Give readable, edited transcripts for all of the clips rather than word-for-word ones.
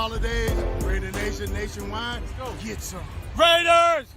holidays, Raider Nation nationwide, get some. Raiders!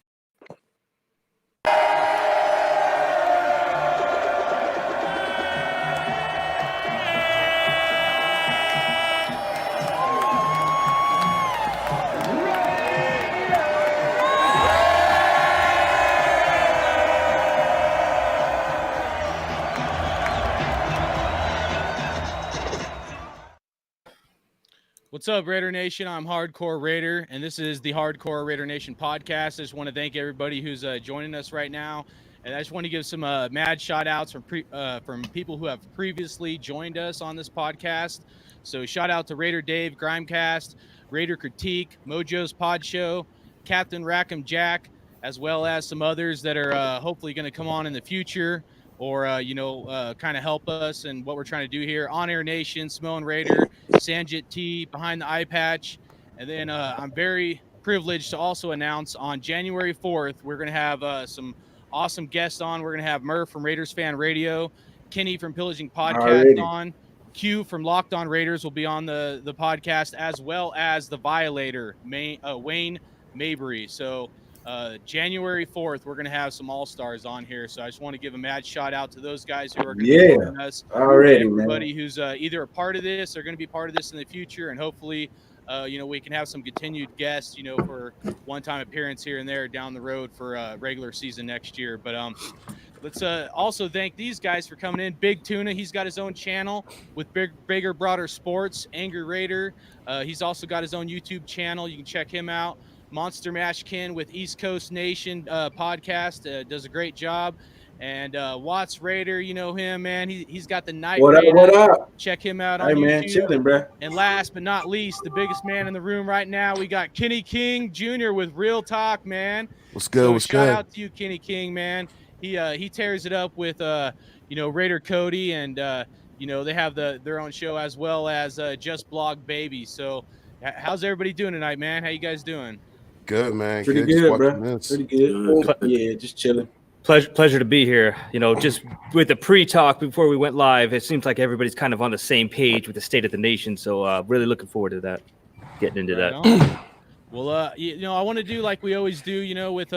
What's up, Raider Nation? I'm Hardcore Raider, and this is the Hardcore Raider Nation podcast. I just want to thank everybody who's joining us right now, and I just want to give some mad shout-outs from people who have previously joined us on this podcast. So shout out to Raider Dave, Grimecast, Raider Critique, Mojo's Pod Show, Captain Rackham Jack, as well as some others that are hopefully going to come on in the future or, kind of help us and what we're trying to do here. On Air Nation, Simone Raider, Sanjit T, Behind the Eye Patch. And then I'm very privileged to also announce on January 4th, we're going to have some awesome guests on. We're going to have Murph from Raiders Fan Radio, Kenny from Pillaging Podcast on, Q from Locked On Raiders will be on the podcast, as well as the Violator, Wayne Mabry. So January 4th, we're going to have some all-stars on here. So I just want to give a mad shout out to those guys who are going to be joining us. Everybody who's either a part of this or going to be part of this in the future. And hopefully, we can have some continued guests, for one-time appearance here and there down the road for regular season next year. But let's also thank these guys for coming in. Big Tuna, he's got his own channel with Bigger, Broader Sports. Angry Raider, he's also got his own YouTube channel. You can check him out. MonsterMash Ken with East Coast Nation podcast does a great job. And WattsRaider, you know him, man. He's got the Night Raider. What up? Check him out on YouTube. Man, chilling, bro. And last but not least, the biggest man in the room right now, we got Kenny King Jr. with Real Talk, man. What's good? So shout out to you, Kenny King, man. He tears it up with Raider Cody, and they have their own show as well as Just Blog Baby. So how's everybody doing tonight, man? How you guys doing? Good, man. Pretty good, bro. Pretty good. Yeah, just chilling. Pleasure to be here. Just with the pre-talk before we went live, it seems like everybody's kind of on the same page with the state of the nation. So really looking forward to that, getting into that. Well, I want to do like we always do, with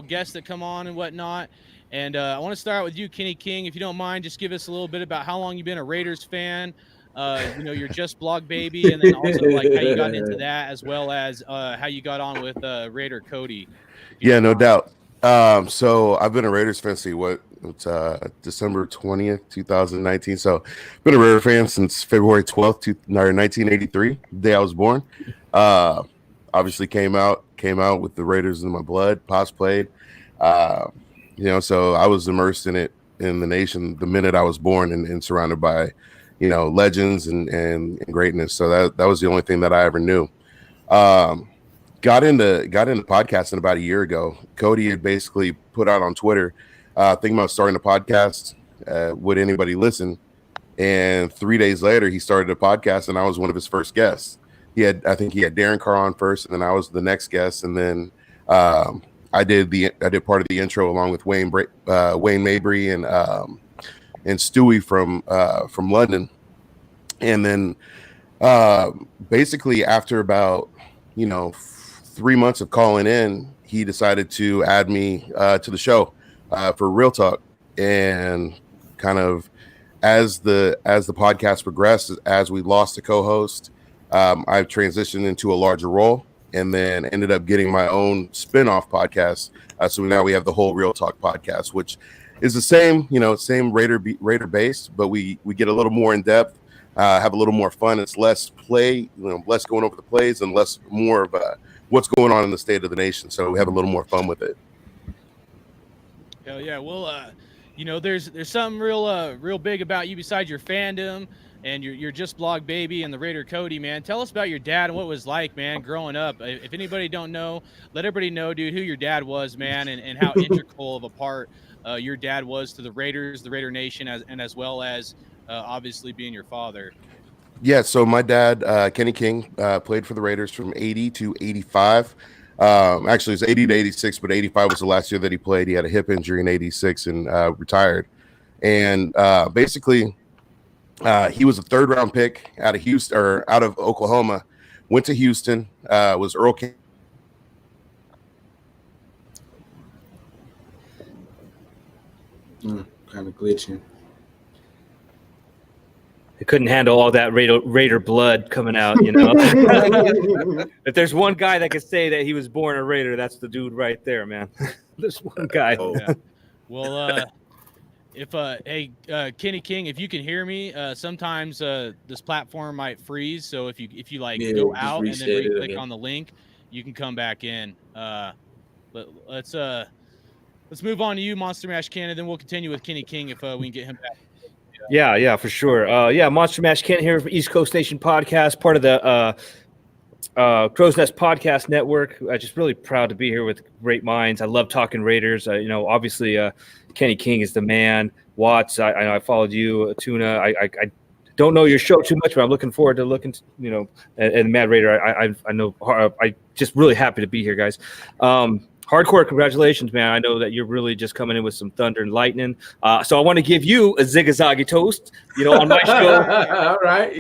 guests that come on and whatnot. And I want to start with you, Kenny King. If you don't mind, just give us a little bit about how long you've been a Raiders fan. Your Just Blog Baby, and then also like how you got into that, as well as how you got on with Raider Cody. Yeah, no doubt. So I've been a Raiders fan. It's December 20th, 2019. So I've been a Raider fan since February 12th, 1983, the day I was born. Obviously came out with the Raiders in my blood. Pops played. So I was immersed in it, in the nation, the minute I was born, and surrounded by legends and greatness. So that was the only thing that I ever knew. Got into podcasting about a year ago. Cody had basically put out on Twitter, thinking about starting a podcast. Would anybody listen? And 3 days later, he started a podcast, and I was one of his first guests. I think he had Derek Carr on first, and then I was the next guest. And then I did part of the intro along with Wayne Mabry and Stewie from London. And then basically after about 3 months of calling in, he decided to add me to the show for Real Talk. And kind of as the podcast progressed, as we lost a co-host, I've transitioned into a larger role, and then ended up getting my own spin-off podcast. So now we have the whole Real Talk podcast, which is the same, same Raider based, but we get a little more in depth, have a little more fun. It's less play, less going over the plays, and more of what's going on in the state of the nation. So we have a little more fun with it. Hell yeah. Well, there's something real big about you besides your fandom and your Just Blog Baby and the Raider Cody, man. Tell us about your dad and what it was like, man, growing up. If anybody don't know, let everybody know, dude, who your dad was, man, and how integral of a part your dad was to the Raiders, the Raider Nation, as well as obviously being your father. Yeah, so my dad, Kenny King, played for the Raiders from 80 to 85. Actually, it was 80 to 86, but 85 was the last year that he played. He had a hip injury in 86 and retired. And basically, he was a third-round pick out of Oklahoma, Went to Houston. Was Earl King. Kind of glitching. They couldn't handle all that Raider blood coming out, If there's one guy that could say that he was born a Raider, that's the dude right there, man. There's one guy. Yeah. Well, hey, Kenny King, if you can hear me, sometimes this platform might freeze. So if you go out and then re-click on the link, you can come back in. Let's move on to you, MonsterMash Ken, and then we'll continue with Kenny King if we can get him back. Yeah, for sure. MonsterMash Ken here for East Coast Nation Podcast, part of the Crow's Nest Podcast Network. Just really proud to be here with great minds. I love talking Raiders. Obviously, Kenny King is the man. Watts, I followed you. Tuna, I don't know your show too much, but I'm looking forward to looking, and Mad Raider. I know. I just really happy to be here, guys. Hardcore, congratulations, man. I know that you're really just coming in with some thunder and lightning. So I want to give you a zigazagi toast. On my show. All right.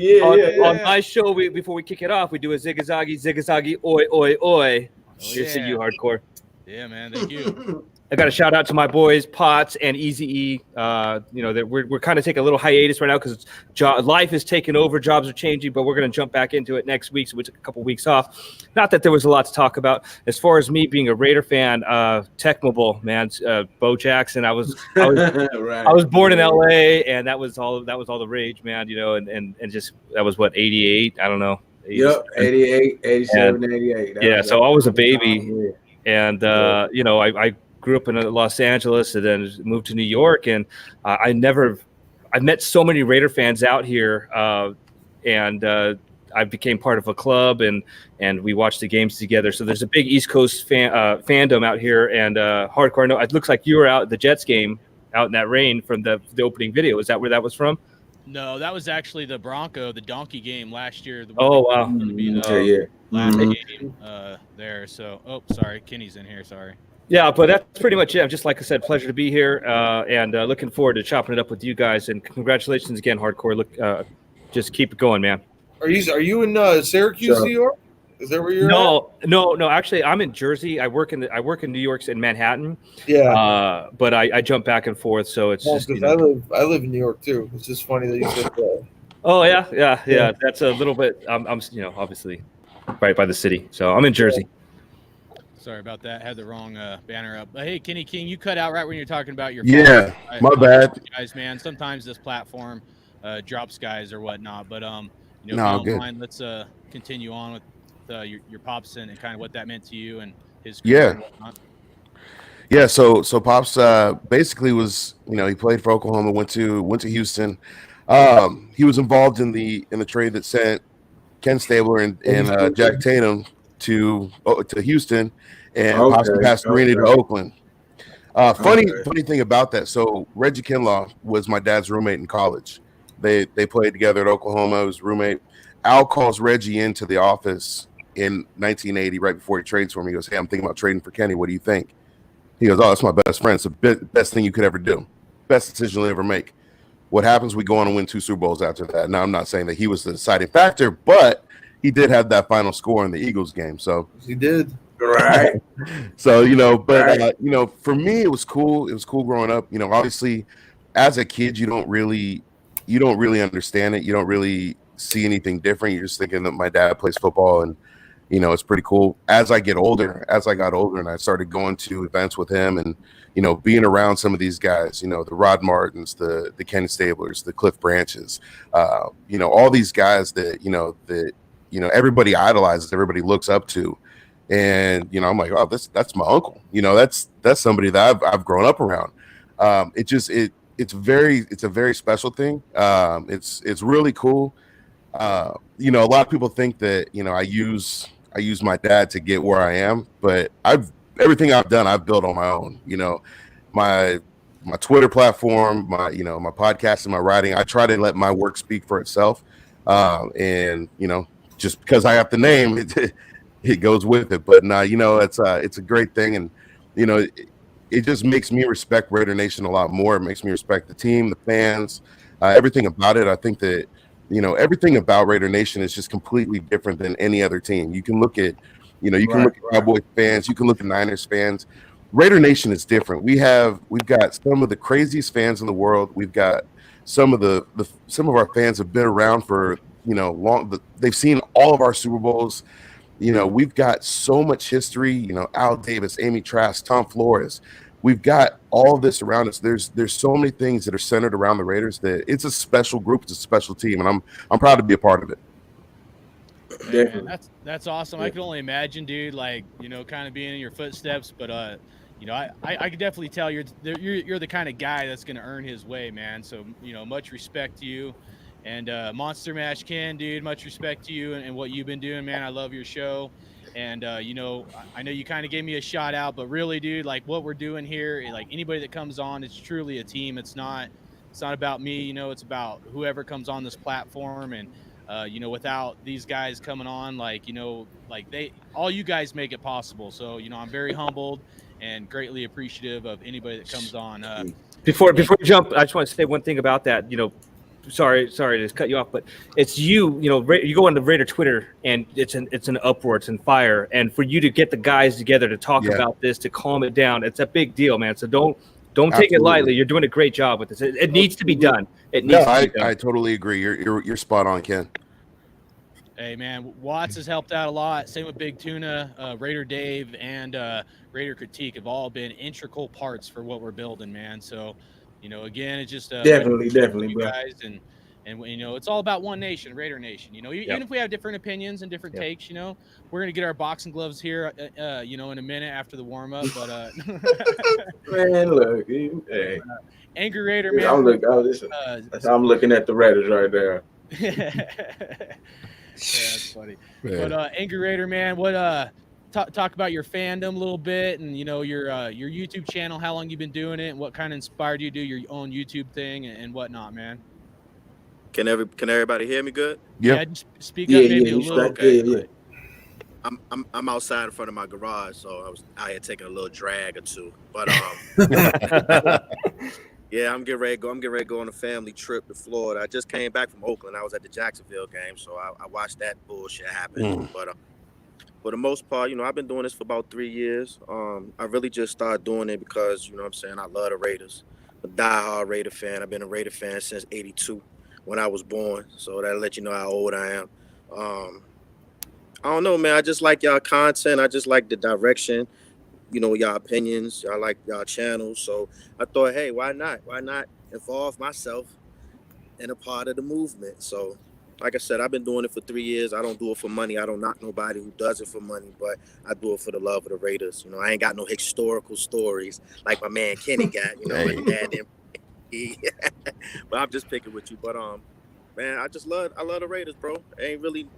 On my show, before we kick it off, we do a zigazagi, oi, oi, oi. Here's to you, Hardcore. Yeah, man. Thank you. I got a shout out to my boys, Potts and Easy E. We're kind of taking a little hiatus right now because life is taking over, jobs are changing, but we're going to jump back into it next week. So we took a couple weeks off. Not that there was a lot to talk about. As far as me being a Raider fan, Tecmo, man, Bo Jackson. I was right. I was born in LA, and that was all the rage, man. And just that was what 88. I don't know. 88. Yep, 88, 87, 88. So I was a baby, and I grew up in Los Angeles and then moved to New York. And I met so many Raider fans out here. And I became part of a club and we watched the games together. So there's a big East Coast fandom out here and hardcore. No, it looks like you were out at the Jets game out in that rain from the opening video. Is that where that was from? No, that was actually the donkey game last year. Oh, wow. Last game there. So, sorry. Kenny's in here. Sorry. Yeah, but that's pretty much it. Just like I said, pleasure to be here, and looking forward to chopping it up with you guys. And congratulations again, Hardcore. Look, just keep it going, man. Are you in Syracuse, New York? Is that where you're at? No. Actually, I'm in Jersey. I work in New York in Manhattan. Yeah. But I jump back and forth, so it's just. I live in New York too. It's just funny that you said that. Oh yeah. That's a little bit. I'm obviously right by the city, so I'm in Jersey. Sorry about that. Had the wrong banner up. Hey, Kenny King, you cut out right when you're talking about your. Yeah, my bad. Guys, man. Sometimes this platform drops guys or whatnot, but good. mind, let's continue on with your Pops and kind of what that meant to you and his. Yeah. And whatnot. Yeah. So Pops basically was he played for Oklahoma, went to Houston. He was involved in the trade that sent Ken Stabler and Jack Tatum to Houston, and possibly Pasquini to Oakland. Funny thing about that. So Reggie Kinlaw was my dad's roommate in college. They played together at Oklahoma. He was roommate. Al calls Reggie into the office in 1980, right before he trades for me. He goes, "Hey, I'm thinking about trading for Kenny. What do you think?" He goes, "Oh, that's my best friend. It's the best thing you could ever do. Best decision you'll ever make." What happens? We go on and win 2 Super Bowls after that. Now, I'm not saying that he was the deciding factor, but he did have that final score in the Eagles game. So he did. Right. So, for me, it was cool. It was cool growing up. Obviously, as a kid, you don't really understand it. You don't really see anything different. You're just thinking that my dad plays football and, it's pretty cool. As I got older and I started going to events with him and, being around some of these guys, the Rod Martins, the Ken Stablers, the Cliff Branches, all these guys that, everybody idolizes, everybody looks up to. And, I'm like, oh, that's my uncle. That's somebody that I've grown up around. It's a very special thing. It's really cool. A lot of people think that, I use my dad to get where I am, but everything I've done, I've built on my own. My Twitter platform, my podcast and my writing, I try to let my work speak for itself. And, just because I have the name, it goes with it. But it's a great thing. And, it just makes me respect Raider Nation a lot more. It makes me respect the team, the fans, everything about it. I think that, everything about Raider Nation is just completely different than any other team. You can look at, you can look at Cowboys fans, you can look at Niners fans. Raider Nation is different. We've got some of the craziest fans in the world. We've got some of our fans have been around for long. They've seen all of our Super Bowls. We've got so much history. Al Davis, Amy Trask, Tom Flores. We've got all of this around us. There's so many things that are centered around the Raiders that it's a special group. It's a special team, and I'm proud to be a part of it. Man, that's awesome. Yeah. I can only imagine, dude. Like kind of being in your footsteps, but I can definitely tell you're the kind of guy that's going to earn his way, man. So much respect to you, and MonsterMash Ken, dude. Much respect to you and what you've been doing, man. I love your show, and I know you kind of gave me a shout out, but really, dude, like what we're doing here, like anybody that comes on, it's truly a team. It's not about me, it's about whoever comes on this platform, and without these guys coming on, all you guys make it possible. So I'm very humbled and greatly appreciative of anybody that comes on. Before we jump, I just want to say one thing about that. Sorry to cut you off, but it's you go on the Raider Twitter and it's an uproar, it's in fire, and for you to get the guys together to talk about this, to calm it down, it's a big deal, man. So don't take it lightly. You're doing a great job with this. It needs to be done. I totally agree. You're spot on, Ken. Hey, man, Watts has helped out a lot. Same with Big Tuna, Raider Dave, and Raider Critique have all been integral parts for what we're building, man. So, again, it's just definitely, you bro. guys, and it's all about one nation, Raider Nation. Even if we have different opinions and different takes, we're gonna get our boxing gloves here, in a minute after the warm up. But man, look, hey. Angry Raider, man. I'm looking at the Raiders right there. Yeah, that's funny. Man. But Angry Raider, man, what talk about your fandom a little bit, and your YouTube channel, how long you've been doing it, and what kind of inspired you to do your own YouTube thing and whatnot, man. Can everybody hear me good? Yeah, just speak up maybe a little. Okay. Yeah. I'm outside in front of my garage, so I had taken a little drag or two, but yeah, I'm getting ready to go on a family trip to Florida. I just came back from Oakland. I was at the Jacksonville game, so I watched that bullshit happen. But for the most part, I've been doing this for about 3 years. I really just started doing it because, I love the Raiders. I'm a diehard Raider fan. I've been a Raider fan since '82 when I was born, so that'll let you know how old I am. I don't know, man. I just like y'all content. I just like the direction. Y'all opinions. I like y'all channels. So I thought, hey, why not? Why not involve myself in a part of the movement? So, like I said, I've been doing it for 3 years. I don't do it for money. I don't knock nobody who does it for money, but I do it for the love of the Raiders. I ain't got no historical stories like my man Kenny got. My dad didn't. But I'm just picking with you. But man, I love the Raiders, bro. Ain't really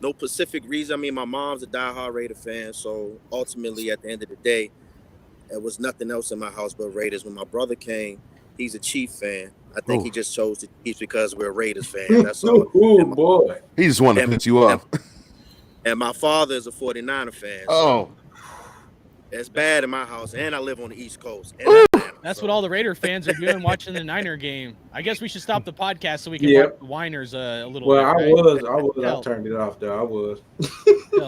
no specific reason. I mean, my mom's a diehard Raider fan, so ultimately, at the end of the day, there was nothing else in my house but Raiders. When my brother came, he's a Chief fan. I think he just chose the Chiefs because we're Raiders fans. That's all. Boy. He just wanted to piss you off. And my father is a 49er fan. So it's bad in my house, and I live on the East Coast. That's what all the Raider fans are doing watching the Niner game. I guess we should stop the podcast so we can watch the Whiners a little bit. Well, right? I was. I turned it off though. I was.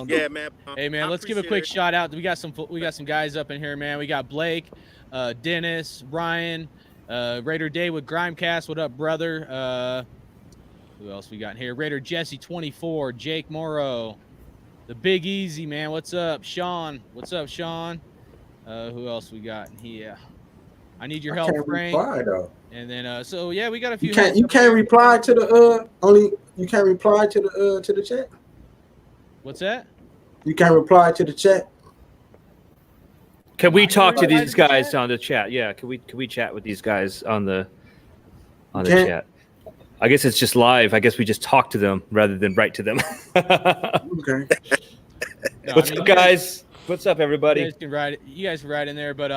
Yeah, man. Hey, man, let's give a quick shout out. We got some guys up in here, man. We got Blake, Dennis, Ryan, Raider Day with Grimecast. What up, brother? Who else we got in here? Raider Jesse 24, Jake Morrow, the Big Easy, man. What's up, Sean? What's up, Sean? Who else we got in here? I need your help, Frank. Reply, though. And then we got a few. You can't reply to the you can't reply to the chat. What's that? You can't reply to the chat. Can we talk to these guys on the chat? Yeah, can we chat with these guys on the chat? I guess it's just live. I guess we just talk to them rather than write to them. Okay. What's up, guys? What's up, everybody? You guys can write in there, but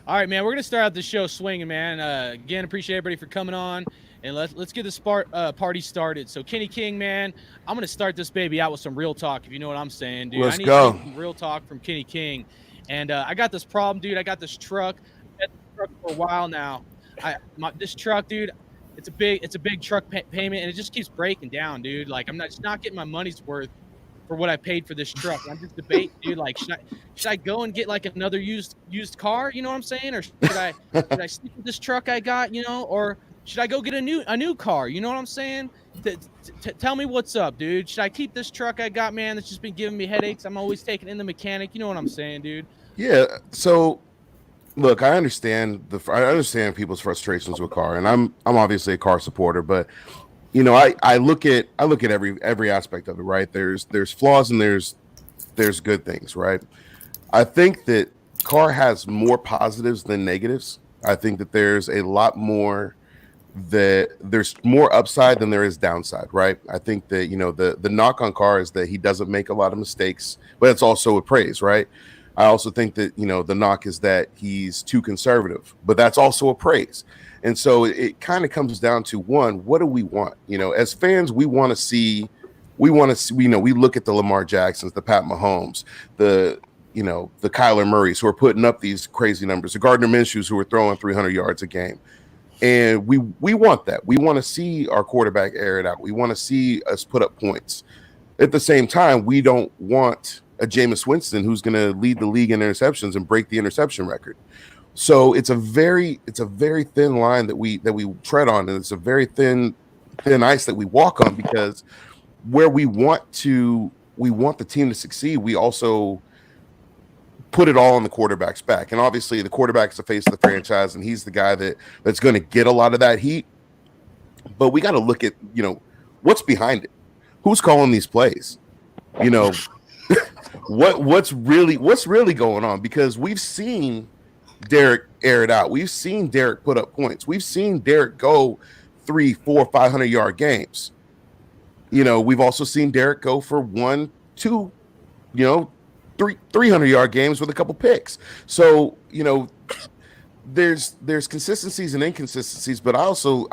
all right, man. We're gonna start out the show swinging, man. Again, appreciate everybody for coming on, and let's get this party started. So, Kenny King, man, I'm gonna start this baby out with some real talk, if you know what I'm saying, dude. Let's I need some real talk from Kenny King, and I got this problem, dude. I got this truck. I've had this truck for a while now. This truck, dude. it's a big truck payment, and it just keeps breaking down, dude. Like I'm not getting my money's worth for what I paid for this truck. I'm just debating, dude. Like should I go and get like another used car? You know what I'm saying? Or should I stick with this truck I got? You know, or should I go get a new car? You know what I'm saying? Tell me what's up, dude. Should I keep this truck I got, man? That's just been giving me headaches. I'm always taking in the mechanic. You know what I'm saying, dude? Yeah. So, look, I understand people's frustrations with car, and I'm obviously a car supporter, but you know, I look at every aspect of it, right? There's flaws and there's good things, right? I think that car has more positives than negatives. I think that there's a lot more there's more upside than there is downside, right? I think that, you know, the knock on Carr is that he doesn't make a lot of mistakes, but it's also a praise, right? I also think that, you know, the knock is that he's too conservative, but that's also a praise. And so it kind of comes down to, one, what do we want? You know, as fans, we want to see, you know, we look at the Lamar Jacksons, the Pat Mahomes, the Kyler Murrays who are putting up these crazy numbers, the Gardner Minshews who are throwing 300 yards a game. And we want that. We want to see our quarterback air it out. We want to see us put up points. At the same time, we don't want a Jameis Winston who's going to lead the league in interceptions and break the interception record. So it's a very thin line that we tread on, and it's a very thin ice that we walk on, because where we want the team to succeed, we also put it all on the quarterback's back. And obviously the quarterback's the face of the franchise, and he's the guy that's going to get a lot of that heat. But we got to look at, you know, what's behind it. Who's calling these plays? You know, what's really going on? Because we've seen Derek air it out. We've seen Derek put up points. We've seen Derek go 300, 400, 500 yard games. You know, we've also seen Derek go for 1, 2, you know, 300 yard games with a couple picks. So, you know, there's consistencies and inconsistencies, but I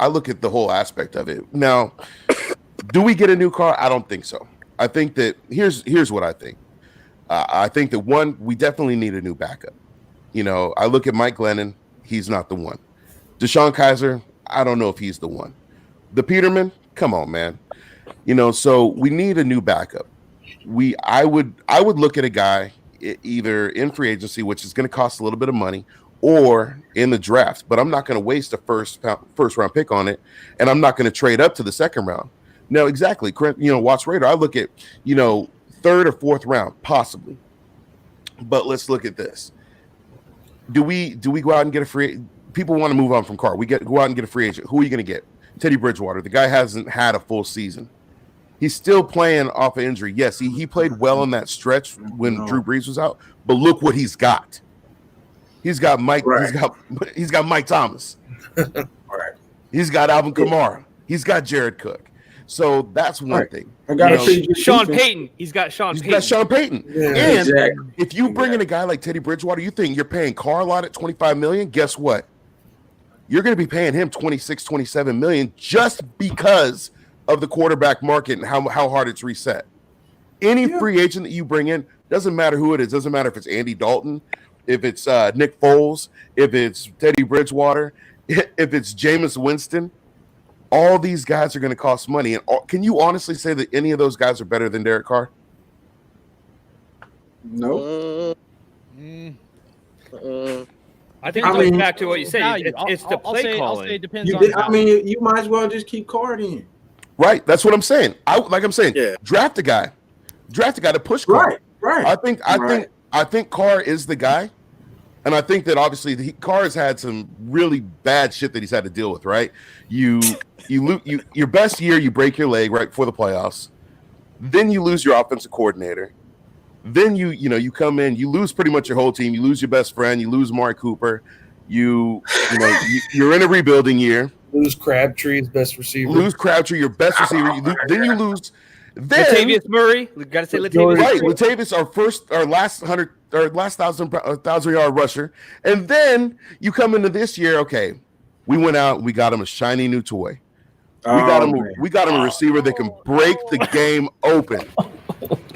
look at the whole aspect of it. Now, do we get a new car? I don't think so. I think that here's what I think. I think that, one, we definitely need a new backup. You know, I look at Mike Glennon, he's not the one. Deshaun Kaiser, I don't know if he's the one. The Peterman, come on, man. You know, so we need a new backup. I would look at a guy either in free agency, which is going to cost a little bit of money, or in the draft. But I'm not going to waste a first round pick on it, and I'm not going to trade up to the second round. No, exactly. You know, WattsRaider, I look at, you know, third or fourth round possibly. But let's look at this. Do we go out and get a free? People want to move on from Carr. Go out and get a free agent. Who are you going to get? Teddy Bridgewater. The guy hasn't had a full season. He's still playing off of injury. Yes, he played well in that stretch when Drew Brees was out. But look what he's got. He's got Mike. Right. He's got Mike Thomas. Right. He's got Alvin Kamara. He's got Jared Cook. So that's one thing. I got Sean Payton. He's got Sean Payton. Yeah, and exactly. If you bring in a guy like Teddy Bridgewater, you think you're paying Carr a lot at $25 million. Guess what? You're going to be paying him $26, $27 million just because of the quarterback market and how hard it's reset. Any free agent that you bring in, doesn't matter who it is, doesn't matter if it's Andy Dalton, if it's Nick Foles, if it's Teddy Bridgewater, if it's Jameis Winston, all these guys are going to cost money. And can you honestly say that any of those guys are better than Derek Carr? No. I think it goes back to what you said. It's the play calling. I'll say it depends on I mean, you might as well just keep Carr in. Right, that's what I'm saying. Draft a guy to push Carr. Right. I think Carr is the guy, and I think that obviously Carr has had some really bad shit that he's had to deal with. Right, you your best year, you break your leg right before the playoffs, then you lose your offensive coordinator, then you come in, you lose pretty much your whole team, you lose your best friend, you lose Amari Cooper, you're in a rebuilding year. Lose Crabtree, his best receiver. Lose Crabtree, your best receiver. Then you lose. Latavius Murray. We got to say Latavius. Right, Latavius, our last 1,000 yard rusher, and then you come into this year. Okay, we went out. We got him a shiny new toy. We got him a receiver that can break the game open.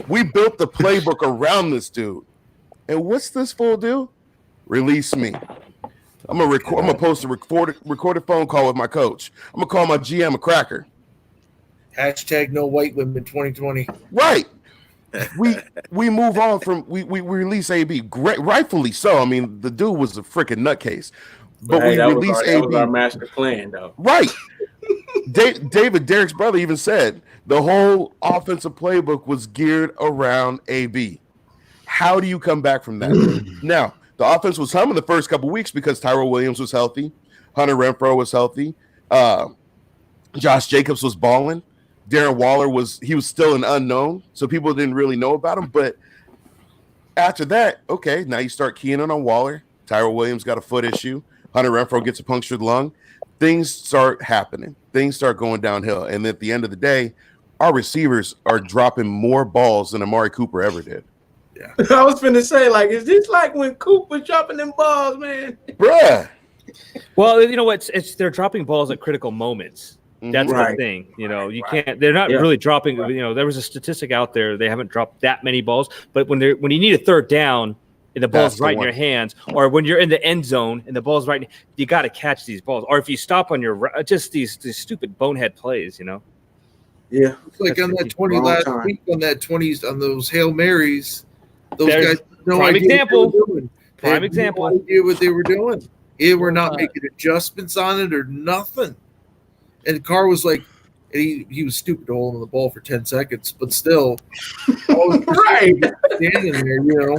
We built the playbook around this dude, and what's this fool do? Release me. I'm gonna post a recorded phone call with my coach. I'm gonna call my GM a cracker. Hashtag no white women 2020. Right. We move on from we release AB. Great, rightfully so. I mean, the dude was a freaking nutcase. But hey, we release AB. That was our master plan, though. Right. David, Derek's brother, even said the whole offensive playbook was geared around AB. How do you come back from that? Now, the offense was humming the first couple weeks because Tyrell Williams was healthy, Hunter Renfrow was healthy, Josh Jacobs was balling, Darren Waller was still an unknown, so people didn't really know about him. But after that, okay, now you start keying in on Waller. Tyrell Williams got a foot issue. Hunter Renfrow gets a punctured lung. Things start happening. Things start going downhill. And at the end of the day, our receivers are dropping more balls than Amari Cooper ever did. Yeah. I was finna say, like, is this like when Coop was dropping them balls, man? Bruh. Well, you know what? They're dropping balls at critical moments. That's the thing. You know, you can't. They're not really dropping. You know, there was a statistic out there. They haven't dropped that many balls. But when you need a third down and the ball's right in your hands, or when you're in the end zone and the ball's right, you got to catch these balls. Or if you stop on your just these stupid bonehead plays, you know. Yeah, it's like on that 20 last week, on that 20s, on those Hail Marys. Those guys no prime idea example. what they were doing. Prime example. No idea what they were doing. They were not making adjustments on it or nothing. And Carr was like, he was stupid to hold on the ball for 10 seconds, but still, right, standing there, you know.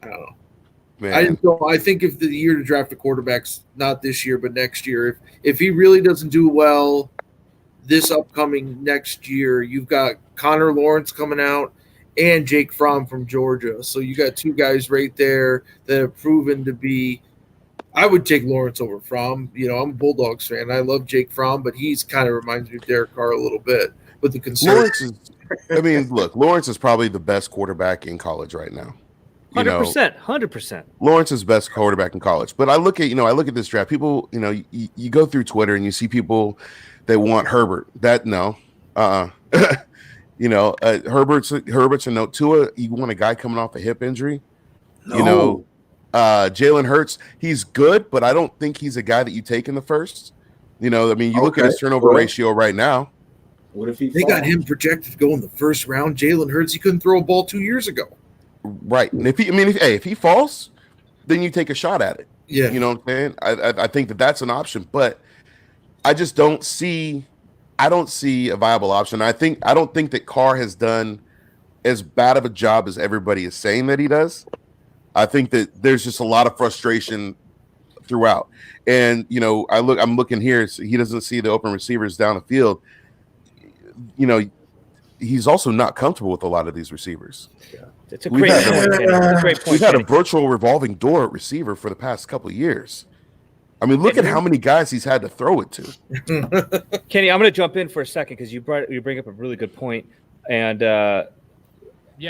I don't know. Man. I think if the year to draft a quarterback's not this year, but next year, if he really doesn't do well this upcoming next year, you've got Connor Lawrence coming out and Jake Fromm from Georgia. So you got two guys right there that have proven to be. I would take Lawrence over Fromm. You know, I'm a Bulldogs fan. I love Jake Fromm, but he's kind of reminds me of Derek Carr a little bit with the concern. Lawrence is probably the best quarterback in college right now. 100%. Lawrence is best quarterback in college. But I look at this draft. People, you go through Twitter and you see people that want Herbert. Herbert's a no. Tua, you want a guy coming off a hip injury? No. Jalen Hurts, he's good, but I don't think he's a guy that you take in the first. You look at his turnover ratio right now. What if they got him projected to go in the first round? Jalen Hurts, he couldn't throw a ball 2 years ago. Right. And if he falls, then you take a shot at it. Yeah. You know what I'm saying? I think that's an option, but I just don't see a viable option. I don't think that Carr has done as bad of a job as everybody is saying that he does. I think that there's just a lot of frustration throughout. And, I'm looking here. So he doesn't see the open receivers down the field. He's also not comfortable with a lot of these receivers. Yeah. It's a great point. We've had a virtual revolving door at receiver for the past couple of years. I mean, look at how many guys he's had to throw it to. Kenny, I'm going to jump in for a second because you bring up a really good point. And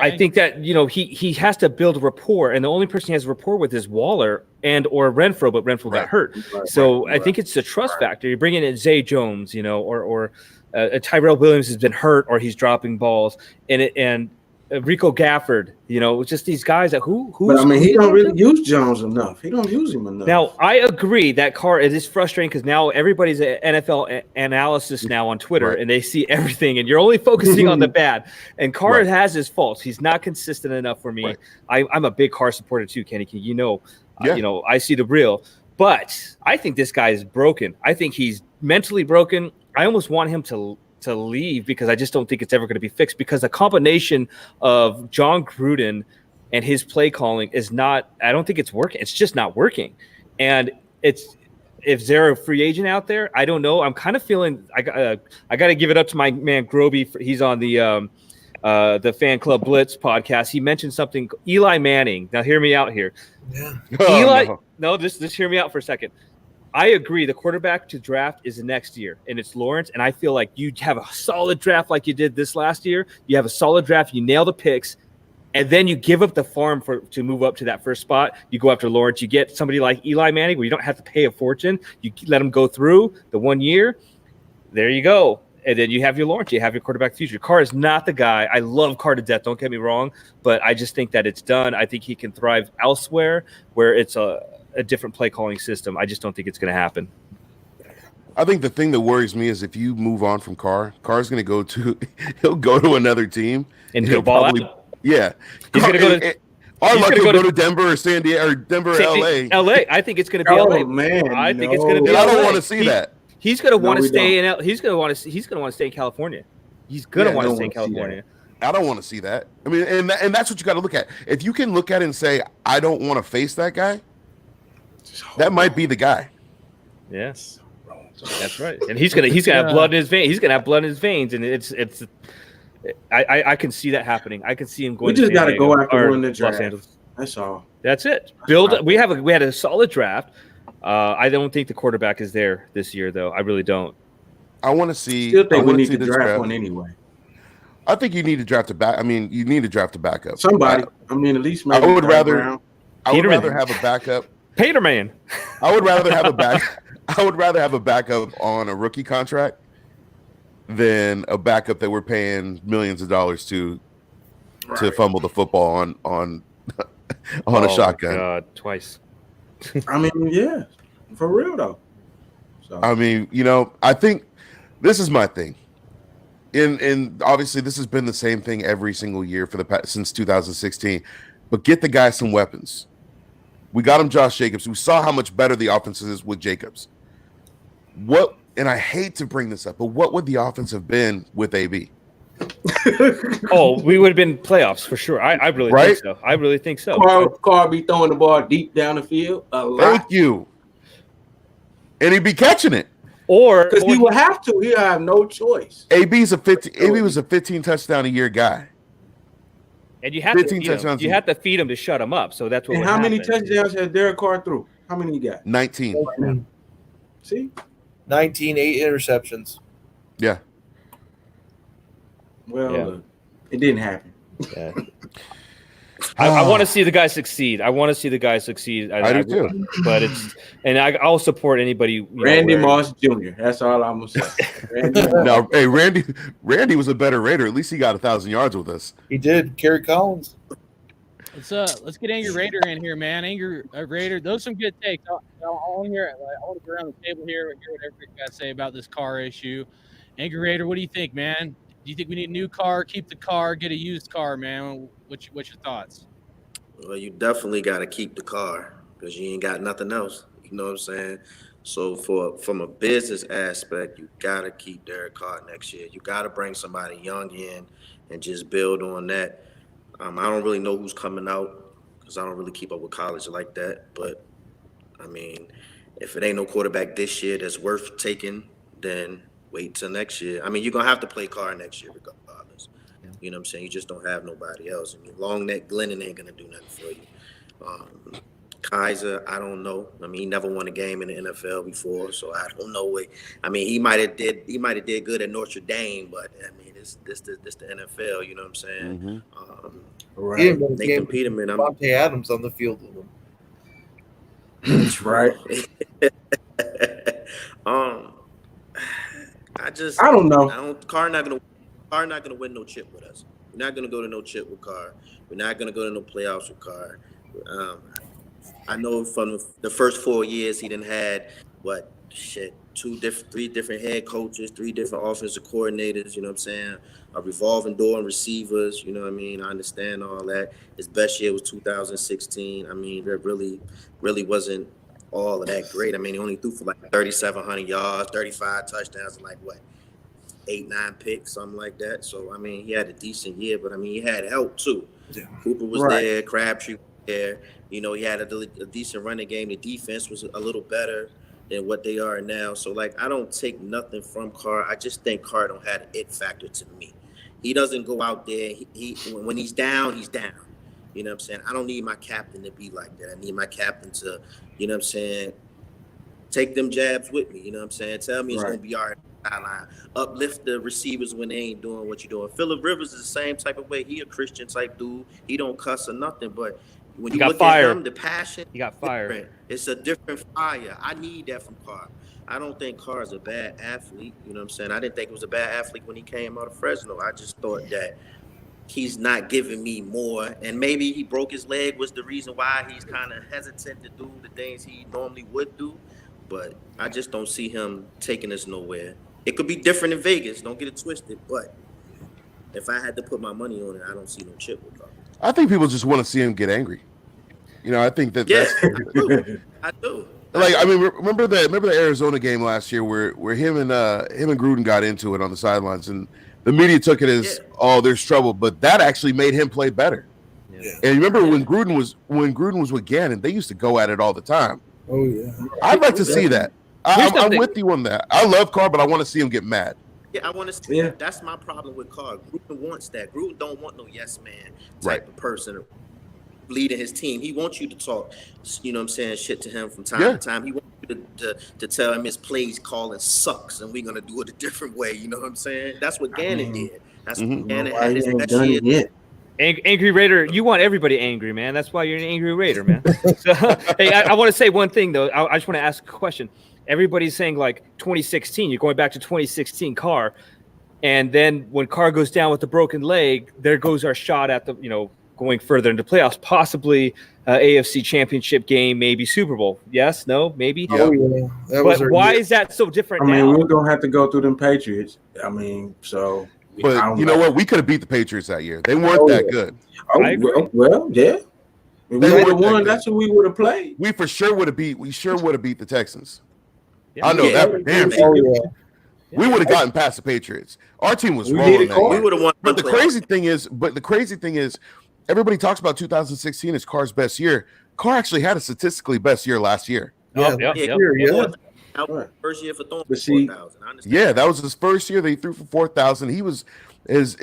I think that, he has to build a rapport, and the only person he has a rapport with is Waller or Renfrow, but Renfrow got hurt. I think it's a trust factor. You're bringing in Zay Jones, or Tyrell Williams has been hurt or he's dropping balls, and Rico Gafford, just these guys that he don't really use Jones enough. He don't use him enough. Now, I agree that Carr, it is frustrating because now everybody's an NFL analysis now on Twitter, and they see everything, and you're only focusing on the bad. And Carr has his faults. He's not consistent enough for me. I'm a big Carr supporter too, Kenny. I see the real. But I think this guy is broken. I think he's mentally broken. I almost want him to leave because I just don't think it's ever going to be fixed, because the combination of John Gruden and his play calling I don't think it's working. It's just not working. And if they're a free agent out there, I don't know. I'm kind of feeling I got to give it up to my man Groby. He's on the Fan Club Blitz podcast. He mentioned something, Eli Manning. Now hear me out here. Yeah. Just hear me out for a second. I agree. The quarterback to draft is the next year, and it's Lawrence. And I feel like you have a solid draft like you did this last year. You have a solid draft. You nail the picks, and then you give up the farm to move up to that first spot. You go after Lawrence. You get somebody like Eli Manning where you don't have to pay a fortune. You let him go through the 1 year. There you go. And then you have your Lawrence. You have your quarterback future. Carr is not the guy. I love Carr to death. Don't get me wrong. But I just think that it's done. I think he can thrive elsewhere where it's a different play calling system. I just don't think it's going to happen. I think the thing that worries me is if you move on from Carr's going to he'll go to another team And he'll ball probably, out. yeah. He's going to go to. Our He's luck gonna will go go to- to Denver or San Diego or Denver or LA. LA. I think it's going to be Oh, LA. man, I think it's going to be And I LA. don't want to see that. He's going to No, want to we stay in. He's going to want to stay in California. He's going to Yeah, want to no stay in one see that. California. I don't want to see that. I mean, and that's what you got to look at. If you can look at it and say, I don't want to face that guy, that might be the guy. Yes, that's right. And he's gonna have blood in his veins. He's gonna have blood in his veins, and it's. I can see that happening. I can see him going. We just got to go after or winning the Los draft. Angeles. That's all. That's it. right. We had a solid draft. I don't think the quarterback is there this year, though. I really don't. I want to see. Still think I we wanna need see to this draft one anyway. I think you need to draft a back. I mean, you need to draft a backup. Somebody. I mean, at least maybe I would third rather. round. I would Peterman. rather have a backup. Peterman. I would rather have a back. I would rather have a backup on a rookie contract than a backup that we're paying millions of dollars to fumble the football on a shotgun. God, twice. I mean, yeah, for real though. So I mean, I think this is my thing. In obviously this has been the same thing every single year for the past since 2016. But get the guy some weapons. We got him Josh Jacobs. We saw how much better the offense is with Jacobs. And I hate to bring this up, but what would the offense have been with AB? We would have been playoffs for sure. I really think so. I really think so. Carr be throwing the ball deep down the field a lot. Thank you. And he'd be catching it. Or Because he would have to. He'll have no choice. AB was a 15 touchdown a year guy. and you have to 15 feed him. touchdowns. You have to feed him to shut him up. So that's what. And would how many happen. touchdowns has Derek Carr threw? How many he got? 19. See? 19, 8 interceptions. Yeah. Well, Yeah. it didn't happen. Yeah. I want to see the guy succeed. I want to see the guy succeed. I do too. But I'll support anybody. Randy Moss Jr. That's all I'm gonna say. Randy Moss. No, hey, Randy was a better Raider. At least he got 1,000 yards with us. He did. Kerry Collins. Let's get Angry Raider in here, man. Angry Raider, those are some good takes. I want to hear. I want to go around the table here and hear what everybody got to say about this car issue. Angry Raider, what do you think, man? Do you think we need a new car, keep the car, get a used car, man? What's your thoughts? Well, you definitely got to keep the car because you ain't got nothing else. You know what I'm saying? So from a business aspect, you got to keep Derek Carr next year. You got to bring somebody young in and just build on that. I don't really know who's coming out because I don't really keep up with college like that. But, I mean, if it ain't no quarterback this year that's worth taking, then wait till next year. I mean, you're going to have to play Carr next year regardless. Yeah. You know what I'm saying? You just don't have nobody else. I mean, long neck Glennon ain't going to do nothing for you. Kaiser, I don't know. I mean, he never won a game in the NFL before, so I don't know what. I mean, he might have did good at Notre Dame, but I mean, this the NFL. You know what I'm saying? Mm-hmm. Right. He didn't win a game Nathan with Peterman. Devontae Adams on the field with him. That's right. I don't know. Carr not gonna win no chip with us. We're not gonna go to no chip with Carr. We're not gonna go to no playoffs with Carr. I know from the first 4 years he done had three different head coaches, 3 different offensive coordinators. You know what I'm saying? A revolving door and receivers. You know what I mean? I understand all that. His best year was 2016. I mean, there really wasn't all of that great. I mean, he only threw for like 3,700 yards, 35 touchdowns, and 8-9 picks, something like that. So I mean, he had a decent year, but I mean, he had help too. Yeah. Cooper was there, Crabtree was there. You know, he had a decent running game. The defense was a little better than what they are now. So I don't take nothing from Carr. I just think Carr don't have an it factor to me. He doesn't go out there. He when he's down, he's down. You know what I'm saying? I don't need my captain to be like that. I need my captain to, you know what I'm saying, take them jabs with me. You know what I'm saying? Tell me it's going to be all right. Sideline. Uplift the receivers when they ain't doing what you're doing. Phillip Rivers is the same type of way. He a Christian type dude. He don't cuss or nothing. But when you look at him, the passion, he got fired. Different. It's a different fire. I need that from Carr. I don't think Carr is a bad athlete. You know what I'm saying? I didn't think he was a bad athlete when he came out of Fresno. I just thought that he's not giving me more. And maybe he broke his leg was the reason why he's kind of hesitant to do the things he normally would do. But I just don't see him taking us nowhere. It could be different in Vegas. Don't get it twisted. But if I had to put my money on it, I don't see no chip with Carr. I think people just want to see him get angry. I think that's I do. Like, I mean, remember the Arizona game last year where him and Gruden got into it on the sidelines, and the media took it as there's trouble, but that actually made him play better. Yeah. And remember when Gruden was with Gannon, they used to go at it all the time. Oh yeah, I'd like to see that. I'm with you on that. I love Carr, but I want to see him get mad. Yeah, I want to see that. That's my problem with Carr. Gruden wants that. Gruden don't want no yes man type of person leading his team. He wants you to talk, shit to him from time to time. He wants you to tell him his plays calling sucks and we're going to do it a different way. You know what I'm saying? That's what Gannon did. That's what Gannon had his best year. Angry Raider, you want everybody angry, man. That's why you're an angry Raider, man. So, hey, I want to say one thing, though. I just want to ask a question. Everybody's saying, like, 2016. You're going back to 2016 Carr. And then when Carr goes down with the broken leg, there goes our shot at the, going further into playoffs, possibly AFC Championship game, maybe Super Bowl. Yes, no, maybe. Oh, yeah. But why is that so different now? I mean, we're going to have to go through them Patriots. I mean, so. But you know what? We could have beat the Patriots that year. They weren't that good. Well, yeah. If we would have won, that's who we would have played. We sure would have beat the Texans. Yeah. I know that for damn sure. We would have gotten past the Patriots. Our team was rolling. We would have won. But the crazy thing is, everybody talks about 2016 as Carr's best year. Carr actually had a statistically best year last year. First year for throwing 4,000. Yeah, that was his first year that he threw for 4,000. He was his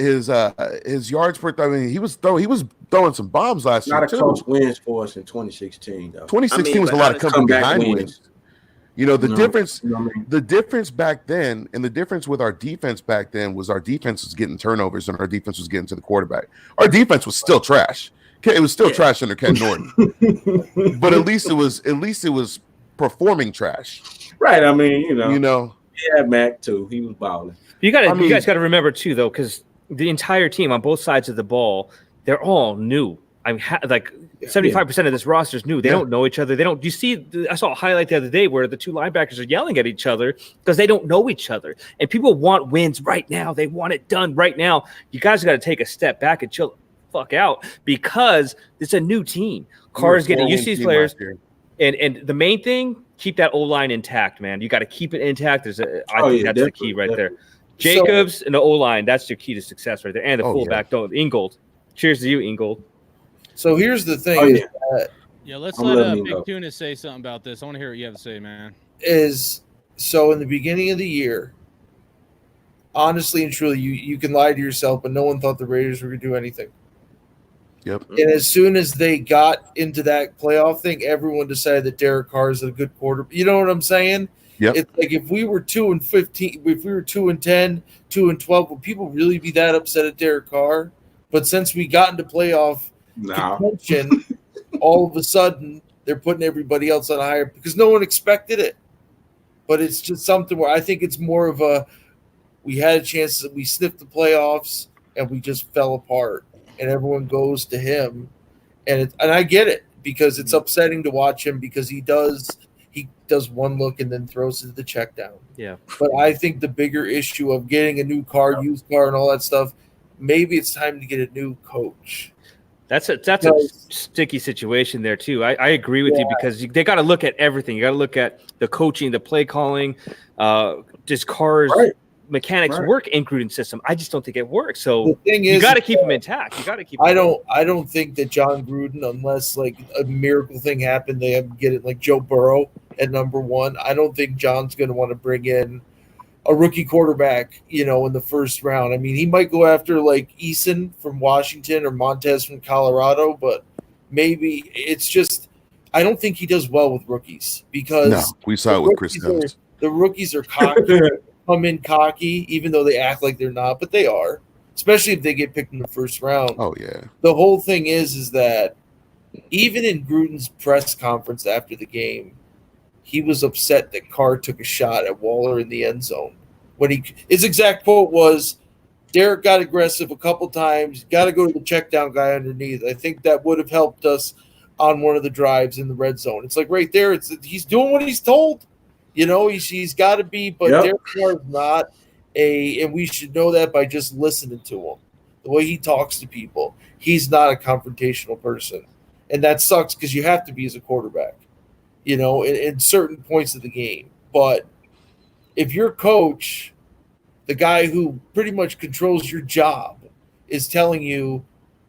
yards per. I mean, he was throwing some bombs last year. Not a close wins for us in 2016 though. 2016 was a lot of coming behind wins. The difference back then, and the difference with our defense back then was our defense was getting turnovers and our defense was getting to the quarterback. Our defense was still trash. It was still trash under Ken Norton, but at least it was performing trash. Right. I mean, yeah, Mac too. He was balling. You guys got to remember too, though, because the entire team on both sides of the ball, they're all new. I mean, 75% of this roster is new. They don't know each other. You see, I saw a highlight the other day where the two linebackers are yelling at each other because they don't know each other. And people want wins right now. They want it done right now. You guys got to take a step back and chill the fuck out because it's a new team. Carr's getting used to these players. And the main thing, keep that O-line intact, man. You got to keep it intact. I think that's the key right there. Jacobs and the O-line, that's your key to success right there. And the fullback, Ingold. Cheers to you, Ingold. So here's the thing. Let's let Big Tuna say something about this. I want to hear what you have to say, man. So in the beginning of the year, honestly and truly, you can lie to yourself, but no one thought the Raiders were going to do anything. Yep. And as soon as they got into that playoff thing, everyone decided that Derek Carr is a good quarterback. You know what I'm saying? Yep. It's like if we were 2-15, if we were 2-10, 2-12, would people really be that upset at Derek Carr? But since we got into playoff contention, all of a sudden they're putting everybody else on a higher because no one expected it. But it's just something where I think it's more of we had a chance that we sniffed the playoffs and we just fell apart. And everyone goes to him, and I get it because it's upsetting to watch him because he does one look and then throws the check down. Yeah. But I think the bigger issue of getting a new car, used car, and all that stuff, maybe it's time to get a new coach. That's a sticky situation there too. I agree with you because they got to look at everything. You got to look at the coaching, the play calling, does Carr's mechanics work in Gruden's system? I just don't think it works. So the thing is, you got to keep them intact. You got to keep. I don't think that John Gruden, unless like a miracle thing happened, they have to get it like Joe Burrow at number one. I don't think John's going to want to bring in a rookie quarterback, in the first round. I mean, he might go after like Eason from Washington or Montez from Colorado, but maybe it's just I don't think he does well with rookies because we saw it with Chris Jones. The rookies are cocky. Come in cocky, even though they act like they're not, but they are, especially if they get picked in the first round. Oh, yeah. The whole thing is that even in Gruden's press conference after the game, he was upset that Carr took a shot at Waller in the end zone. His exact quote was, Derek got aggressive a couple times. Got to go to the check down guy underneath. I think that would have helped us on one of the drives in the red zone. It's like right there. He's doing what he's told. He's got to be. But Derek Carr is not and we should know that by just listening to him. The way he talks to people, he's not a confrontational person, and that sucks because you have to be as a quarterback. In certain points of the game. But if your coach, the guy who pretty much controls your job, is telling you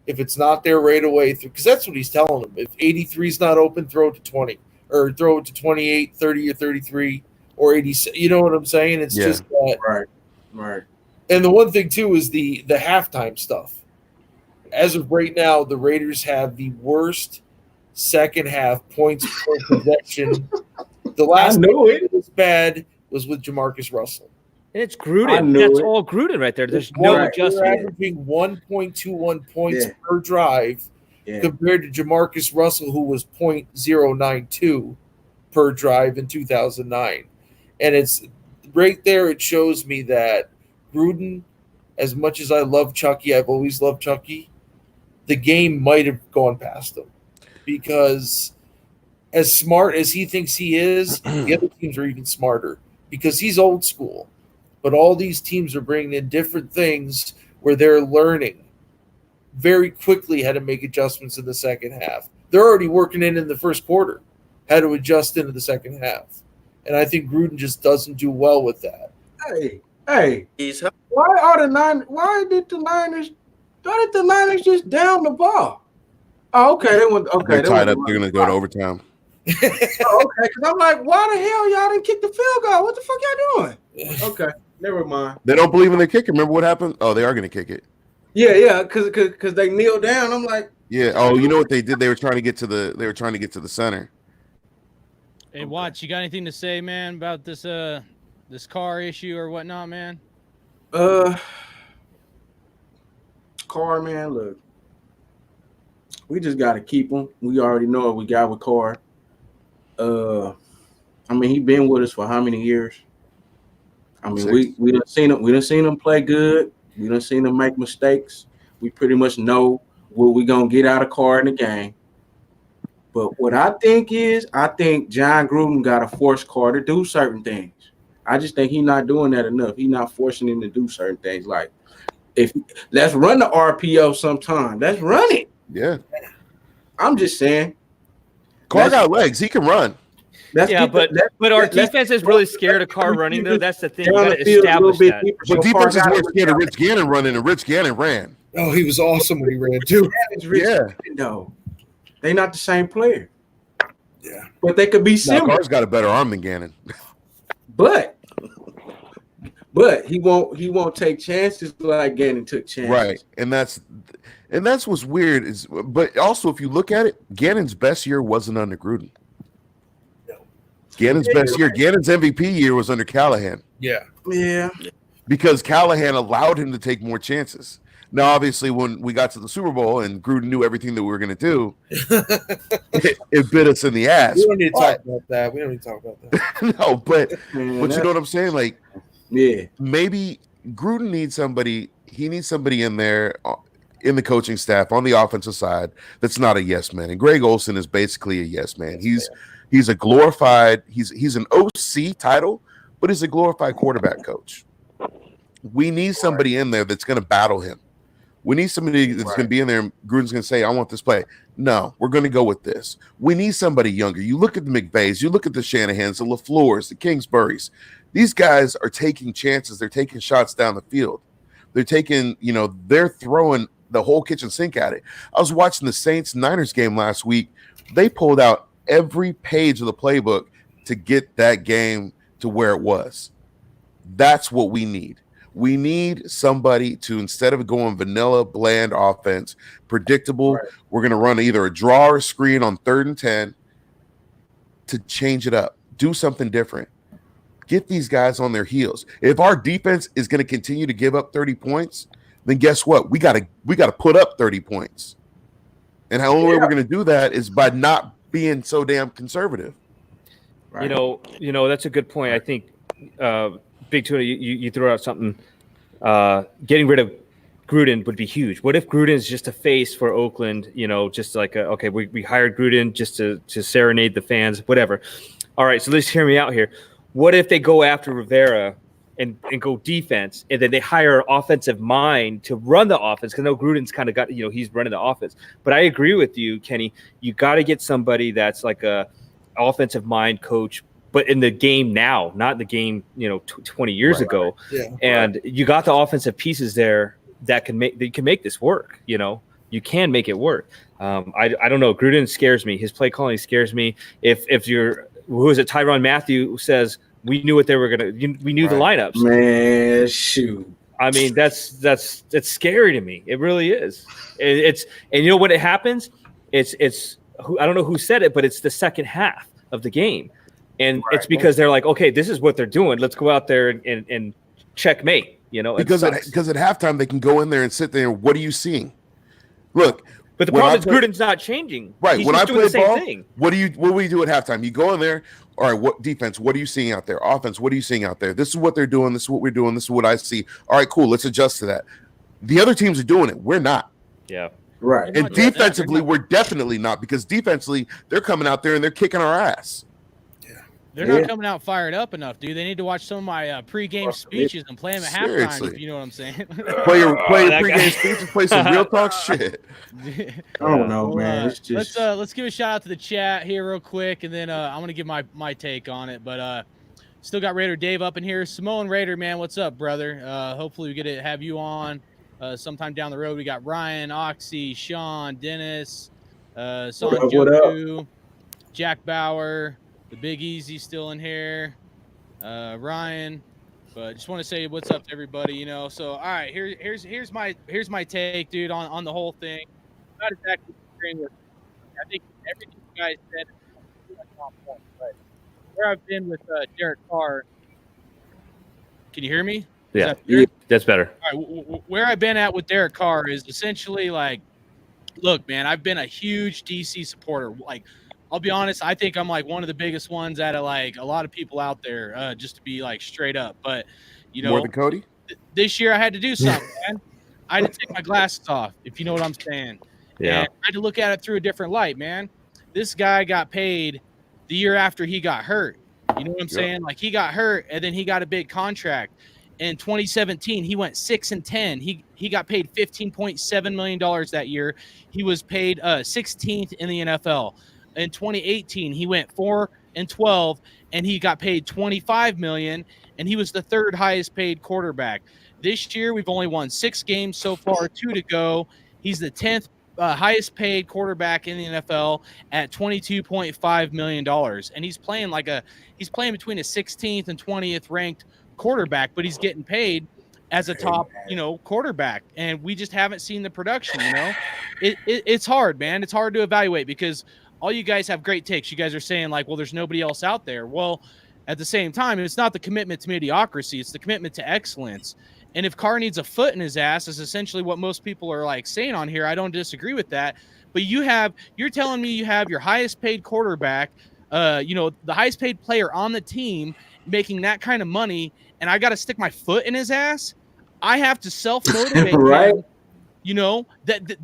if it's not there right away, because that's what he's telling them. If 83 is not open, throw it to 20 or throw it to 28, 30, or 33 or 80. You know what I'm saying? It's just that. Right. And the one thing, too, is the halftime stuff. As of right now, the Raiders have the worst second half points per possession. The last time it was bad was with Jamarcus Russell. And it's Gruden. That's all Gruden right there. There's no adjustment. We're averaging 1.21 points per drive compared to Jamarcus Russell, who was 0.092 per drive in 2009. And it's right there. It shows me that Gruden, as much as I love Chucky, I've always loved Chucky, the game might have gone past him. Because as smart as he thinks he is, the other teams are even smarter because he's old school. But all these teams are bringing in different things where they're learning very quickly how to make adjustments in the second half. They're already working in the first quarter how to adjust into the second half. And I think Gruden just doesn't do well with that. Hey, why did the Niners just down the ball? Oh, okay. They're tied up. They're going to go to overtime. Okay, because I'm like, why the hell y'all didn't kick the field goal? What the fuck y'all doing? Okay, never mind. They don't believe in the kicker. Remember what happened? Oh, they are going to kick it. Yeah, because they kneel down. I'm like, yeah. Oh, you know what they did? They were trying to get to the center. Hey, Watts, you got anything to say, man, about this car issue or whatnot, man? Carr, man, look. We just got to keep him. We already know what we got with Carr. He been with us for how many years? We done seen him. We done seen him play good. We done seen him make mistakes. We pretty much know what we gonna get out of Carr in the game. But what I think John Gruden got to force Carr to do certain things. I just think he's not doing that enough. He's not forcing him to do certain things. Like, let's run the RPO sometime. Let's run it. Yeah. I'm just saying. Carr got legs. He can run. But our defense is really scared of Carr running, though. That's the thing. You got to establish that. But defense is more scared of Rich Gannon running, and Rich Gannon ran. Oh, he was awesome when he ran, too. No. They're not the same player. Yeah. But they could be similar. Carr's got a better arm than Gannon. But he won't take chances like Gannon took chances. Right. And that's what's weird but also if you look at it, Gannon's best year wasn't under Gruden. No. Gannon's best year, Gannon's MVP year was under Callahan. Yeah. Because Callahan allowed him to take more chances. Now, obviously, when we got to the Super Bowl and Gruden knew everything that we were going to do, it bit us in the ass. We don't need to talk about that. No, but you know what I'm saying? Like, yeah, maybe Gruden needs somebody. He needs somebody in there in the coaching staff on the offensive side that's not a yes man. And Greg Olsen is basically a yes man. He's a glorified. He's an OC title, but he's a glorified quarterback coach. We need somebody in there that's going to battle him. We need somebody that's going to be in there and Gruden's going to say, I want this play. No, we're going to go with this. We need somebody younger. You look at the McVays, you look at the Shanahans, the LaFleurs, the Kingsburys. These guys are taking chances. They're taking shots down the field. They're taking, they're throwing the whole kitchen sink at it. I was watching the Saints-Niners game last week. They pulled out every page of the playbook to get that game to where it was. That's what we need. We need somebody to, instead of going vanilla, bland offense, predictable, we're going to run either a draw or screen on 3rd and 10 to change it up. Do something different. Get these guys on their heels. If our defense is going to continue to give up 30 points, then guess what? We got to put up 30 points. And the only way we're going to do that is by not being so damn conservative. Right. That's a good point. I think Big Tuna, you throw out something getting rid of Gruden would be huge. What if Gruden is just a face for Oakland? Just like we hired Gruden just to serenade the fans, whatever. All right, so let's hear me out here. What if they go after Rivera and go defense, and then they hire an offensive mind to run the offense? Because I know Gruden's kind of got, he's running the offense. But I agree with you, Kenny. You got to get somebody that's like a offensive mind coach, but in the game now, not the game 20 years ago. Yeah. And you got the offensive pieces there that can make this work. You can make it work. I don't know. Gruden scares me. His play calling scares me. If you're, who is it? Tyrann Mathieu says we knew what they were gonna. We knew the lineups. Man, shoot. I mean, that's scary to me. It really is. And you know when it happens, it's I don't know who said it, but it's the second half of the game, and it's because they're like, okay, this is what they're doing. Let's go out there and checkmate. Because at halftime they can go in there and sit there. And what are you seeing? Look. But the problem is Gruden's not changing. Right. He's when I doing play the same ball, thing. what do we do at halftime? You go in there. All right. What defense? What are you seeing out there? Offense. What are you seeing out there? This is what they're doing. This is what we're doing. This is what I see. All right. Cool. Let's adjust to that. The other teams are doing it. We're not. Yeah. Right. And defensively, we're definitely not, because defensively they're coming out there and they're kicking our ass. They're not coming out fired up enough, dude. They need to watch some of my pregame speeches and play them at halftime, if you know what I'm saying. Play your pregame speeches, play some real talk shit. I don't know, man. It's just... Let's give a shout out to the chat here real quick, and then I'm gonna give my take on it. But still got Raider Dave up in here. Simone Raider, man, what's up, brother? Hopefully we get to have you on sometime down the road. We got Ryan, Oxy, Sean, Dennis, Sanjoku, Jack Bauer. The Big Easy still in here, Ryan. But just want to say what's up to everybody, So all right, here's my take, dude, on the whole thing. Not exactly agreeing with. I think everything you guys said is on point. But where I've been with Derek Carr. Can you hear me? Yeah, that's better. All right, where I've been at with Derek Carr is essentially like, look, man, I've been a huge DC supporter. Like, I'll be honest, I think I'm like one of the biggest ones out of like a lot of people out there, just to be like straight up. But more than Cody. This year I had to do something, man. I had to take my glasses off, if you know what I'm saying. Yeah. And I had to look at it through a different light, man. This guy got paid the year after he got hurt. You know what I'm saying? Like, he got hurt and then he got a big contract. In 2017, he went 6-10. He got paid $15.7 million that year. He was paid 16th in the NFL. In 2018, he went 4-12, and he got paid $25 million, and he was the third highest paid quarterback. This year, we've only won 6 games so far, 2 to go. He's the 10th highest paid quarterback in the NFL at $22.5 million, and he's playing between a 16th and 20th ranked quarterback, but he's getting paid as a top, quarterback, and we just haven't seen the production. It's hard, man. It's hard to evaluate because all you guys have great takes. You guys are saying like, well, there's nobody else out there. Well, at the same time, it's not the commitment to mediocrity. It's the commitment to excellence. And if Carr needs a foot in his ass, is essentially what most people are like saying on here. I don't disagree with that. But you're telling me you have your highest paid quarterback, the highest paid player on the team making that kind of money, and I got to stick my foot in his ass? I have to self-motivate right? him.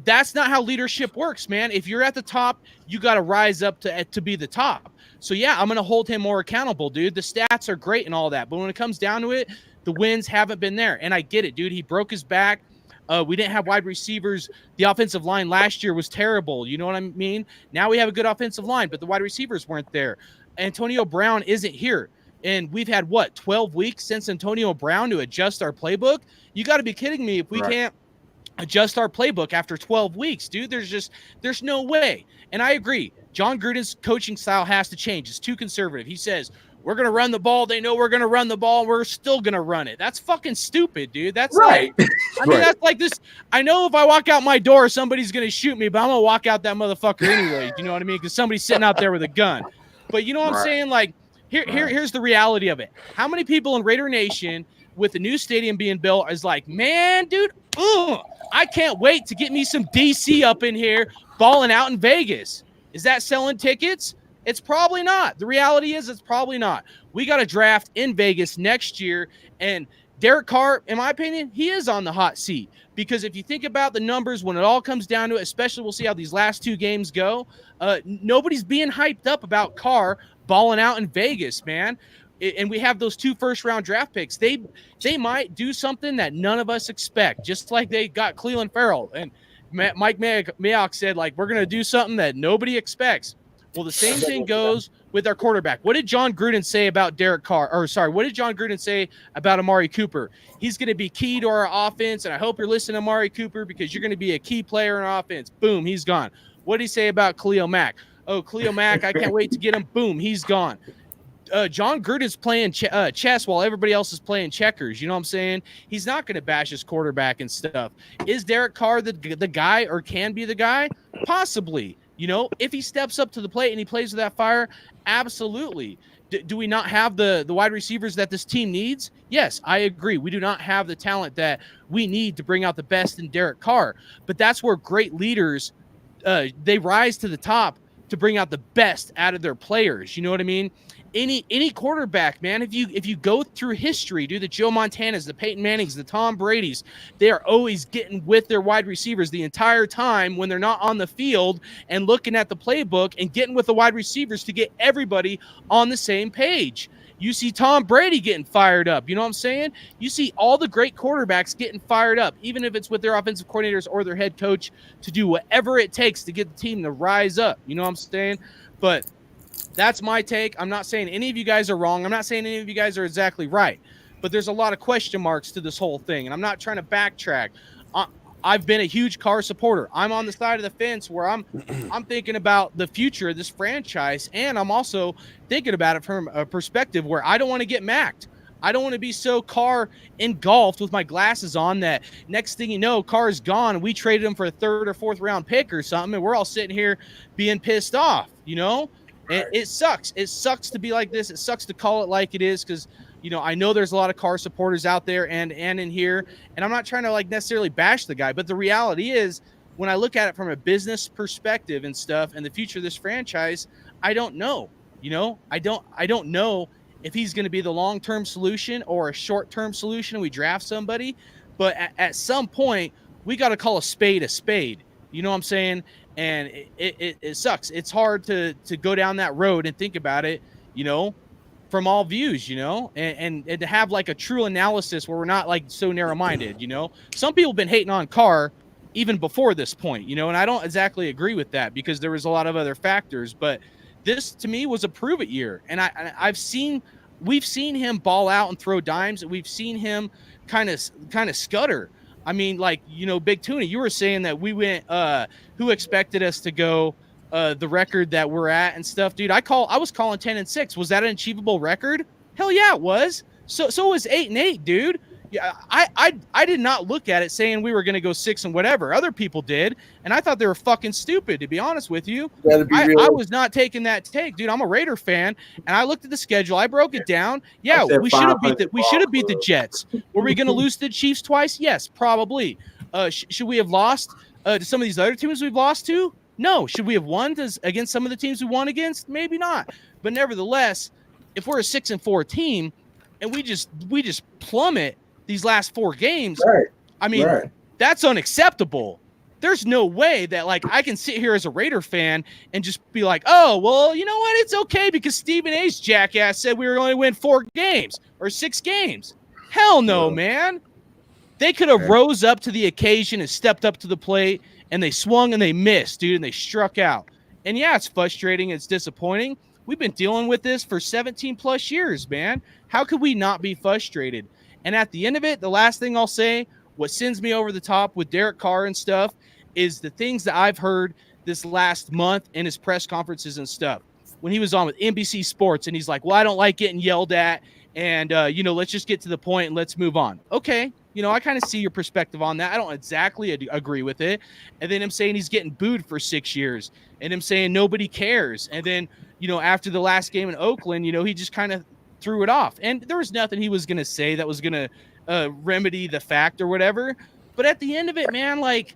That's not how leadership works, man. If you're at the top, you got to rise up to be the top. So yeah, I'm going to hold him more accountable, dude. The stats are great and all that, but when it comes down to it, the wins haven't been there. And I get it, dude. He broke his back. We didn't have wide receivers. The offensive line last year was terrible. You know what I mean? Now we have a good offensive line, but the wide receivers weren't there. Antonio Brown isn't here. And we've had 12 weeks since Antonio Brown to adjust our playbook. You got to be kidding me if we can't adjust our playbook after 12 weeks, dude. There's no way. And I agree. John Gruden's coaching style has to change. It's too conservative. He says, we're going to run the ball. They know we're going to run the ball. We're still going to run it. That's fucking stupid, dude. That's right. That's like this. I know if I walk out my door, somebody's going to shoot me, but I'm going to walk out that motherfucker anyway. You know what I mean? Because somebody's sitting out there with a gun. But you know what I'm saying? Like, here's the reality of it. How many people in Raider Nation with the new stadium being built is like, man, dude, I can't wait to get me some DC up in here balling out in Vegas. Is that selling tickets? It's probably not. The reality is it's probably not. We got a draft in Vegas next year, and Derek Carr, in my opinion, he is on the hot seat, because if you think about the numbers, when it all comes down to it, especially we'll see how these last 2 games go, nobody's being hyped up about Carr balling out in Vegas, man. And we have those 2 first-round draft picks. They might do something that none of us expect, just like they got Cleveland Farrell. And Mike Mayock said, like, we're going to do something that nobody expects. Well, the same thing goes with our quarterback. What did John Gruden say about Derek Carr? Or sorry, what did John Gruden say about Amari Cooper? He's going to be key to our offense, and I hope you're listening to Amari Cooper, because you're going to be a key player in our offense. Boom, he's gone. What did he say about Khalil Mack? Oh, Khalil Mack, I can't wait to get him. Boom, he's gone. John Gruden's playing chess while everybody else is playing checkers. You know what I'm saying? He's not going to bash his quarterback and stuff. Is Derek Carr the guy, or can be the guy? Possibly. You know, if he steps up to the plate and he plays with that fire, absolutely. Do we not have the wide receivers that this team needs? Yes, I agree. We do not have the talent that we need to bring out the best in Derek Carr. But that's where great leaders, they rise to the top to bring out the best out of their players. You know what I mean? Any quarterback, man, if you go through history, the Joe Montanas, the Peyton Mannings, the Tom Bradys, they are always getting with their wide receivers the entire time when they're not on the field, and looking at the playbook and getting with the wide receivers to get everybody on the same page. You see Tom Brady getting fired up. You know what I'm saying? You see all the great quarterbacks getting fired up, even if it's with their offensive coordinators or their head coach, to do whatever it takes to get the team to rise up. You know what I'm saying? But that's my take. I'm not saying any of you guys are wrong. I'm not saying any of you guys are exactly right. But there's a lot of question marks to this whole thing, and I'm not trying to backtrack. I've been a huge Carr supporter. I'm on the side of the fence where I'm thinking about the future of this franchise, and I'm also thinking about it from a perspective where I don't want to get macked. I don't want to be so Carr engulfed with my glasses on that next thing you know, Carr's gone, and we traded him for a 3rd or 4th round pick or something, and we're all sitting here being pissed off, you know? And it sucks. It sucks to be like this. It sucks to call it like it is, because, you know, I know there's a lot of Carr supporters out there and in here, and I'm not trying to like necessarily bash the guy, but the reality is, when I look at it from a business perspective and stuff, and the future of this franchise, I don't know. You know, I don't know if he's going to be the long-term solution or a short-term solution, and we draft somebody. But at some point, we got to call a spade a spade. You know what I'm saying? And it sucks. It's hard to go down that road and think about it, you know, from all views, you know, and to have like a true analysis where we're not like so narrow-minded, you know. Some people have been hating on Carr even before this point, you know, and I don't exactly agree with that, because there was a lot of other factors. But this, to me, was a prove-it year. And we've seen him ball out and throw dimes, and we've seen him kind of scutter. I mean, like, you know, Big Tuna, you were saying that we went, who expected us to go the record that we're at and stuff, dude. I was calling 10-6. Was that an achievable record? Hell yeah, it was. So was 8-8, dude. Yeah, I did not look at it saying we were going to go 6 and whatever. Other people did, and I thought they were fucking stupid, to be honest with you. I was not taking that take, dude. I'm a Raider fan, and I looked at the schedule. I broke it down. Yeah, we should have beat the Jets. Were we going to lose to the Chiefs twice? Yes, probably. Should we have lost to some of these other teams we've lost to? No. Should we have won against some of the teams we won against? Maybe not. But nevertheless, if we're a 6-4 team and we just plummet these last 4 games, right. I mean, that's unacceptable. There's no way that, like, I can sit here as a Raider fan and just be like, oh, well, you know what? It's okay because Stephen A's jackass said we were going to win 4 games or 6 games. Hell no, man. They could have rose up to the occasion and stepped up to the plate, and they swung and they missed, dude, and they struck out. And yeah, it's frustrating. It's disappointing. We've been dealing with this for 17 plus years, man. How could we not be frustrated? And at the end of it, the last thing I'll say, what sends me over the top with Derek Carr and stuff, is the things that I've heard this last month in his press conferences and stuff. When he was on with NBC Sports, and he's like, well, I don't like getting yelled at, and, you know, let's just get to the point and let's move on. Okay, you know, I kind of see your perspective on that. I don't exactly agree with it. And then him saying he's getting booed for 6 years, and him saying nobody cares. And then, you know, after the last game in Oakland, you know, he just kind of threw it off, and there was nothing he was going to say that was going to remedy the fact or whatever. But at the end of it, man, like,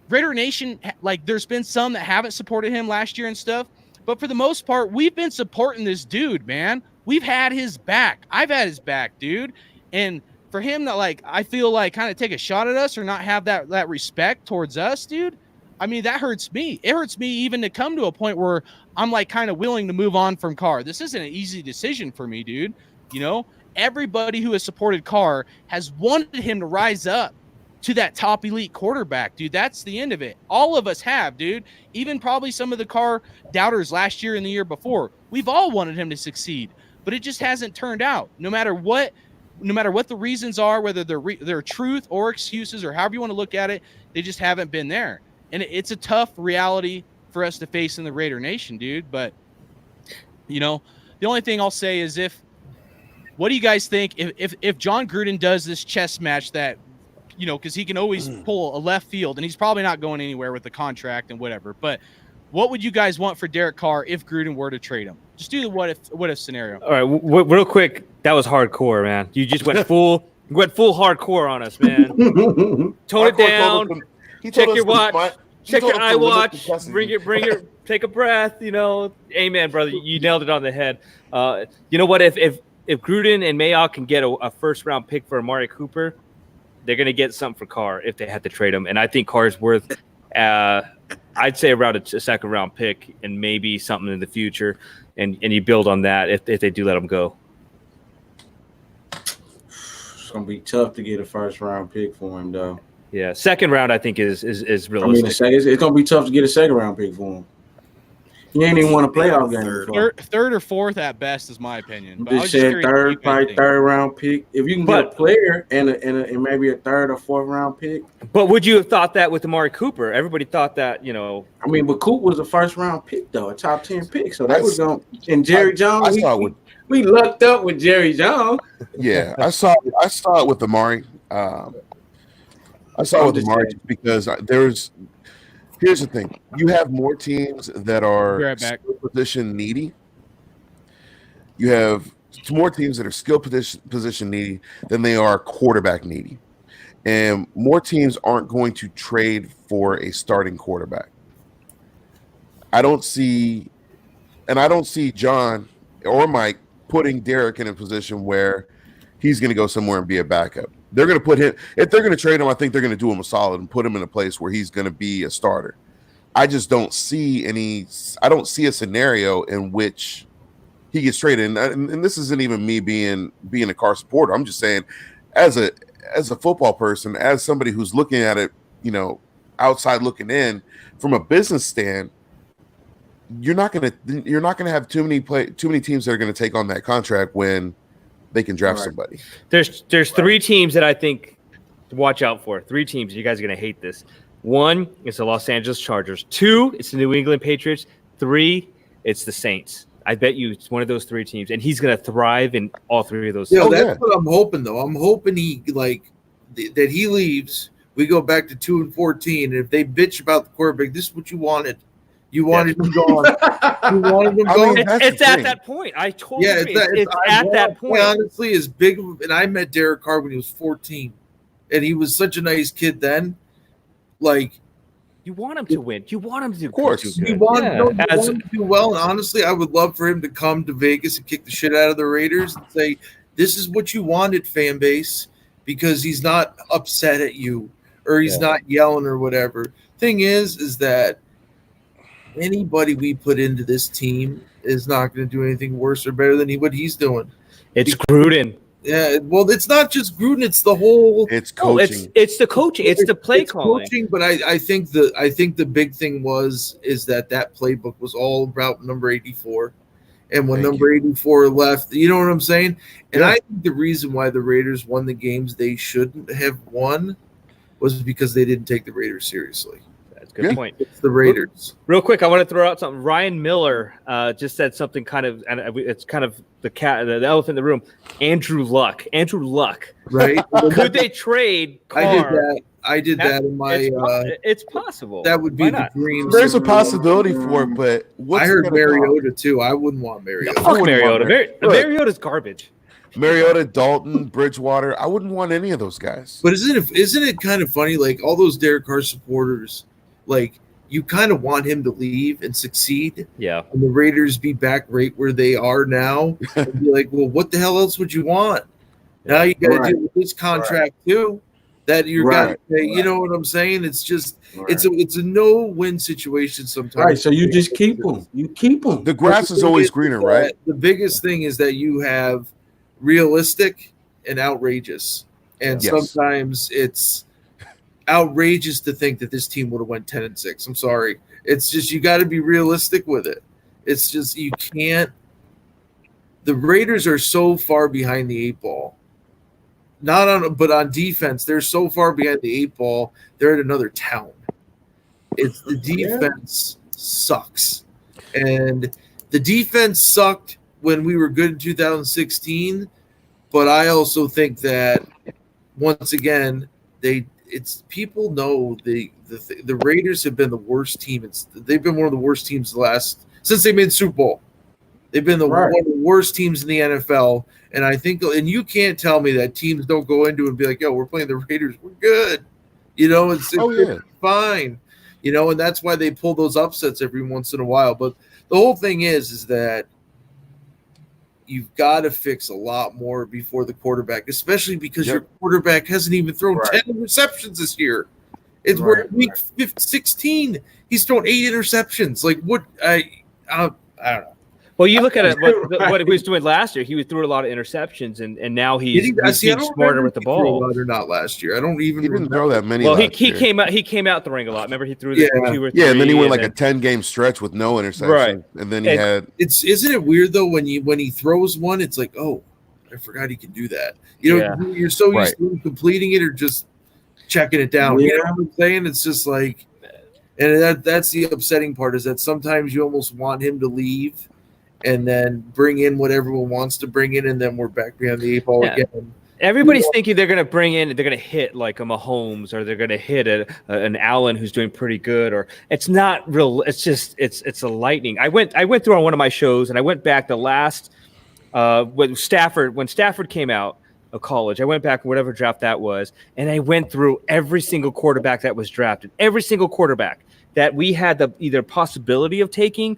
Raider Nation, like, there's been some that haven't supported him last year and stuff, but for the most part, we've been supporting this dude, man. We've had his back. I've had his back, dude. And for him to like, I feel like kind of take a shot at us or not have that respect towards us, dude. I mean, that hurts me. It hurts me even to come to a point where I'm like kind of willing to move on from Carr. This isn't an easy decision for me, dude. You know, everybody who has supported Carr has wanted him to rise up to that top elite quarterback, dude. That's the end of it. All of us have, dude. Even probably some of the Carr doubters last year and the year before. We've all wanted him to succeed, but it just hasn't turned out. No matter what the reasons are, whether they're truth or excuses or however you want to look at it, they just haven't been there. And it's a tough reality for us to face in the Raider Nation, dude. But, you know, the only thing I'll say is what do you guys think if John Gruden does this chess match that, you know, because he can always pull a left field, and he's probably not going anywhere with the contract and whatever. But what would you guys want for Derek Carr if Gruden were to trade him? Just do the what if scenario. All right, real quick, that was hardcore, man. You just went full hardcore on us, man. Tone it down. Check your watch. Check your iWatch. Bring your. Take a breath. You know, amen, brother. You nailed it on the head. You know what? If Gruden and Mayock can get a first round pick for Amari Cooper, they're gonna get something for Carr if they had to trade him. And I think Carr's worth, I'd say around a second round pick and maybe something in the future. And you build on that if they do let him go. It's gonna be tough to get a first round pick for him, though. Yeah, second round I think is realistic. I mean, it's gonna be tough to get a second round pick for him. He ain't even won a playoff game. Third or fourth at best is my opinion. But Just said third round pick. If you can get a player and maybe a third or fourth round pick. But would you have thought that with Amari Cooper? Everybody thought that, you know. I mean, but Coop was a first round pick though, a top 10 pick. So that was going. And Jerry Jones, we lucked up with Jerry Jones. Yeah, I saw it with Amari. I saw it with Amari because here's the thing. You have more teams that are skill position needy. You have more teams that are skill position needy than they are quarterback needy. And more teams aren't going to trade for a starting quarterback. I don't see John or Mike putting Derek in a position where he's going to go somewhere and be a backup. They're going to put him, if they're going to trade him, I think they're going to do him a solid and put him in a place where he's going to be a starter. I just don't see a scenario in which he gets traded. And this isn't even me being a Carr supporter. I'm just saying, as a football person, as somebody who's looking at it, you know, outside looking in from a business stand, you're not gonna have too many teams that are going to take on that contract when they can draft somebody. There's three teams that I think to watch out for. Three teams. You guys are going to hate this. One, it's the Los Angeles Chargers. Two, it's the New England Patriots. Three, it's the Saints. I bet you it's one of those three teams, and he's going to thrive in all three of those. Yeah, that's what I'm hoping, though. I'm hoping that he leaves. We go back to 2-14, and if they bitch about the quarterback, this is what you wanted. You wanted him gone. You wanted him gone. It's at that point. I totally agree. It's at that point. Honestly, as big of, and I met Derek Carr when he was 14, and he was such a nice kid then. Like, you want him to win. You want him to do. Of course, you want him to do well. And honestly, I would love for him to come to Vegas and kick the shit out of the Raiders and say, "This is what you wanted, fan base," because he's not upset at you or he's not yelling or whatever. Thing is that anybody we put into this team is not going to do anything worse or better than what he's doing. It's Gruden. Yeah, well, it's not just Gruden; it's the whole. It's coaching. It's the coaching. It's the play calling. Coaching, but I think the big thing is that playbook was all about number 84, and when number 84 left, you know what I'm saying. And I think the reason why the Raiders won the games they shouldn't have won was because they didn't take the Raiders seriously. Good point. It's the Raiders. Real quick, I want to throw out something. Ryan Miller just said something kind of, and it's kind of the elephant in the room. Andrew Luck. Right? Could they trade Carr? I did that in my. It's possible. That would be the dream. There's a possibility for it, but I heard Mariota too. I wouldn't want Mariota. Fuck Mariota. Mariota's garbage. Mariota, Dalton, Bridgewater. I wouldn't want any of those guys. But isn't it kind of funny? Like all those Derek Carr supporters. Like, you kind of want him to leave and succeed. Yeah. And the Raiders be back right where they are now. And be like, well, what the hell else would you want? Now you got to Right. deal with this contract too. That you're got to Right. pay. You know what I'm saying? It's just it's a no-win situation sometimes. Right. So you just keep them. You keep them. The grass is always greener, right? The biggest thing is that you have realistic and outrageous, and Yes. sometimes it's outrageous to think that this team would have went 10-6. I'm sorry. It's just you got to be realistic with it. It's just you can't. The Raiders are so far behind the 8 ball. But on defense, they're so far behind the 8 ball. They're at another town. It's the defense sucks, and the defense sucked when we were good in 2016. But I also think that once again, people know the Raiders have been the worst team. They've been one of the worst teams since they made the Super Bowl. They've been one of the worst teams in the NFL. And I think, and you can't tell me that teams don't go into it and be like, yo, we're playing the Raiders. We're good. It's fine. And that's why they pull those upsets every once in a while. But the whole thing is that you've got to fix a lot more before the quarterback, especially because your quarterback hasn't even thrown 10 receptions this year. It's week 16. He's thrown 8 interceptions. Like what? I don't know. Well, you look at what he was doing last year. He threw a lot of interceptions, and now he's being smarter with the ball. Or not last year. I don't even. He didn't throw that many. Well, he came out throwing a lot. Remember, he threw 2 or 3. Yeah, and then he went like a 10-game stretch with no interceptions. Right, and then he had. Isn't it weird though when he throws one, it's like, oh, I forgot he can do that. You're so used to him completing it or just checking it down. You know what I'm saying? It's just like, and that's the upsetting part is that sometimes you almost want him to leave. And then bring in what everyone wants to bring in, and then we're back behind the 8 ball again. Everybody's thinking they're going to bring in, they're going to hit like a Mahomes, or they're going to hit an Allen who's doing pretty good. Or it's not real. It's just it's a lightning. I went through on one of my shows, and I went back the last when Stafford came out of college. I went back whatever draft that was, and I went through every single quarterback that was drafted, every single quarterback that we had the either possibility of taking.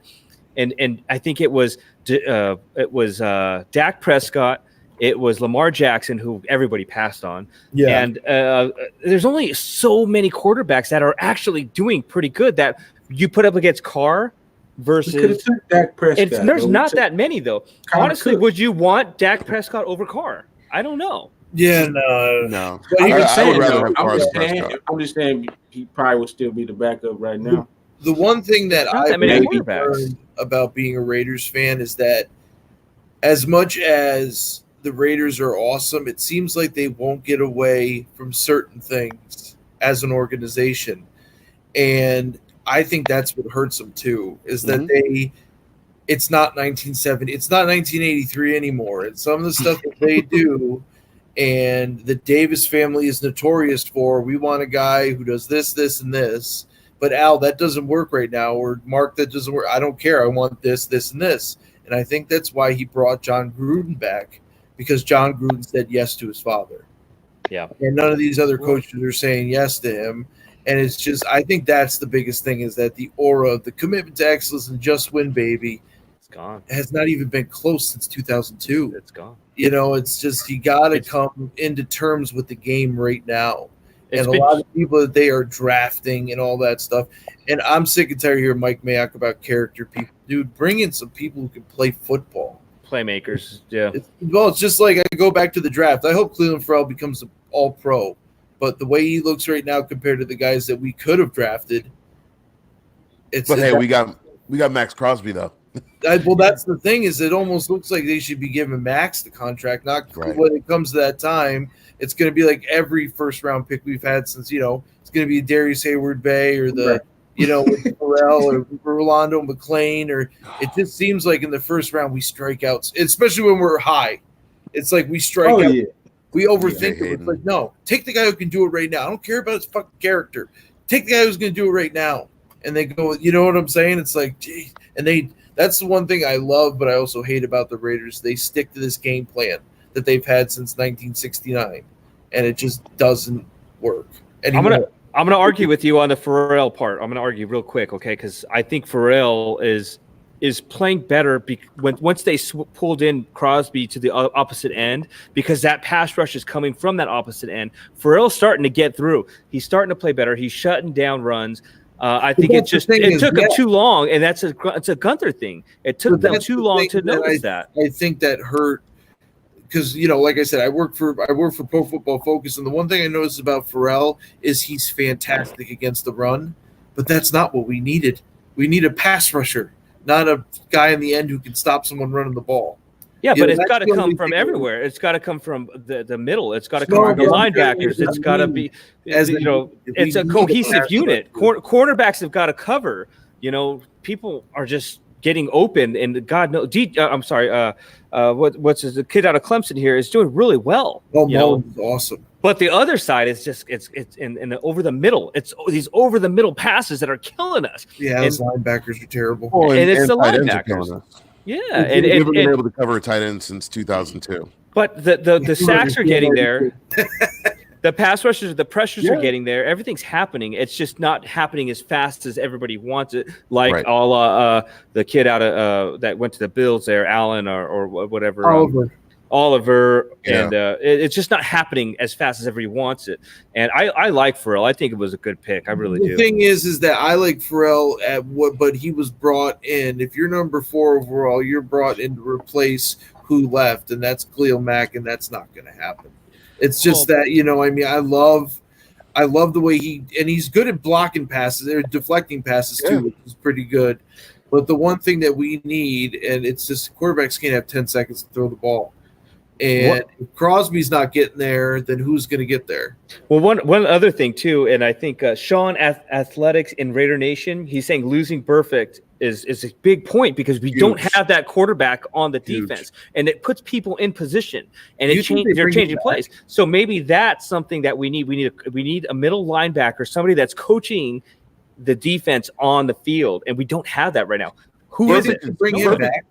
And I think it was Dak Prescott, it was Lamar Jackson, who everybody passed on. Yeah. And there's only so many quarterbacks that are actually doing pretty good that you put up against Carr versus Dak Prescott. There's not that many though. Honestly, would you want Dak Prescott over Carr? I don't know. Yeah, no. I would rather have Carr. I'm just saying he probably would still be the backup right now. The one thing that I've learned about being a Raiders fan is that as much as the Raiders are awesome, it seems like they won't get away from certain things as an organization. And I think that's what hurts them too, is that it's not 1970, it's not 1983 anymore. And some of the stuff that they do and the Davis family is notorious for, we want a guy who does this, this, and this. But Al, that doesn't work right now. Or Mark, that doesn't work. I don't care. I want this, this, and this. And I think that's why he brought John Gruden back, because John Gruden said yes to his father. Yeah. And none of these other coaches are saying yes to him. And it's just, I think that's the biggest thing, is that the aura, the commitment to excellence and just win, baby, it's gone. Has not even been close since 2002. It's gone. It's just, you got to come into terms with the game right now. And a lot of people that they are drafting and all that stuff. And I'm sick and tired of hearing Mike Mayock about character people. Dude, bring in some people who can play football. Playmakers, yeah. It's just like, I go back to the draft. I hope Cleveland Farrell becomes an all-pro. But the way he looks right now compared to the guys that we could have drafted, we got Max Crosby, though. Well, that's the thing, is it almost looks like they should be giving Max the contract. Not when it comes to that time. It's going to be like every first-round pick we've had since, it's going to be Darius Hayward-Bay or with Pharrell or Rolando McClain. Or it just seems like in the first round we strike out, especially when we're high. It's like we strike out. Yeah. We overthink it. It's like, no, take the guy who can do it right now. I don't care about his fucking character. Take the guy who's going to do it right now. And they go, you know what I'm saying? It's like, geez. And that's the one thing I love, but I also hate about the Raiders. They stick to this game plan that they've had since 1969, and it just doesn't work anymore. I'm gonna argue with you on the Pharrell part. I'm gonna argue real quick, okay? Because I think Pharrell is is playing better once they pulled in Crosby to the opposite end, because that pass rush is coming from that opposite end. Farrell's starting to get through. He's starting to play better. He's shutting down runs. I think it took him too long, and it's a Gunther thing. It took them too long to notice that. I think that hurt because, you know, like I said, I work for Pro Football Focus, and the one thing I noticed about Farrell is he's fantastic against the run, but that's not what we needed. We need a pass rusher, not a guy in the end who can stop someone running the ball. Yeah, but it's got to come from everywhere. It's got to come from the middle. It's got to come from the linebackers. It's got to be, it's a cohesive unit. Cornerbacks have got to cover. You know, people are just getting open, and God knows. I'm sorry. What's the kid out of Clemson here is doing really well. Oh, Mullen's awesome. But the other side is just it's in over the middle. It's these over the middle passes that are killing us. Yeah, those linebackers are terrible. Oh, and it's the linebackers. Yeah, and never been able to cover a tight end since 2002. But the sacks are getting there. The pass rushes, the pressures are getting there. Everything's happening. It's just not happening as fast as everybody wants it. Like all the kid out of that went to the Bills there, Allen or whatever. Oliver, and it's just not happening as fast as everybody wants it. And I like Farrell. I think it was a good pick. I really do. The thing is that I like Farrell but he was brought in. If you're number 4 overall, you're brought in to replace who left, and that's Khalil Mack, and that's not going to happen. It's just that, you know, I mean, I love the way he's good at blocking passes. They're deflecting passes too, which is pretty good. But the one thing that we need, and it's just quarterbacks can't have 10 seconds to throw the ball. And if Crosby's not getting there, then who's going to get there? Well, one other thing too, and I think Sean Athletics in Raider Nation, he's saying losing Burfict is a big point because we don't have that quarterback on the defense, and it puts people in position, and they're changing plays. So maybe that's something that we need. We need a middle linebacker, somebody that's coaching the defense on the field, and we don't have that right now. Who is it? Bring him back.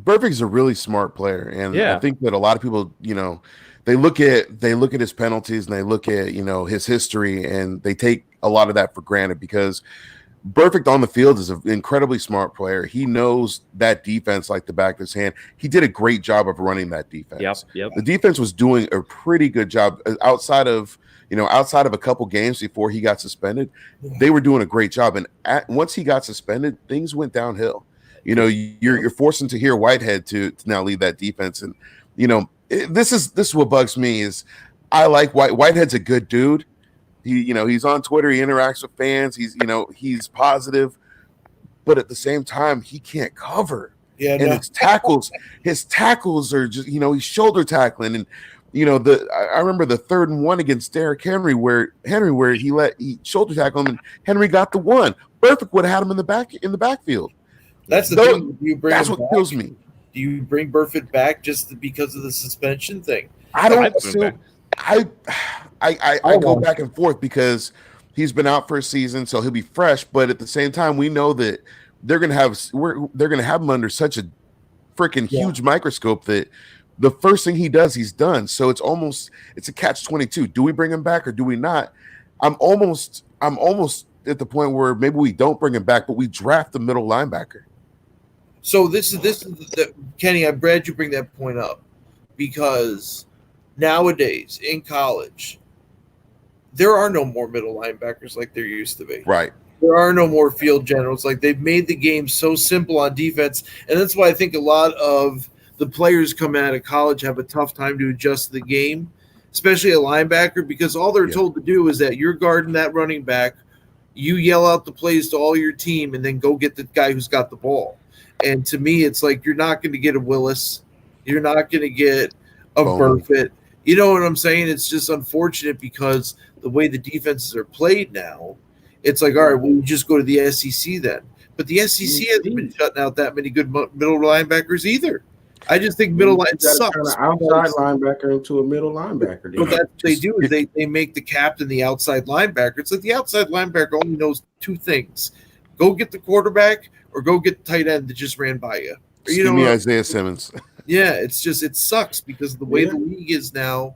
Burfict's a really smart player, and I think that a lot of people, you know, they look at his penalties and they look at, you know, his history, and they take a lot of that for granted because Burfict on the field is an incredibly smart player. He knows that defense like the back of his hand. He did a great job of running that defense. Yep. The defense was doing a pretty good job outside of a couple games before he got suspended. They were doing a great job, and once he got suspended, things went downhill. You know, you're forcing Tahir Whitehead to now lead that defense, and you know this is what bugs me is I like Whitehead's a good dude. He's on Twitter, he interacts with fans, he's positive, but at the same time he can't cover. His tackles are just he's shoulder tackling, and I remember the 3rd and 1 against Derek Henry where he shoulder tackled him and Henry got the one. Burfict would have had him in the backfield. That's the thing. That's what kills me. Do you bring Burfict back just because of the suspension thing? I go back and forth because he's been out for a season, so he'll be fresh. But at the same time, we know that they're gonna have him under such a freaking huge microscope that the first thing he does, he's done. So it's a catch-22. Do we bring him back or do we not? I'm almost at the point where maybe we don't bring him back, but we draft the middle linebacker. So this is Kenny, I'm glad you bring that point up because nowadays in college, there are no more middle linebackers like there used to be. Right. There are no more field generals. Like they've made the game so simple on defense, and that's why I think a lot of the players coming out of college have a tough time to adjust to the game, especially a linebacker, because all they're told to do is that you're guarding that running back, you yell out the plays to all your team, and then go get the guy who's got the ball. And to me, it's like you're not going to get a Willis. You're not going to get a Burfitt. You know what I'm saying? It's just unfortunate because the way the defenses are played now, it's like, all right, well, we just go to the SEC then. But the SEC hasn't been shutting out that many good middle linebackers either. I just think middle line sucks. Turn an outside linebacker into a middle linebacker. But that's what they do is they make the captain the outside linebacker. It's like the outside linebacker only knows 2 things: go get the quarterback or go get the tight end that just ran by you. Give me Isaiah Simmons. Yeah, it's just it sucks because the way the league is now,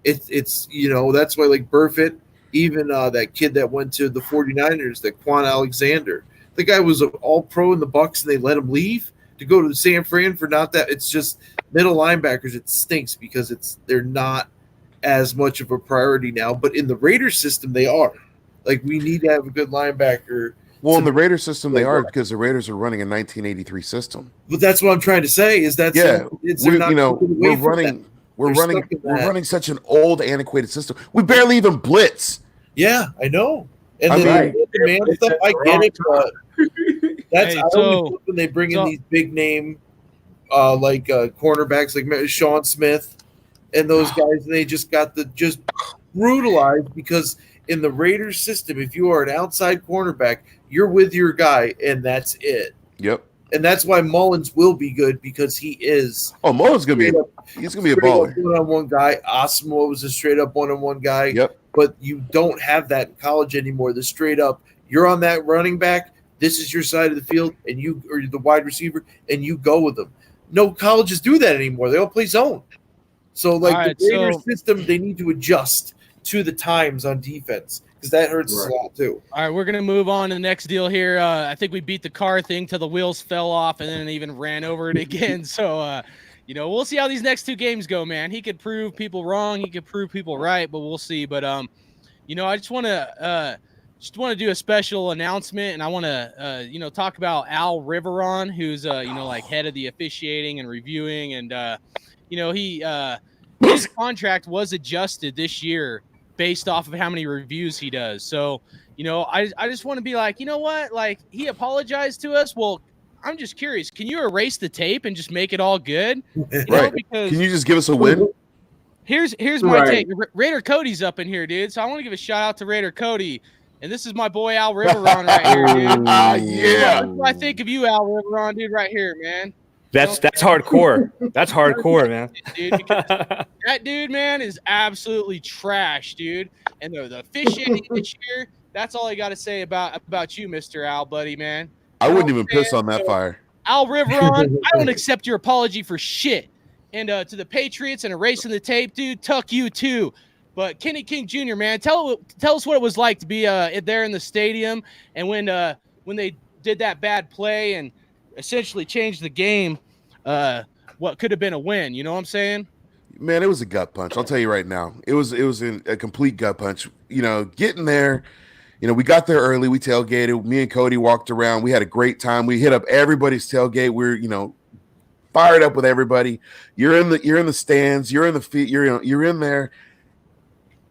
it's that's why like Burfitt, even that kid that went to the 49ers, that Quan Alexander, The guy was an all-pro in the Bucks, and they let him leave to go to San Fran for not that. It's just middle linebackers. It stinks because they're not as much of a priority now. But in the Raiders system, they are. Like, we need to have a good linebacker. Well, in the Raiders system, they are because the Raiders are running a 1983 system. But that's what I'm trying to say is that we're running such an old, antiquated system. We barely even blitz. Yeah, I know. And then the man stuff, I get it, but that's when they bring in these big name cornerbacks like Sean Smith and those guys, and they just got just brutalized because in the Raiders system, if you are an outside cornerback, you're with your guy, and that's it. Yep. And that's why Mullins will be good because he is. Oh, Mullins gonna be a baller. One-on-one guy. Osmo was a straight up one-on-one guy. Yep. But you don't have that in college anymore. The straight up, you're on that running back. This is your side of the field, and you or the wide receiver, and you go with them. No colleges do that anymore. They all play zone. So the Raiders system, they need to adjust to the times on defense. Because that hurts us a lot too. All right, we're gonna move on to the next deal here. I think we beat the car thing till the wheels fell off, and then even ran over it again. So, we'll see how these next two games go, man. He could prove people wrong, he could prove people right, but we'll see. But I just want to do a special announcement, and I want to talk about Al Riveron, who's head of the officiating and reviewing, and his contract was adjusted this year based off of how many reviews he does. So, I just want to be like, you know what? Like, he apologized to us. Well, I'm just curious. Can you erase the tape and just make it all good? Because can you just give us a win? Here's my take. Raider Cody's up in here, dude. So I want to give a shout out to Raider Cody. And this is my boy Al Riveron right here, dude. Yeah. That's what I think of you, Al Riveron, dude, right here, man. That's hardcore. That's hardcore, man. Dude, because that dude, man, is absolutely trash, dude. And the officiating this year, that's all I got to say about you, Mr. Al, buddy, man. I wouldn't even piss on that fire. Al Riveron, I don't accept your apology for shit. And to the Patriots and erasing the tape, dude, tuck you too. But Kenny King Jr., man, tell us what it was like to be there in the stadium and when they did that bad play and essentially changed the game. What could have been a win, you know what I'm saying? Man, it was a gut punch. I'll tell you right now. It was a complete gut punch. Getting there, we got there early. We tailgated. Me and Cody walked around. We had a great time. We hit up everybody's tailgate. We're fired up with everybody. You're in the stands. You're in the feet. You're in there.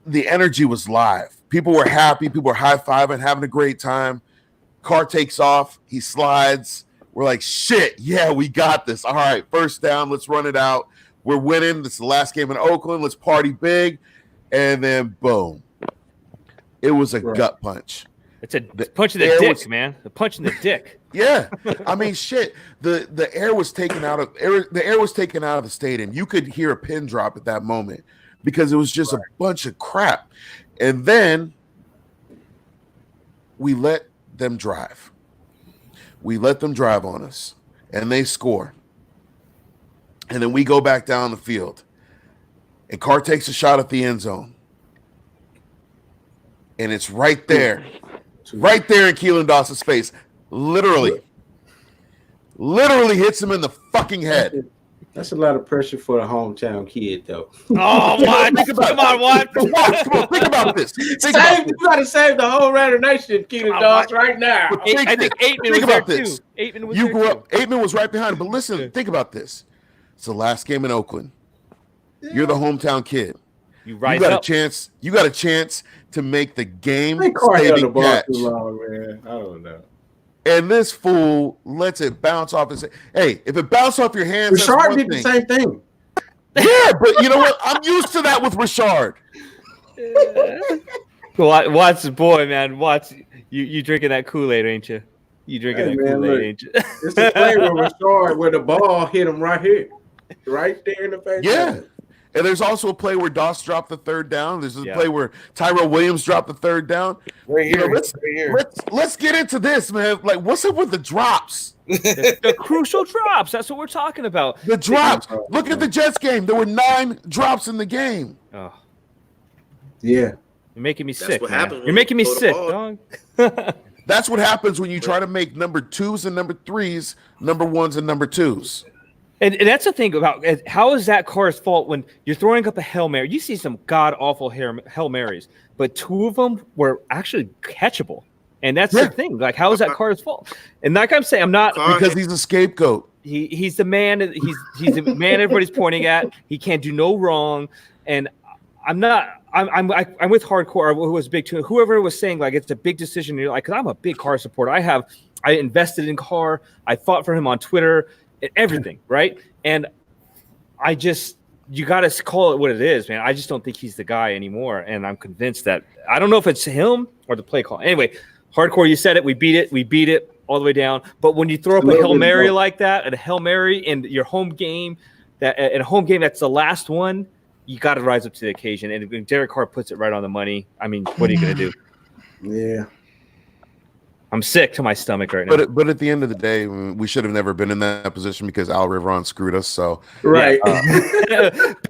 The energy was live. People were happy. People were high-fiving, having a great time. Carr takes off. He slides. We're like, shit, yeah, we got this. All right, first down, let's run it out. We're winning. This is the last game in Oakland. Let's party big. And then, boom. It was a gut punch. It's a punch in the dick, man. A punch in the dick. Yeah. I mean, shit. The air was taken out of the stadium. You could hear a pin drop at that moment because it was just a bunch of crap. And then we let them drive. We let them drive on us, and they score. And then we go back down the field, and Carr takes a shot at the end zone. And it's right there in Keelan Dawson's face. Literally hits him in the fucking head. That's a lot of pressure for a hometown kid, though. Oh, what? Come on, what? Come on, think about this. You got to save the whole Raider Nation, Keelan Doss, right now. I think Aitman was there, too. Aitman was right behind him. But listen, think about this. It's the last game in Oakland. You're the hometown kid. You got a chance. You got a chance to make the game. The ball too long, man. I don't know. And this fool lets it bounce off his. Hey, if it bounced off your hands, Richard did the same thing. Yeah, but you know what? I'm used to that with Richard. Watts, boy, man. Watts, you drinking that Kool-Aid, ain't you? You drinking that Kool-Aid, ain't you? It's the play where Richard, where the ball hit him right here, right there in the face. Yeah. And there's also a play where Doss dropped the third down. There's a play where Tyrell Williams dropped the third down. Right here. Let's get into this, man. Like, what's up with the drops? The crucial drops. That's what we're talking about. The drops. Look at the Jets game. There were 9 drops in the game. Oh. Yeah. You're making me sick. What man. happens You're making me sick, dog. That's what happens when you try to make number 2s and number 3s, number 1s and number 2s. And that's the thing about how is that Carr's fault when you're throwing up a Hail Mary? You see some god awful Hail Marys, but 2 of them were actually catchable. And that's the thing. Like, how is that Carr's fault? And like I'm saying, I'm not because he's a scapegoat. He's the man. He's the man everybody's pointing at. He can't do no wrong. And I'm not. I'm with Hardcore. Who was big too. Whoever was saying like it's a big decision. You're like, because I'm a big Carr supporter. I invested in Carr. I fought for him on Twitter. Everything, right? And you got to call it what it is, man. I just don't think he's the guy anymore, and I'm convinced that I don't know if it's him or the play call. Anyway, Hardcore, you said it. We beat it all the way down. But when you throw up a Hail Mary like that, and a Hail Mary in your home game, in a home game that's the last one, you got to rise up to the occasion. And when Derek Carr puts it right on the money, I mean, what are you going to do? Yeah. I'm sick to my stomach right now. But at the end of the day, we should have never been in that position because Al Riveron screwed us. So right,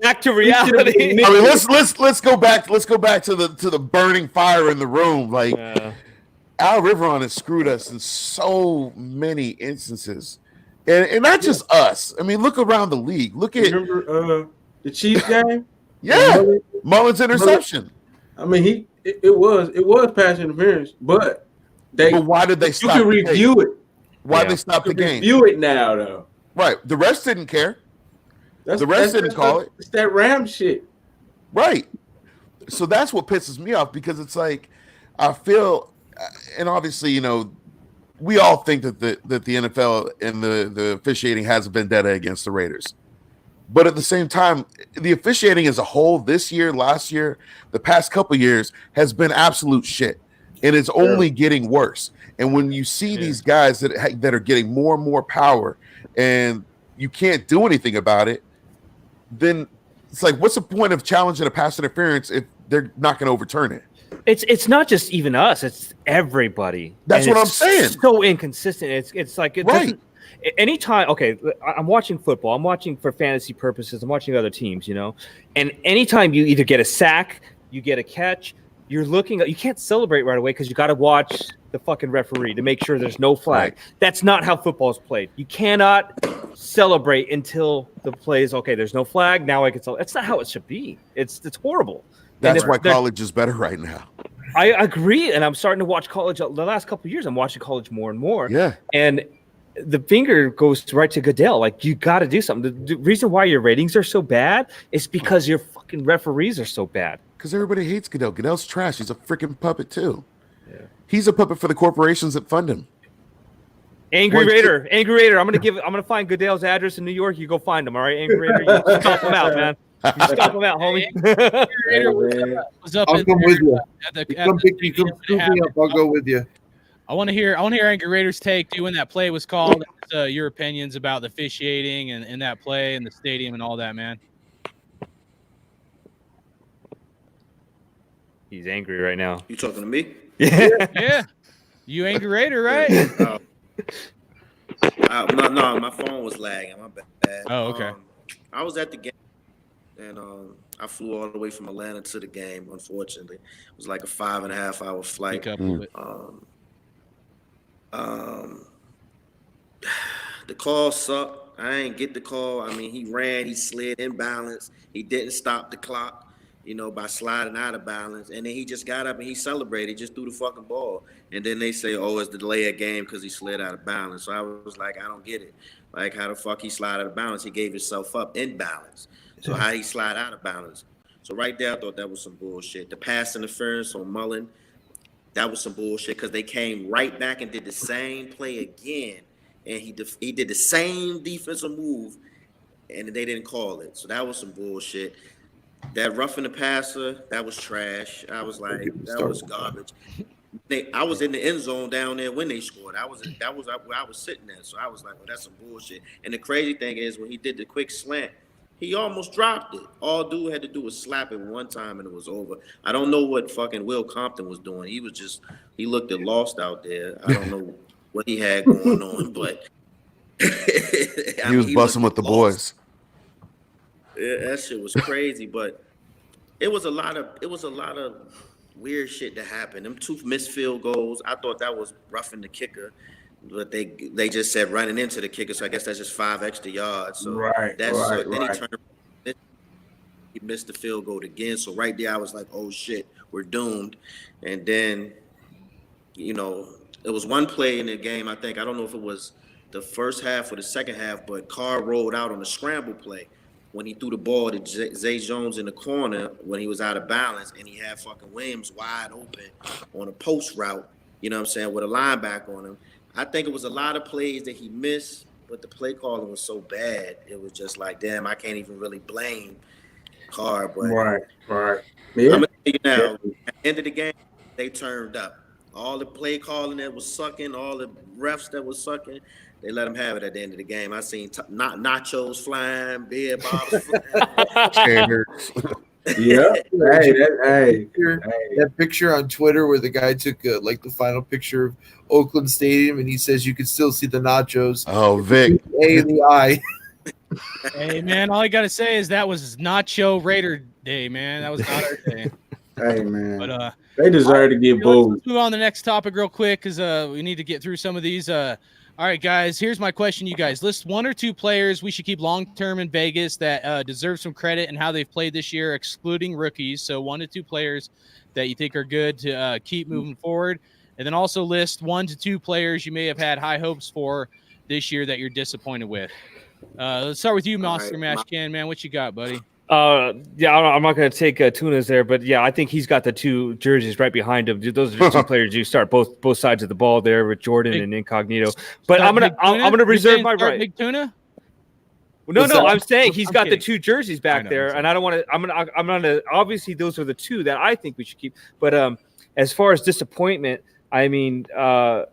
back to reality. I mean, let's go back. Let's go back to the burning fire in the room. Like Al Riveron has screwed us in so many instances, and not just us. I mean, look around the league. Look at the Chiefs game. Yeah, Mullins interception. I mean, it was pass interference, but. But why did they stop? You can review it. Why did they stop the game? Review it now, though. Right. The refs didn't care. The refs didn't call it. It's that Ram shit. Right. So that's what pisses me off because it's like I feel, and obviously, you know, we all think that the NFL and the officiating has a vendetta against the Raiders. But at the same time, the officiating as a whole this year, last year, the past couple years has been absolute shit. And it's only getting worse. And when you see these guys that are getting more and more power and you can't do anything about it, then it's like, what's the point of challenging a pass interference if they're not going to overturn it? It's not just even us; it's everybody. That's what I'm saying. So inconsistent. It's like it doesn't. Anytime, okay, I'm watching football. I'm watching for fantasy purposes. I'm watching other teams, you know. And anytime you either get a sack, you get a catch. You're looking. You can't celebrate right away because you got to watch the fucking referee to make sure there's no flag. Right. That's not how football is played. You cannot celebrate until the play is okay. There's no flag. Now I can celebrate. That's not how it should be. It's horrible. That's why college is better right now. I agree, and I'm starting to watch college. The last couple of years, I'm watching college more and more. Yeah, and the finger goes right to Goodell. Like, you got to do something. The reason why your ratings are so bad is because your fucking referees are so bad. Because everybody hates Goodell. Goodell's trash. He's a freaking puppet too. Yeah. He's a puppet for the corporations that fund him. Angry Raider. I'm gonna find Goodell's address in New York. You go find him. All right, Angry Raider. You stomp him out, man. You stomp him out, homie. What's up? I'll come with you. You come scoop me up. I'll go with you. I want to hear Angry Raider's take too when that play was called. Your opinions about the officiating and that play and the stadium and all that, man. He's angry right now. You talking to me? Yeah. You Angry Raider, right? No, my phone was lagging. My bad. Oh, okay. I was at the game, and I flew all the way from Atlanta to the game. Unfortunately, it was like a 5.5 hour flight. The call sucked. I ain't get the call. I mean, he ran, he slid in balance. He didn't stop the clock, you know, by sliding out of balance. And then he just got up and he celebrated. He just threw the fucking ball. And then they say, oh, it's the delay of game because he slid out of balance. So I was like, I don't get it. Like, how the fuck he slide out of balance? He gave himself up in balance. So how he slide out of balance? So right there, I thought that was some bullshit. The pass interference on Mullen, that was some bullshit because they came right back and did the same play again. And he did the same defensive move, and they didn't call it. So that was some bullshit. That roughing the passer, that was trash. I was like, that was garbage. I was in the end zone down there when they scored. That was where I was sitting at. So I was like, well, that's some bullshit. And the crazy thing is when he did the quick slant, he almost dropped it. All dude had to do was slap it one time and it was over. I don't know what fucking Will Compton was doing. He looked lost out there. I don't know what he had going on, but he was busting with the boys. Yeah, that shit was crazy, but it was a lot of weird shit that happened. Them 2 missed field goals. I thought that was roughing the kicker, but they just said running into the kicker. So I guess that's just 5 extra yards. So then he turned. He missed the field goal again. So right there, I was like, oh shit, we're doomed. And then, you know, it was one play in the game. I don't know if it was the first half or the second half, but Carr rolled out on a scramble play when he threw the ball to Zay Jones in the corner when he was out of balance, and he had fucking Williams wide open on a post route, you know what I'm saying, with a linebacker on him. I think it was a lot of plays that he missed, but the play calling was so bad. It was just like, damn, I can't even really blame Carr. But right. Yeah. I'm going to tell you now, at the end of the game, they turned up. All the play calling that was sucking, all the refs that was sucking, they let them have it at the end of the game. I seen nachos flying, beer bottles flying. Yeah. That picture on Twitter where the guy took like the final picture of Oakland Stadium, and he says you can still see the nachos. Oh, Vic. A in the eye. Hey, man, all I got to say is that was Nacho Raider Day, man. That was not our day. Hey, man. But they deserve to get booed. Let's move on to the next topic real quick because we need to get through some of these. All right, guys, here's my question, you guys. List 1 or 2 players we should keep long-term in Vegas that deserve some credit and how they've played this year, excluding rookies. So 1 to 2 players that you think are good to keep moving forward. And then also list 1 to 2 players you may have had high hopes for this year that you're disappointed with. Let's start with you, MonsterMash Ken, man. What you got, buddy? Yeah, I'm not going to take Tuna's there, but yeah, I think he's got the 2 jerseys right behind him. Those are the 2 players you start both sides of the ball there with Jordan and Incognito. But I'm gonna reserve my right. Big Tuna? No, I'm saying he's got the 2 jerseys back there, and I don't want to. I'm gonna. Obviously, those are the 2 that I think we should keep. But as far as disappointment, I mean, I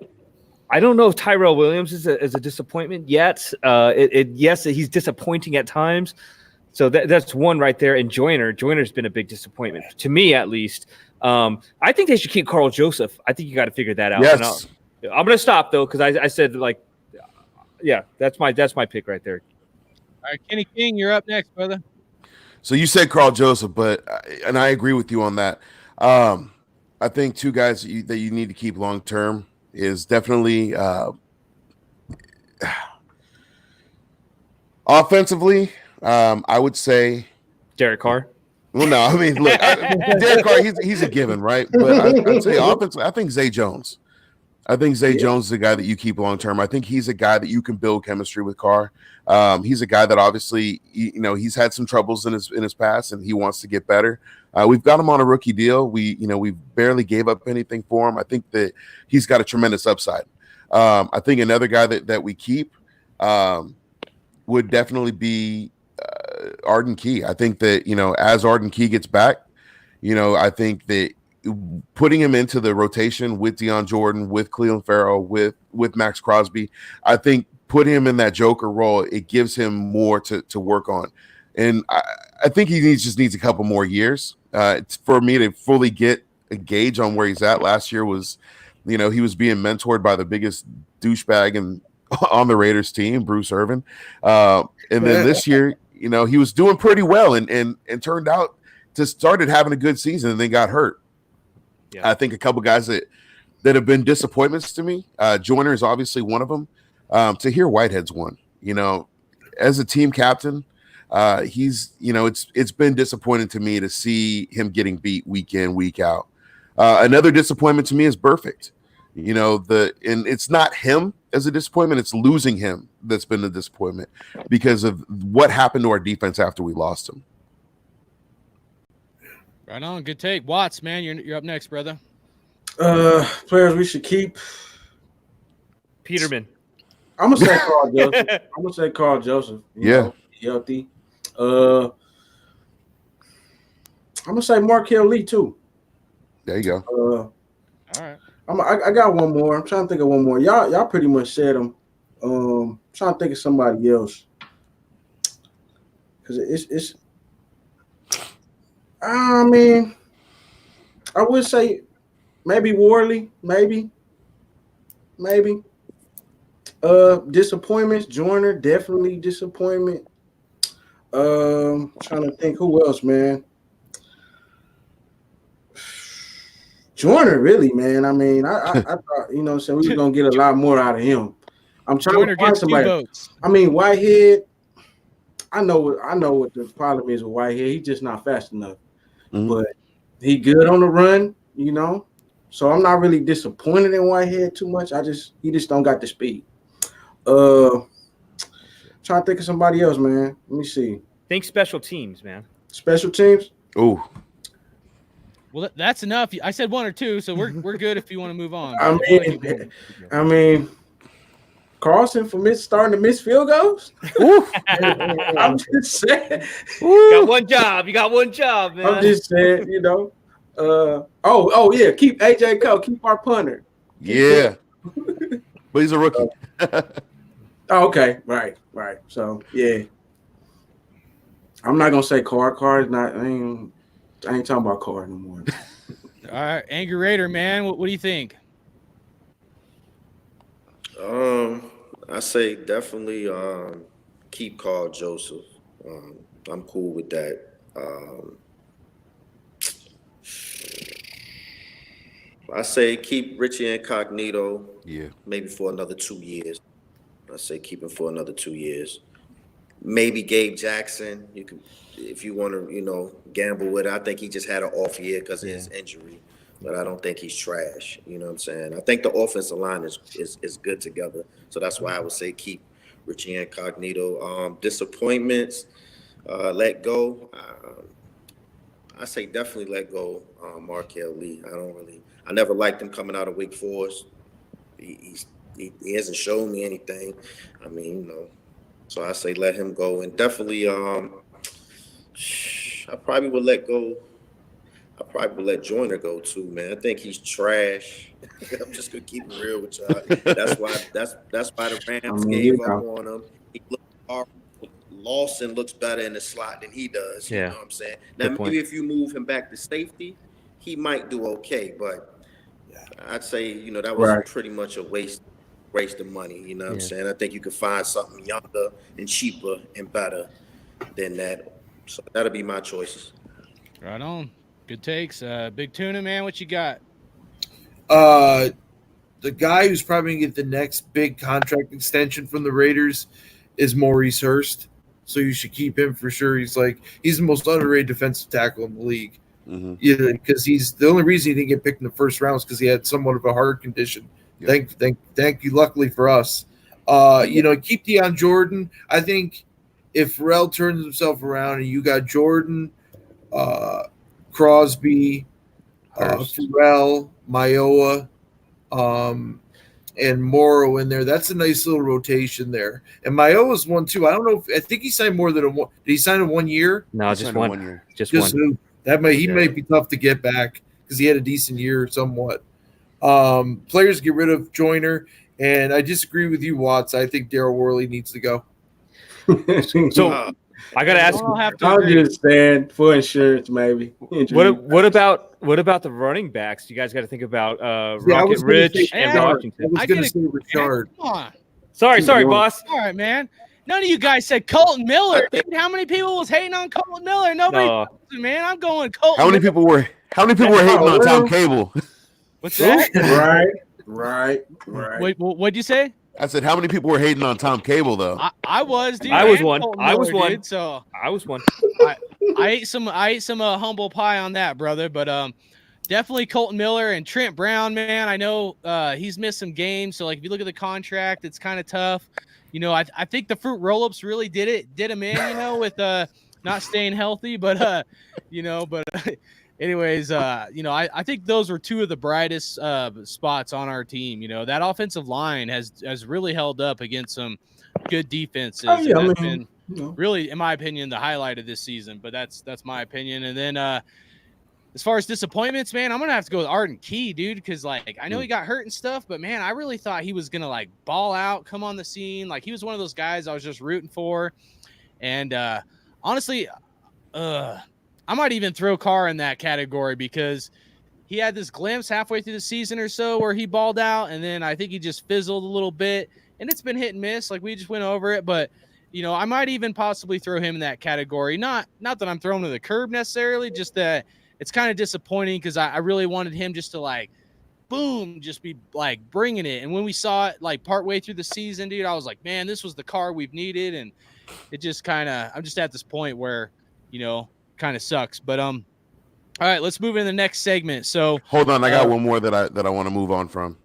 don't know if Tyrell Williams is a disappointment yet. Yes, he's disappointing at times. So that's 1 right there. And Joyner's been a big disappointment to me, at least. I think they should keep Carl Joseph. I think you got to figure that out. Yes. I'm going to stop though, because I said yeah, that's my pick right there. All right, Kenny King, you're up next, brother. So you said Carl Joseph, and I agree with you on that. I think 2 guys that you need to keep long term is definitely offensively. I would say Derek Carr. Well, no, I mean, look, Derek Carr, he's a given, right? But I'd say offensively, I think Zay Jones. I think Zay Jones is a guy that you keep long term. I think he's a guy that you can build chemistry with Carr. He's a guy that obviously, he's had some troubles in his past, and he wants to get better. We've got him on a rookie deal. We barely gave up anything for him. I think that he's got a tremendous upside. I think another guy that we keep would definitely be Arden Key. I think that as Arden Key gets back, I think that putting him into the rotation with Deion Jordan, with Cleveland Farrell, with Max Crosby, I think put him in that Joker role. It gives him more to work on, and I think he just needs a couple more years for me to fully get a gauge on where he's at. Last year was, he was being mentored by the biggest douchebag on the Raiders team, Bruce Irvin, and then this year, he was doing pretty well and turned out to started having a good season and then got hurt. Yeah. I think a couple guys that have been disappointments to me. Joyner is obviously one of them. Tahir Whitehead's one. As a team captain, he's it's been disappointing to me to see him getting beat week in, week out. Another disappointment to me is Perfect. And it's not him as a disappointment; it's losing him that's been the disappointment because of what happened to our defense after we lost him. Right on, good take. Watts, man, you're up next, brother. Players we should keep. Peterman. I'm gonna say Carl Joseph. Healthy. I'm gonna say Markel Lee too. There you go. All right. I got one more. I'm trying to think of one more. Y'all pretty much said them. I'm trying to think of somebody else because it's. I mean, I would say maybe Worley, maybe. Disappointments. Joyner, definitely disappointment. Trying to think who else, man. Joyner, really, man. I mean, I thought, you know, so we were gonna get a lot more out of him. I'm trying Joyner to find gets 2 somebody. votes. I mean, Whitehead. I know what the problem is with Whitehead. He's just not fast enough. But he good on the run, you know. So I'm not really disappointed in Whitehead too much. He just don't got the speed. Trying to think of somebody else, man. Let me see. Think special teams, man. Special teams. Oh, Well, that's enough. I said 1 or 2, so we're good if you want to move on. I mean, Carlson for starting to miss field goals. I'm just saying. You got one job. You got one job, man. I'm just saying, you know. Oh yeah, keep AJ Cole, keep our punter. yeah. But he's a rookie. Oh, okay, right. So yeah, I'm not gonna say Carr. Carr is not. I ain't talking about Carr no more. All right, Angry Raider, man. What do you think? I say definitely keep Carl Joseph. I'm cool with that. I say keep Richie Incognito. Yeah. Maybe for another 2 years. I say keep him for another 2 years. Maybe Gabe Jackson. You can, if you want to, you know, gamble with it. I think he just had an off year because of his injury, but I don't think he's trash. You know what I'm saying? I think the offensive line is good together, so that's why I would say keep Richie Incognito. Disappointments, let go. I say definitely let go. Markel Lee. I never liked him coming out of Wake Forest. He hasn't shown me anything. I mean, you know. So I say let him go, and definitely I probably would let go. I probably would let Joyner go too, man. I think he's trash. I'm just gonna keep it real with y'all. That's why the Rams gave up on him. He looked horrible. Lawson looks better in the slot than he does. You know what I'm saying? Now maybe if you move him back to safety, he might do okay, but I'd say, you know, that was pretty much a waste of money. You know what I'm saying? I think you could find something younger and cheaper and better than that. So that'll be my choices. Right on. Good takes. Big Tuna, man, what you got? The guy who's probably going to get the next big contract extension from the Raiders is Maurice Hurst. So you should keep him for sure. He's the most underrated defensive tackle in the league. Mm-hmm. Yeah, because he's the only reason he didn't get picked in the first round is because he had somewhat of a heart condition. Yep. Thank you. Luckily for us, you know, keep Deion Jordan. I think if Pharrell turns himself around and you got Jordan, Crosby, Pharrell, Mayoa, and Morrow in there, that's a nice little rotation there. And Mayoa's one too. I don't know. I think he signed more than one. Did he sign in 1 year? No, just one year. Just one. He may be tough to get back because he had a decent year somewhat. Players get rid of Joyner, and I disagree with you, Watts. I think Daryl Worley needs to go. So I got to ask. I'm just saying for insurance, maybe. What about the running backs? You guys got to think about Rocket Rich and Washington. I was going to say Richard. Come on. Sorry, boss. All right, man. None of you guys said Colton Miller. Dude, how many people was hating on Colton Miller? Nobody, man. I'm going Colton. How many people were hating on Tom Cable? What's that? Right. Wait, what'd you say? I said, how many people were hating on Tom Cable though? I was, dude. I was one. Colton I was Miller, one. Dude, so I was one. I ate some humble pie on that, brother. But definitely Colton Miller and Trent Brown, man. I know he's missed some games, so like if you look at the contract, it's kind of tough. You know, I think the fruit roll-ups really did him in, you know, with not staying healthy, but anyways, you know, I think those were two of the brightest spots on our team. You know, that offensive line has really held up against some good defenses. Oh, yeah, that's been really, in my opinion, the highlight of this season. But that's my opinion. And then as far as disappointments, man, I'm gonna have to go with Arden Key, dude, because like I know he got hurt and stuff, but man, I really thought he was gonna like ball out, come on the scene. Like he was one of those guys I was just rooting for. And honestly, I might even throw Carr in that category because he had this glimpse halfway through the season or so where he balled out, and then I think he just fizzled a little bit. And it's been hit and miss, like we just went over it. But you know, I might even possibly throw him in that category. Not that I'm throwing to the curb necessarily, just that it's kind of disappointing because I really wanted him just to like, boom, just be like bringing it. And when we saw it like partway through the season, dude, I was like, man, this was the car we've needed. And it just kind of, I'm just at this point where, kind of sucks. But all right, let's move into the next segment. So hold on, I got one more that I want to move on from.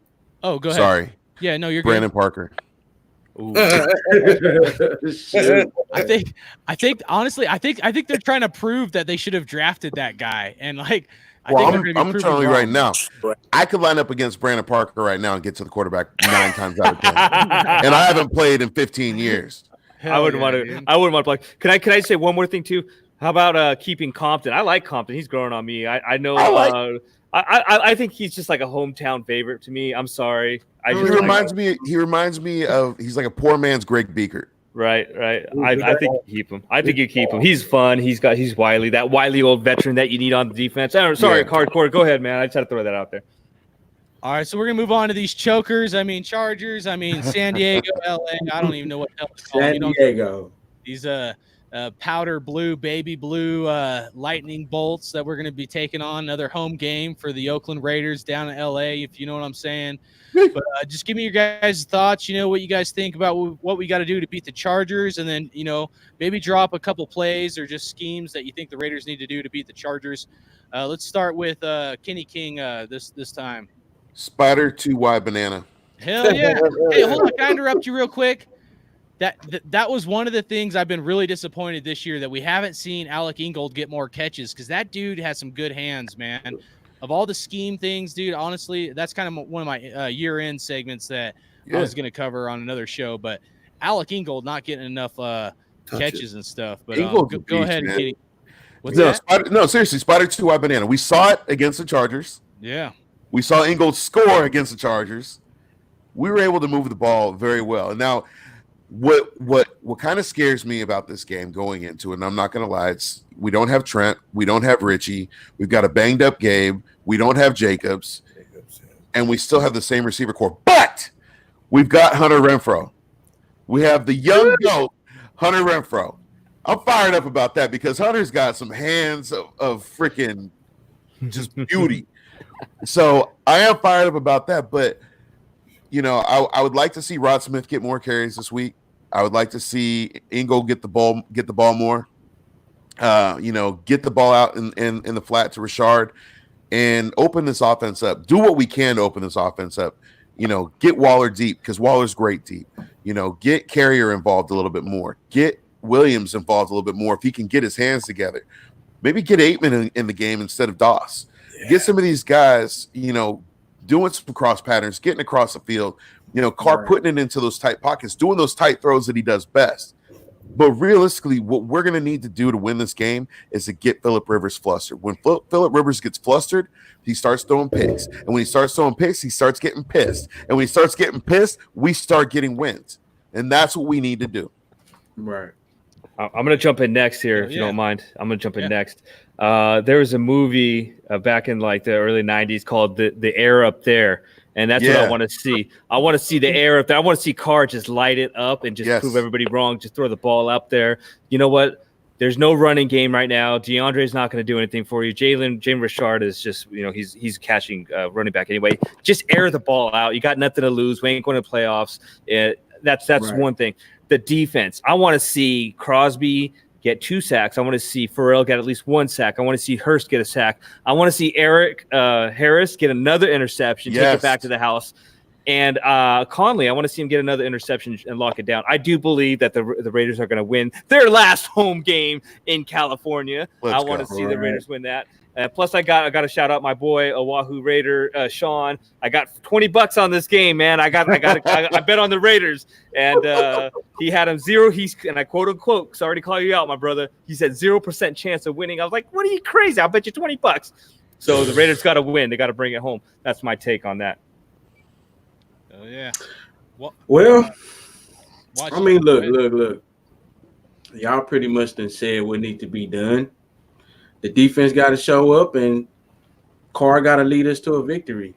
Oh, go ahead. Sorry. Yeah, no, you're Brandon good. Parker. I think honestly, I think they're trying to prove that they should have drafted that guy. And like, I'm telling you right now, I could line up against Brandon Parker right now and get to the quarterback 9 times out of 10. And I haven't played in 15 years. I wouldn't want to play. Can I say one more thing too? How about keeping Compton? I like Compton. He's growing on me. I know. I think he's just like a hometown favorite to me. I'm sorry. He reminds me of he's like a poor man's Greg Beaker. Right. I think you keep him. You keep him. He's fun. He's wily. That wily old veteran that you need on the defense. Sorry, hardcore. Go ahead, man. I just had to throw that out there. All right, so we're gonna move on to these chokers. Chargers. San Diego, LA. I don't even know what the hell it's called. San Diego. These powder blue, baby blue lightning bolts that we're going to be taking on another home game for the Oakland Raiders down in LA, if you know what I'm saying. But just give me your guys' thoughts, what you guys think about what we got to do to beat the Chargers, and then, maybe drop a couple plays or just schemes that you think the Raiders need to do to beat the Chargers. Let's start with Kenny King this time. Spider 2Y banana. Hell yeah. Hey, hold on. Can I interrupt you real quick? That was one of the things I've been really disappointed this year, that we haven't seen Alec Ingold get more catches, because that dude has some good hands, man. Of all the scheme things, dude, honestly, that's kind of one of my year-end segments that I was going to cover on another show. But Alec Ingold not getting enough catches and stuff. But go ahead and get it. What's that? No, seriously, Spider 2Y banana. We saw it against the Chargers. Yeah. We saw Ingold score against the Chargers. We were able to move the ball very well. And now, what kind of scares me about this game going into it, and I'm not going to lie, it's we don't have Trent, we don't have Richie, we've got a banged up Gabe, we don't have Jacobs, and we still have the same receiver core, but we've got Hunter Renfrow. We have the young goat, Hunter Renfrow. I'm fired up about that because Hunter's got some hands of freaking just beauty. So I am fired up about that, but I would like to see Rod Smith get more carries this week. I would like to see Ingold get the ball more. Get the ball out in the flat to Rashard and open this offense up. Do what we can to open this offense up. Get Waller deep because Waller's great deep. Get Carrier involved a little bit more. Get Williams involved a little bit more if he can get his hands together. Maybe get Aitman in the game instead of Doss. Yeah. Get some of these guys, doing some cross patterns, getting across the field, Carr putting it into those tight pockets, doing those tight throws that he does best. But realistically, what we're going to need to do to win this game is to get Phillip Rivers flustered. When Phillip Rivers gets flustered, he starts throwing picks. And when he starts throwing picks, he starts getting pissed. And when he starts getting pissed, we start getting wins. And that's what we need to do. Right. I'm going to jump in next here, if you don't mind. I'm going to jump in next. There was a movie back in like the early 90s called The Air Up There. And that's what I want to see. I want to see the air up there. I want to see Carr just light it up and just prove everybody wrong. Just throw the ball up there. You know what? There's no running game right now. DeAndre's not going to do anything for you. Jalen Richard is just, he's catching running back anyway. Just air the ball out. You got nothing to lose. We ain't going to playoffs. That's one thing. The defense. I want to see Crosby get 2 sacks. I want to see Pharrell get at least 1 sack. I want to see Hurst get a sack. I want to see Eric Harris get another interception, take it back to the house. And Conley, I want to see him get another interception and lock it down. I do believe that the Raiders are going to win their last home game in California. I want to see the Raiders win that. Plus, I got to shout out my boy Oahu Raider Sean. I got $20 on this game, man. I bet on the Raiders, and he had him 0. And I quote unquote, sorry to call you out, my brother. He said 0% chance of winning. I was like, what are you crazy? I'll bet you $20. So the Raiders got to win. They got to bring it home. That's my take on that. Oh yeah. Well, I mean, look. Y'all pretty much done said what needs to be done. The defense got to show up, and Carr got to lead us to a victory.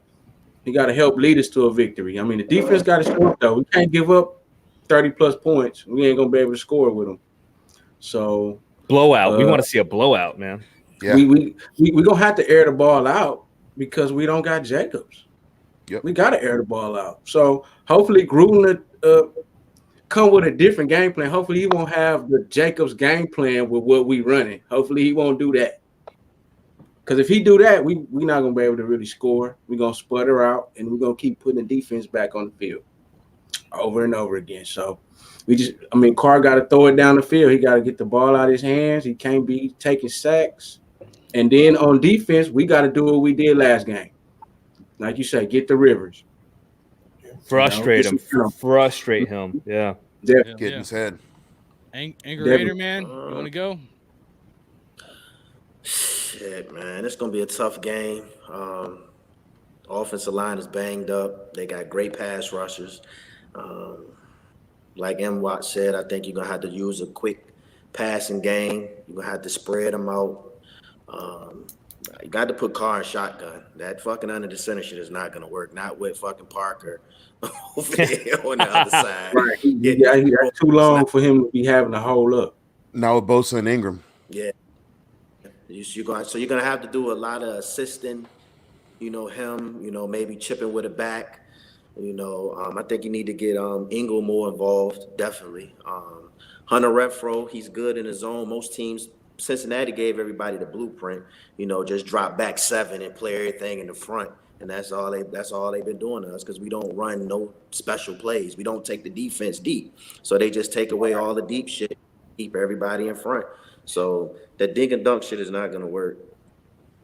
He got to help lead us to a victory. I mean, the defense got to show up, though. We can't give up 30-plus points. We ain't going to be able to score with them. So blowout. We want to see a blowout, man. Yeah. We gonna have to air the ball out because we don't got Jacobs. Yep. We got to air the ball out. So hopefully Gruden come with a different game plan. Hopefully he won't have the Jacobs game plan with what we running. Hopefully he won't do that. Because if he do that, we not gonna be able to really score. We're gonna sputter out, and we're gonna keep putting the defense back on the field over and over again. So Carr got to throw it down the field. He got to get the ball out of his hands. He can't be taking sacks. And then on defense, we got to do what we did last game. Like you said, get the Rivers. Frustrate him. Frustrate him. Yeah. Get in his head. Angry Raider, man. You want to go? Shit, man. It's going to be a tough game. Offensive line is banged up. They got great pass rushers. Like M. Watt said, I think you're going to have to use a quick passing game. You're going to have to spread them out. You got to put Carr in shotgun. That fucking under the center shit is not going to work. Not with fucking Parker over there on the other side. Right. That's too long for him to be having to hold up. Now with Bosa and Ingram. Yeah. You're going to have to do a lot of assisting, him, maybe chipping with a back. I think you need to get Ingle more involved, definitely. Hunter Renfrow, he's good in his zone. Most teams, Cincinnati gave everybody the blueprint, just drop back 7 and play everything in the front. And that's all they've been doing to us because we don't run no special plays. We don't take the defense deep. So they just take away all the deep shit, keep everybody in front. So that dink and dunk shit is not going to work.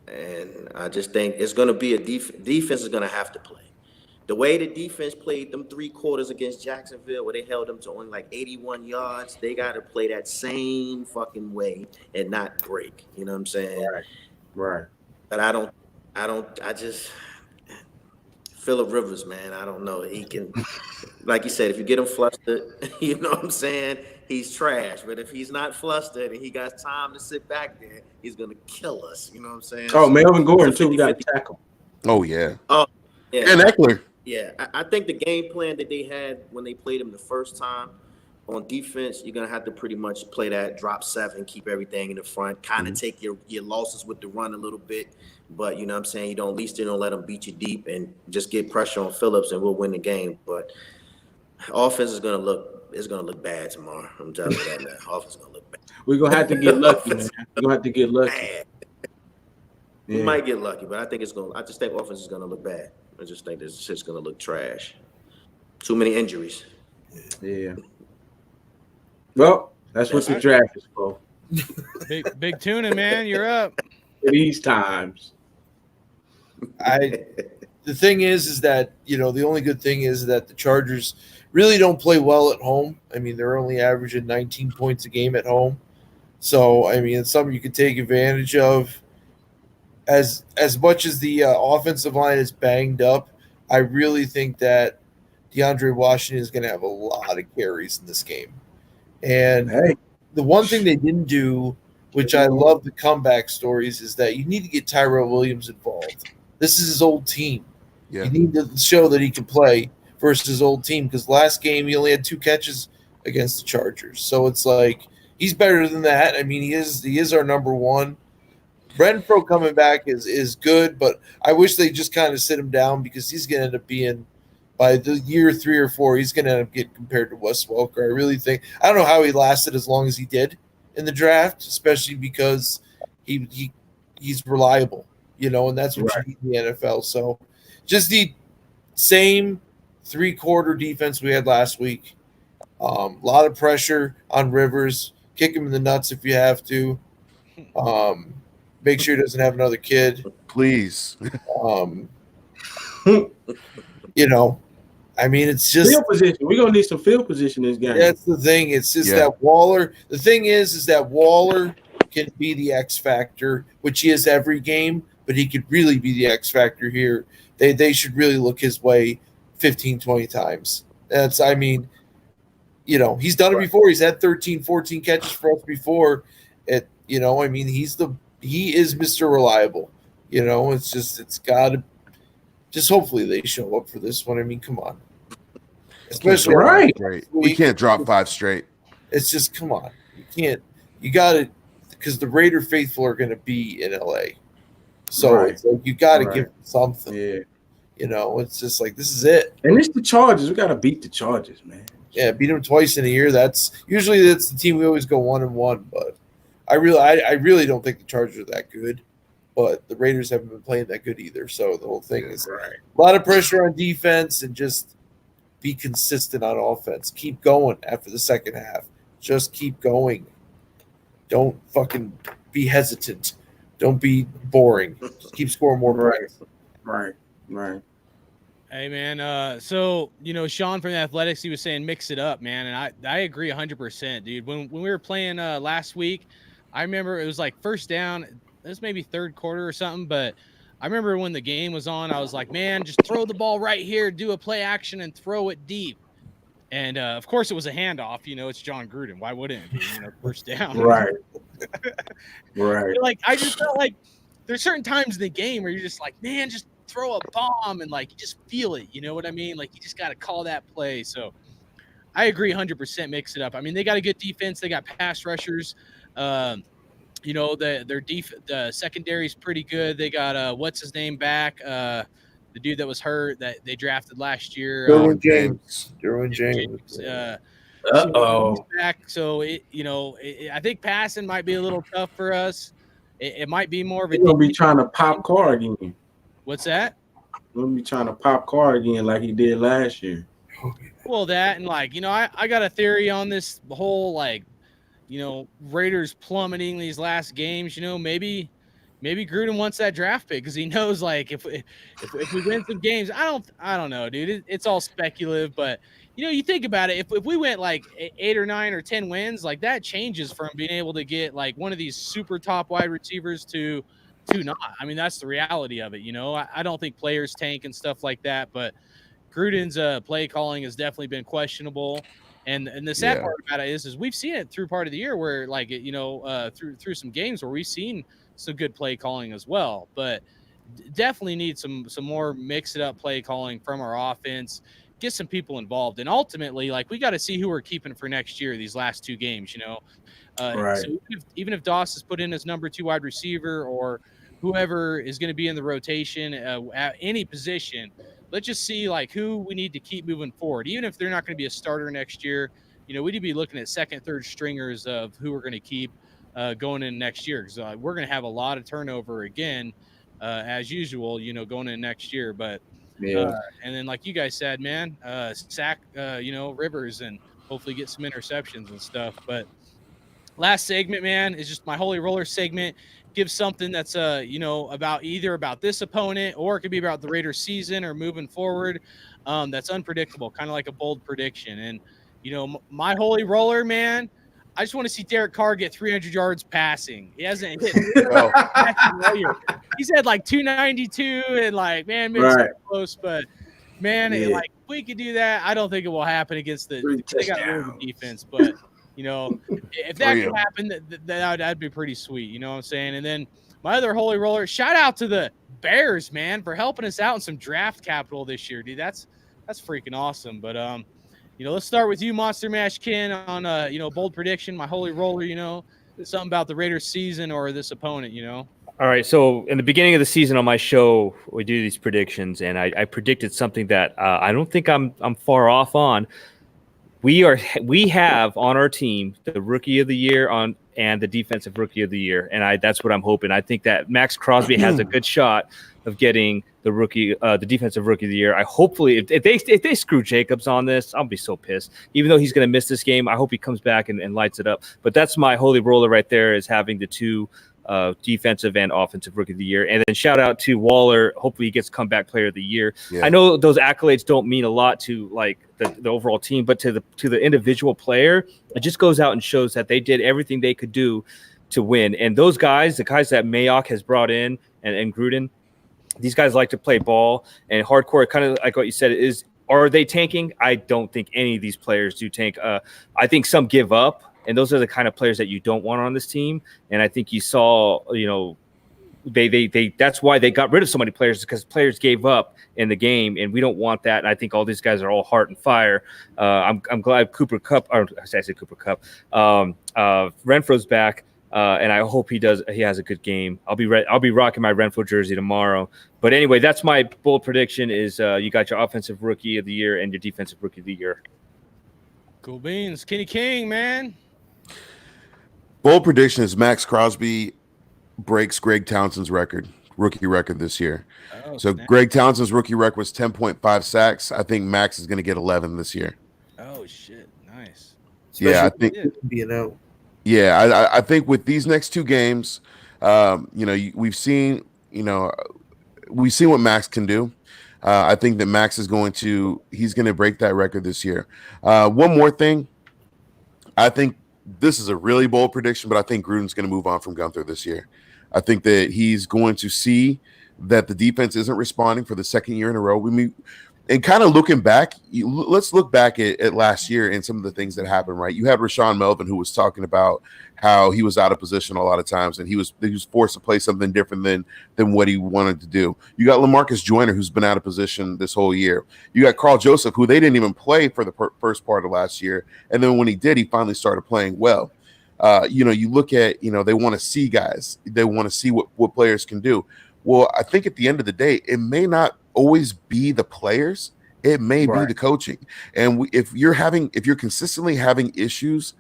And I just think it's going to be defense is going to have to play. The way the defense played them 3 quarters against Jacksonville, where they held them to only like 81 yards, they got to play that same fucking way and not break. You know what I'm saying? Right. But I just Phillip Rivers, man, I don't know. He can, like you said, if you get him flustered, you know what I'm saying? He's trash. But if he's not flustered and he got time to sit back there, he's going to kill us. You know what I'm saying? Oh, Melvin Gordon, too. We got to tackle. Oh, yeah. Oh, yeah. And Eckler. Yeah, I think the game plan that they had when they played him the first time on defense, you're going to have to pretty much play that drop 7, keep everything in the front, kind of take your losses with the run a little bit. But, you know what I'm saying, at least you don't let them beat you deep and just get pressure on Phillips and we'll win the game. But offense is going to look bad tomorrow. I'm telling you that now. Offense is going to look bad. We're going to have to get lucky, man. We're going to have to get lucky. Yeah. We might get lucky, but I just think offense is going to look bad. I just think this shit's going to look trash. Too many injuries. Yeah. Well, that's what the draft is for. Big Tuna, man, you're up. These times. The thing is that, the only good thing is that the Chargers really don't play well at home. I mean, they're only averaging 19 points a game at home. So, I mean, it's something you could take advantage of. As much as the offensive line is banged up, I really think that DeAndre Washington is going to have a lot of carries in this game. And the one thing they didn't do, which I love the comeback stories, is that you need to get Tyrell Williams involved. This is his old team. Yeah. You need to show that he can play versus his old team because last game he only had 2 catches against the Chargers. So it's like he's better than that. I mean, he is our number 1. Renfrow coming back is good, but I wish they just kind of sit him down because he's going to end up being, by the year 3 or 4, he's going to end up getting compared to Wes Welker. I really think – I don't know how he lasted as long as he did in the draft, especially because he's reliable, and that's what you need in the NFL. So just the same 3-quarter defense we had last week. A lot of pressure on Rivers. Kick him in the nuts if you have to. Make sure he doesn't have another kid. Please. I mean, it's just field position. We're gonna need some field position in this game. That's the thing. It's just that Waller. The thing is that Waller can be the X factor, which he is every game, but he could really be the X factor here. They should really look his way 15, 20 times. He's done it before. He's had 13, 14 catches for us before. He is Mr. Reliable. It's got to just hopefully they show up for this one. I mean, come on. Especially right. We can't drop 5 straight. It's just come on. You can't. You got to. because the Raider faithful are going to be in LA. So it's like you got to give them something. Yeah. You know, it's just like this is it. And it's the Chargers. We got to beat the Chargers, man. Yeah, beat them twice in a year. That's the team we always go 1-1. But I really don't think the Chargers are that good. But the Raiders haven't been playing that good either. So the whole thing is a lot of pressure on defense and just be consistent on offense. Keep going after the second half. Just keep going. Don't fucking be hesitant. Don't be boring. Just keep scoring more points. Right. Hey man, so Sean from the Athletics, he was saying mix it up, man, and I agree 100%, dude. When we were playing last week, I remember it was like first down. It was maybe third quarter or something, but I remember when the game was on, I was like, man, just throw the ball right here, do a play action, and throw it deep. And of course, it was a handoff. It's John Gruden. Why wouldn't it be? First down. Right. Like I just felt like there's certain times in the game where you're just like, man, just throw a bomb and like you just feel it. You know what I mean? Like you just got to call that play. So I agree 100%. Mix it up. I mean, they got a good defense. They got pass rushers. The secondary is pretty good. They got what's his name back? The dude that was hurt that they drafted last year. Derwin James. Back. So I think passing might be a little tough for us. It might be more of a. He'll be trying to pop Carr again. What's that? He'll be trying to pop Carr again like he did last year. Well, that and I got a theory on this whole Raiders plummeting these last games. Maybe Gruden wants that draft pick because he knows if we win some games, I don't know, dude. It's all speculative, but you think about it. If we went 8 or 9 or 10 wins, that changes from being able to get one of these super top wide receivers to not. I mean, that's the reality of it. I don't think players tank and stuff like that, but Gruden's play calling has definitely been questionable. And the sad part about it is we've seen it through part of the year where through some games where we've seen some good play calling as well, but definitely need some more mix it up play calling from our offense, get some people involved. And ultimately, we got to see who we're keeping for next year, these last 2 games, Right. So even if Doss is put in as number 2 wide receiver or whoever is going to be in the rotation at any position, let's just see who we need to keep moving forward. Even if they're not going to be a starter next year, we need to be looking at second, third stringers of who we're going to keep going in next year. Because we're going to have a lot of turnover again, as usual, going in next year. But and then like you guys said, man, sack, Rivers and hopefully get some interceptions and stuff. But last segment, man, is just my Holy Roller segment. Give something that's about this opponent, or it could be about the Raiders season or moving forward. That's unpredictable, kind of like a bold prediction. And my Holy Roller, man, I just want to see Derek Carr get 300 yards passing. He hasn't hit. He's had 292 and man, maybe so close, but man, if we could do that, I don't think it will happen against they got a really good defense, but. If that could happen, that'd be pretty sweet. You know what I'm saying? And then my other Holy Roller, shout out to the Bears, man, for helping us out in some draft capital this year, dude. That's freaking awesome. But let's start with you, MonsterMash Ken, on bold prediction, my Holy Roller. Something about the Raiders season or this opponent. All right. So in the beginning of the season on my show, we do these predictions, and I predicted something that I don't think I'm far off on. We have on our team the Rookie of the Year and the Defensive Rookie of the Year, and that's what I'm hoping. I think that Max Crosby has a good shot of getting the Defensive Rookie of the Year. I hopefully if they screw Jacobs on this, I'll be so pissed. Even though he's going to miss this game, I hope he comes back and lights it up. But that's my Holy Roller right there, is having the 2 defensive and offensive Rookie of the Year. And then shout out to Waller. Hopefully he gets comeback player of the year. Yeah. I know those accolades don't mean a lot to the overall team, but to the individual player, it just goes out and shows that they did everything they could do to win. And those guys, the guys that Mayock has brought in and Gruden, these guys like to play ball and hardcore, kind of like what you said, are they tanking? I don't think any of these players do tank. I think some give up. And those are the kind of players that you don't want on this team. And I think you saw, they that's why they got rid of so many players, because players gave up in the game, and we don't want that. And I think all these guys are all heart and fire. I'm glad Cooper Kupp, or I said Cooper Kupp, Renfro's back. and I hope he has a good game. I'll be rocking my Renfro jersey tomorrow. But anyway, that's my bold prediction is you got your offensive rookie of the year and your defensive rookie of the year. Cool beans. Kenny King, man. Bold prediction is Max Crosby breaks Greg Townsend's rookie record this year. Oh, So snap. Greg Townsend's rookie record was 10.5 sacks. I think Max is going to get 11 this year. Oh, shit. Nice. Yeah, I think. Yeah, I think with these next two games, we've seen what Max can do. I think that Max he's going to break that record this year. One more thing, I think this is a really bold prediction, but I think Gruden's going to move on from Gunther this year. I think that he's going to see that the defense isn't responding for the second year in a row. And kind of looking back, let's look back at last year and some of the things that happened, right? You had Rashawn Melvin, who was talking about how he was out of position a lot of times, and he was forced to play something different than what he wanted to do. You got LaMarcus Joyner, who's been out of position this whole year. You got Carl Joseph, who they didn't even play for the first part of last year, and then when he did, he finally started playing well. You look at, they want to see guys. They want to see what players can do. Well, I think at the end of the day, it may not always be the players. It may be the coaching. And if you're consistently having issues,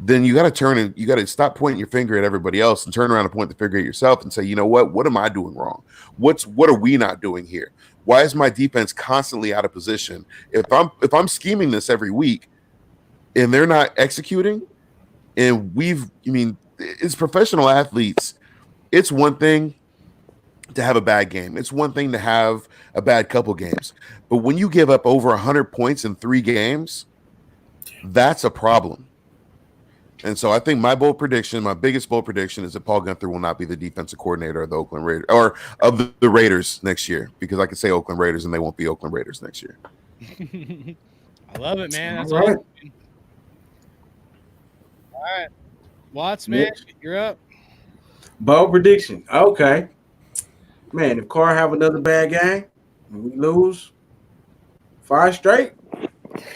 then you got to stop pointing your finger at everybody else and turn around and point the finger at yourself and say, you know what am I doing wrong? What are we not doing here? Why is my defense constantly out of position? If I'm scheming this every week and they're not executing, and it's professional athletes. It's one thing to have a bad game. It's one thing to have a bad couple games. But when you give up over 100 points in 3 games, that's a problem. And so I think my biggest bold prediction is that Paul Gunther will not be the defensive coordinator of the Oakland Raiders or of the Raiders next year, because I could say Oakland Raiders and they won't be Oakland Raiders next year. I love it, man. That's All right. awesome. All right. WattsMash, you're up. Bold prediction. Okay. Man, if Carr have another bad game and we lose 5 straight,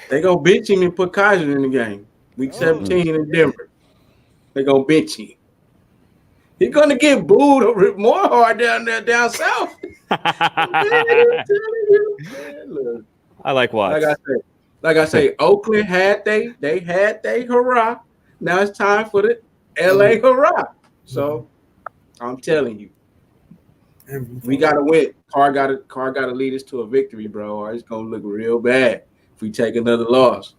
they gonna bench him and put Kaiser in the game. Week 17 in Denver. They gonna bench him. He's gonna get booed more hard down south. I like Watts. Like I say, Oakland had they hurrah. Now it's time for the LA hurrah. So I'm telling you, we gotta win. Carr gotta lead us to a victory, bro, or it's gonna look real bad if we take another loss.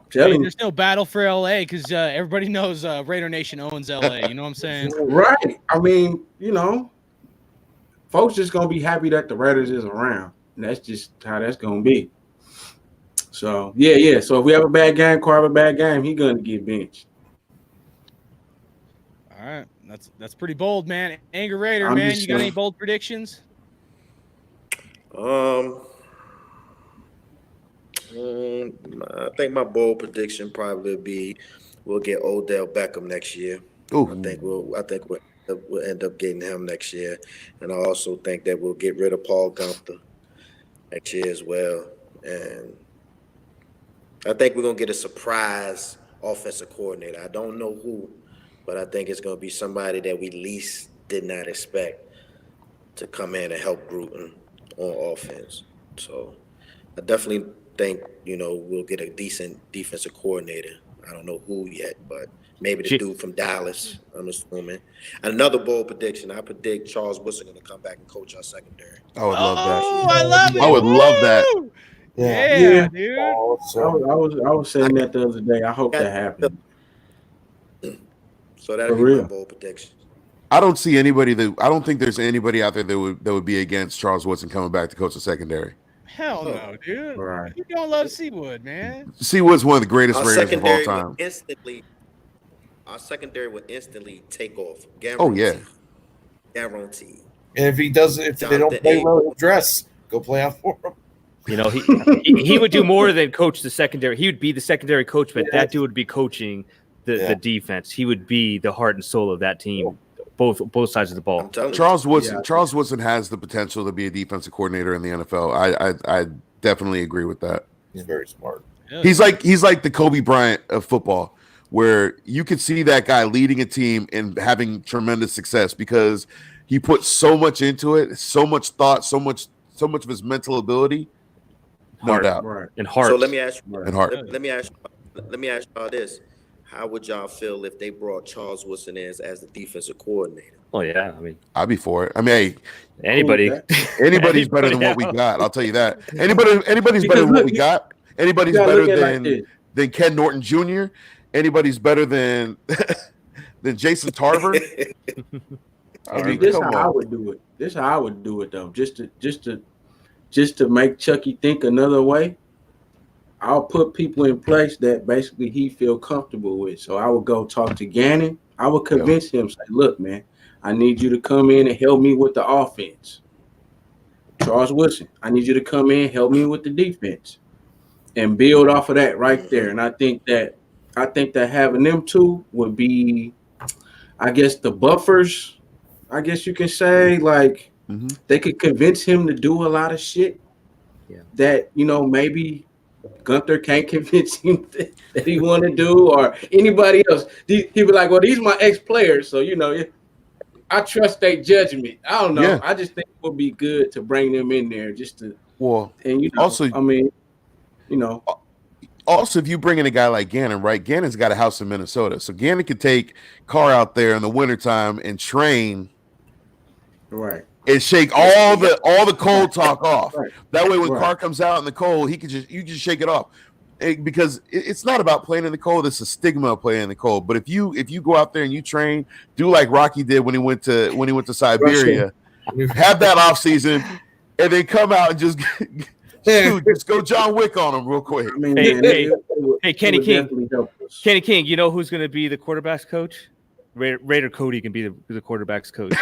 Hey, there's no battle for LA because everybody knows Raider Nation owns LA. You know what I'm saying? Right. I mean, folks just gonna be happy that the Raiders is around. And that's just how that's gonna be. So yeah. So if we have a bad game, Carr have a bad game, he's gonna get benched. All right. That's pretty bold, man. Anger Raider, man. You got any bold predictions? I think my bold prediction probably would be we'll get Odell Beckham next year. Ooh. I think we'll end up getting him next year, and I also think that we'll get rid of Paul Gunther next year as well. And I think we're gonna get a surprise offensive coordinator. I don't know who, but I think it's gonna be somebody that we least did not expect to come in and help Gruden on offense. So I definitely think we'll get a decent defensive coordinator. I don't know who yet, but maybe the dude from Dallas, I'm assuming. And another bold prediction, I predict Charles Woodson going to come back and coach our secondary. I would love that. Oh, I love it. I would love that. Yeah, dude. I was saying that the other day. I hope that happens. So that'll be my bold prediction. I don't think there's anybody out there that would be against Charles Woodson coming back to coach the secondary. Hell no, dude. Right. You don't love Seawood, man. Seawood's one of the greatest Raiders of all time. Our secondary would instantly take off. Guaranteed. Oh yeah. Guaranteed. And if they don't play well, he'll dress. Go play out for him. He would do more than coach the secondary. He would be the secondary coach, but that dude would be coaching the defense. He would be the heart and soul of that team, both sides of the ball. Charles Woodson has the potential to be a defensive coordinator in the NFL. I definitely agree with that. He's very smart. Yeah. He's like the Kobe Bryant of football, where you could see that guy leading a team and having tremendous success because he put so much into it, so much thought, so much of his mental ability. No doubt. Right. And heart. So let me ask you. And heart. Let me ask y'all this: how would y'all feel if they brought Charles Woodson in as the defensive coordinator? Oh yeah, I mean, I'd be for it. I mean, hey, anybody. anybody's better than what we got. I'll tell you that. Anybody's better than what we got. Anybody's better than Ken Norton Jr. Anybody's better than Jason Tarver. I mean, this is how I would do it. This is how I would do it though. Just to make Chucky think another way. I'll put people in place that basically he feel comfortable with. So I would go talk to Gannon. I would convince him, say, look, man, I need you to come in and help me with the offense. Charles Woodson, I need you to come in, help me with the defense, and build off of that right there. And I think that having them two would be, I guess, the buffers. I guess you can say, like, they could convince him to do a lot of shit that, maybe Gunther can't convince him that he want to do, or anybody else. He'd be like, well, these are my ex-players, so, I trust their judgment. I don't know. Yeah. I just think it would be good to bring them in there just to – also, I mean, Also, if you bring in a guy like Gannon, right? Gannon's got a house in Minnesota. So Gannon could take Carr out there in the wintertime and train. Right. And shake all the cold talk off. Right. That way when Carr comes out in the cold, you just shake it off. Because it's not about playing in the cold, it's a stigma of playing in the cold. But if you go out there and you train, do like Rocky did when he went to Siberia, have that off season, and then come out and just just go John Wick on him real quick. I mean, hey, Kenny King. Kenny King, you know who's going to be the quarterback's coach? Raider Cody can be the quarterback's coach.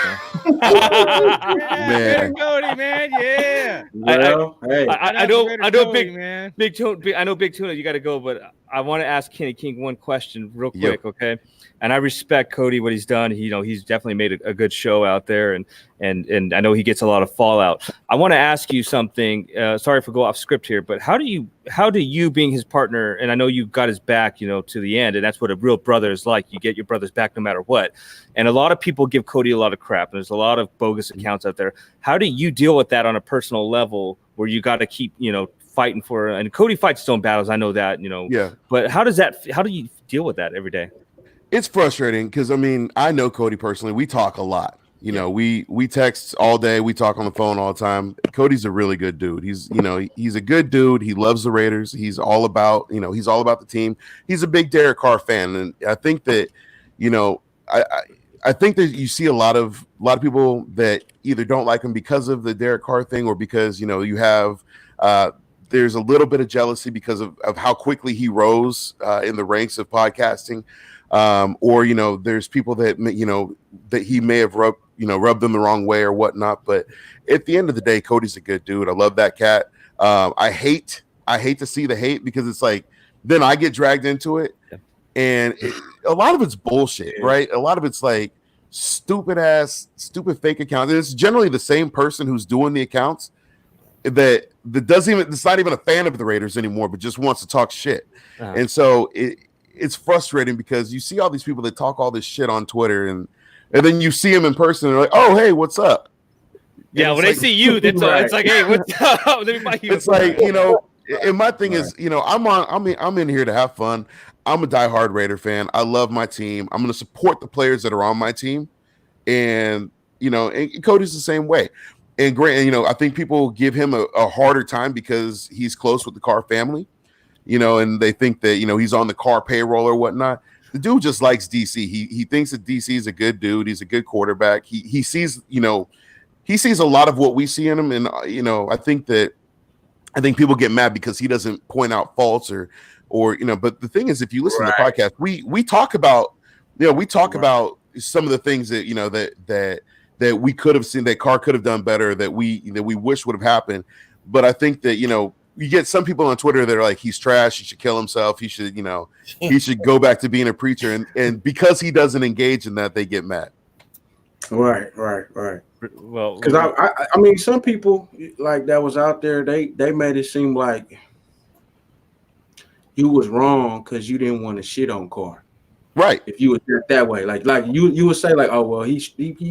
Man, Cody, man, yeah. Well, I know, Cody, man. Big Tuna. I know, Big Tuna. You got to go, but I want to ask Kenny King one question real quick, okay? And I respect Cody what he's done. He's definitely made a good show out there, and I know he gets a lot of fallout. I want to ask you something. Sorry if I go off script here, but how do you being his partner, and I know you got his back, to the end, and that's what a real brother is like. You get your brother's back no matter what. And a lot of people give Cody a lot of crap, and there's a lot of bogus accounts out there. How do you deal with that on a personal level, where you got to keep fighting for? And Cody fights his own battles. I know that. Yeah. But how do you deal with that every day? It's frustrating because I know Cody personally. We talk a lot. We text all day. We talk on the phone all the time. Cody's a really good dude. He's a good dude. He loves the Raiders. He's all about the team. He's a big Derek Carr fan, and I think that I think that you see a lot of people that either don't like him because of the Derek Carr thing, or because you have there's a little bit of jealousy because of how quickly he rose in the ranks of podcasting. Or there's people that that he may have rubbed them the wrong way or whatnot. But at the end of the day, Cody's a good dude. I love that cat. I hate to see the hate, because it's like then I get dragged into it, and a lot of it's bullshit, right? A lot of it's like stupid fake accounts. And it's generally the same person who's doing the accounts that that's not even a fan of the Raiders anymore, but just wants to talk shit. And so it's frustrating because you see all these people that talk all this shit on Twitter, and then you see them in person and they're like, oh, hey, what's up? Yeah, when they see you, it's like, hey, what's up? Let me buy you. It's like, and my thing is, I'm in here to have fun. I'm a diehard Raider fan. I love my team. I'm going to support the players that are on my team. And, and Cody's the same way. And Grant, I think people give him a harder time because he's close with the Carr family. And they think that, he's on the Carr payroll or whatnot. The dude just likes DC. He thinks that DC is a good dude. He's a good quarterback. He sees, he sees a lot of what we see in him. And, I think people get mad because he doesn't point out faults or, but the thing is, if you listen to the podcast, we talk about, about some of the things that, that we could have seen, that Carr could have done better, that we wish would have happened. But I think that, you get some people on Twitter that are like, he's trash, he should kill himself, he should, he should go back to being a preacher. And because he doesn't engage in that, they get mad. Right. Well, because I mean, some people like that was out there, they made it seem like you was wrong because you didn't want to shit on Carr. Right. If you would hear it that way, like you would say like, oh well, he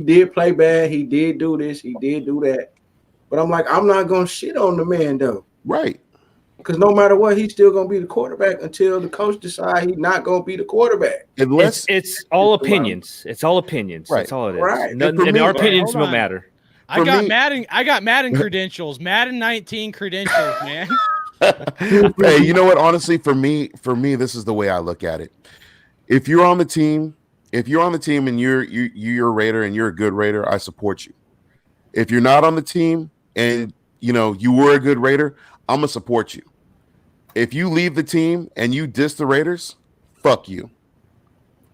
did play bad, he did do this, he did do that. But I'm like, I'm not gonna shit on the man though. Right. Because no matter what, he's still gonna be the quarterback until the coach decides he's not gonna be the quarterback. Unless it's all opinions. It's all opinions. Right. That's all it is. Right. And our opinions don't matter. I got Madden credentials, Madden 19 credentials, man. Hey, you know what? Honestly, for me, this is the way I look at it. If you're on the team and you're a Raider and you're a good Raider, I support you. If you're not on the team and you were a good Raider, I'm gonna support you. If you leave the team and you diss the Raiders, fuck you.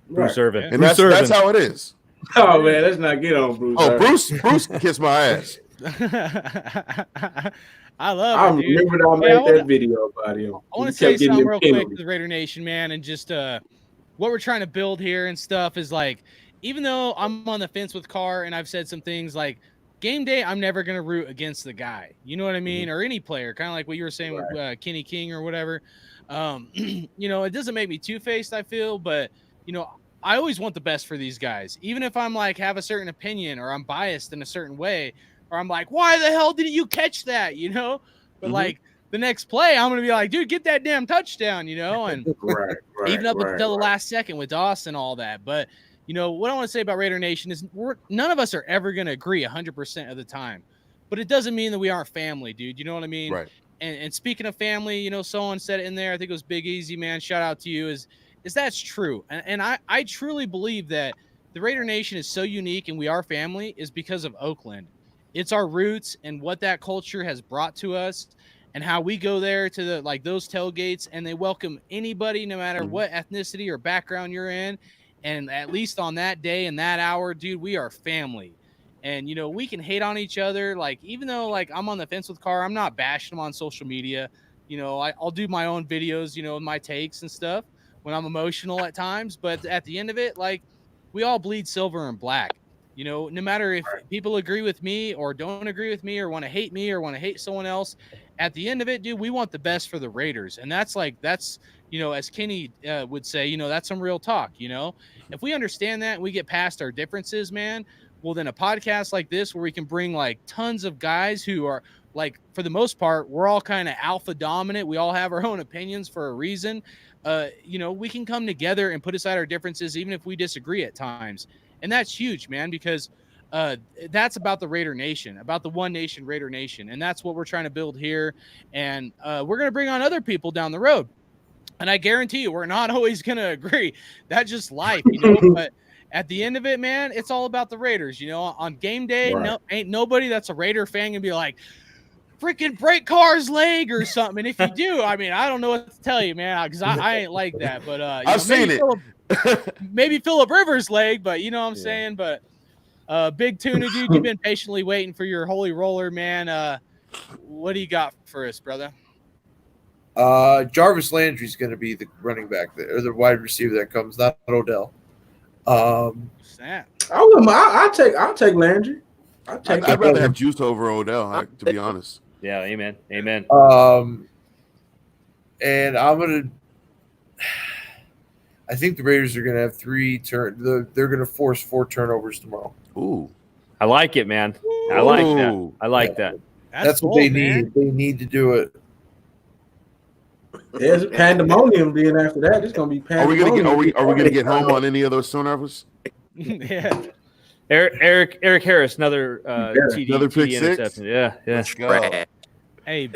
Bruce Irvin. And that's how it is. Oh man, let's not get on Bruce. Oh, Bruce kissed my ass. I love it, dude. Remember I made that video about him. I want to say something real quick to the Raider Nation, man, and just what we're trying to build here and stuff is like, even though I'm on the fence with Carr and I've said some things like game day, I'm never going to root against the guy. You know what I mean? Or any player, kind of like what you were saying with Kenny King or whatever. It doesn't make me two-faced, I feel, but, I always want the best for these guys. Even if I'm like, have a certain opinion or I'm biased in a certain way, or I'm like, why the hell didn't you catch that? But like the next play, I'm going to be like, dude, get that damn touchdown, and even up until the last second with Dawson and all that. But, what I want to say about Raider Nation is none of us are ever going to agree 100% of the time, but it doesn't mean that we aren't family, dude. You know what I mean? Right. And speaking of family, someone said it in there, I think it was Big Easy, man. Shout out to you. Is that's true. And I truly believe that the Raider Nation is so unique and we are family is because of Oakland. It's our roots and what that culture has brought to us and how we go there to those tailgates and they welcome anybody, no matter what ethnicity or background you're in. And at least on that day and that hour, dude, we are family. And, we can hate on each other. Like, even though I'm on the fence with Carr, I'm not bashing him on social media. I'll do my own videos, my takes and stuff when I'm emotional at times. But at the end of it, we all bleed silver and black. No matter if people agree with me or don't agree with me or want to hate me or want to hate someone else, at the end of it, dude, we want the best for the Raiders. And that's as Kenny would say, that's some real talk. If we understand that and we get past our differences, man, well, then a podcast like this where we can bring tons of guys who are for the most part, we're all kind of alpha dominant. We all have our own opinions for a reason. We can come together and put aside our differences, even if we disagree at times. And that's huge, man, because that's about the Raider Nation, about the One Nation Raider Nation. And that's what we're trying to build here. And we're going to bring on other people down the road. And I guarantee you, we're not always going to agree. That's just life, but at the end of it, man, it's all about the Raiders. On game day, ain't nobody that's a Raider fan gonna be like, freaking break Carr's leg or something. And if you do, I don't know what to tell you, man, because I ain't like that. But I've seen it. Maybe Phillip Rivers' leg, but you know what I'm saying. But Big Tuna, dude, you've been patiently waiting for your holy roller, man. What do you got for us, brother? Jarvis Landry's going to be the running back there, or the wide receiver that comes, not Odell. Snap. I'll take Landry. I'd rather have Juice over Odell, to be honest. Yeah, amen. And I think the Raiders are going to have they're going to force 4 turnovers tomorrow. Ooh. I like it, man. I like that. I like that. That's what they need. They need to do it. There's pandemonium being after that. It's gonna be pandemonium. Are we gonna get home on any of those turnovers? Yeah. Eric Harris, another TD, another pick interception. 6. Yeah. Let's go. Hey,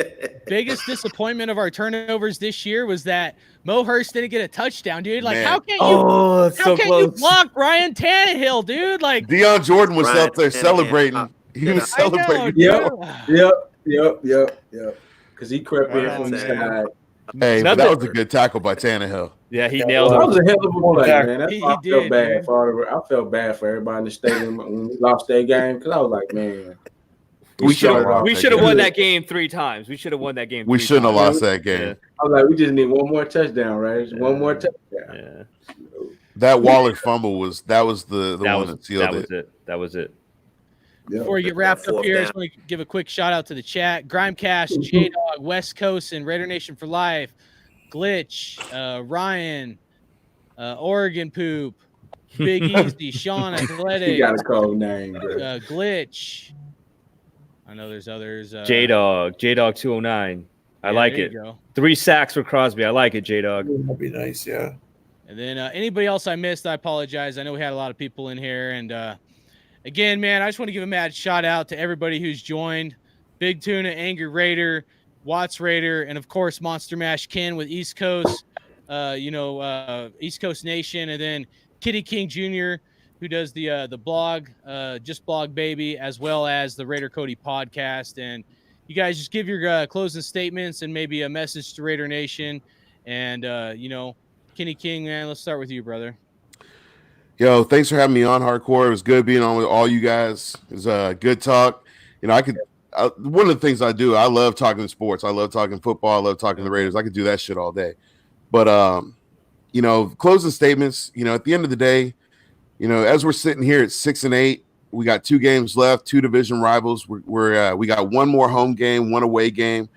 biggest disappointment of our turnovers this year was that Mo Hurst didn't get a touchdown, dude. Man. How can't you block Ryan Tannehill, dude? Deion Jordan was up there celebrating. He was celebrating. Yep. Because he crept in from the side. Hey, but that was a good tackle by Tannehill. Yeah, he nailed it. That was a hell of a play, man. That's why I felt bad for everybody in the stadium when we lost their game because I was like, man. We should have won that game 3 times. We should have won that game. We shouldn't have lost that game. Yeah. I was like, we just need one more touchdown, right? One more touchdown. Yeah. That Waller fumble was the one that sealed it. That was it. Before you get wrapped up here, I just want to give a quick shout out to the chat. Grimecast, J-Dog, West Coast, and Raider Nation for Life. Glitch, Ryan, Oregon Poop, Big Easy, Sean He Athletic, got a cold name, bro. Glitch. I know there's others. J-Dog 209. I yeah, like there it. you go. 3 sacks for Crosby. I like it, J-Dog. That'd be nice, yeah. And then anybody else I missed, I apologize. I know we had a lot of people in here. And again, man, I just want to give a mad shout out to everybody who's joined. Big Tuna, Angry Raider, WattsRaider, and of course MonsterMash Ken with East Coast, East Coast Nation, and then Kitty King Jr., who does the blog, Just Blog Baby, as well as the Raider Cody podcast. And you guys just give your closing statements and maybe a message to Raider Nation. And Kenny King, man, let's start with you, brother. Yo, thanks for having me on, Hardcore. It was good being on with all you guys. It was a good talk. You know, one of the things I do, I love talking sports. I love talking football. I love talking the Raiders. I could do that shit all day. But, closing statements, at the end of the day, as we're sitting here at 6-8, we got 2 games left, 2 division rivals. We got 1 more home game, 1 away game.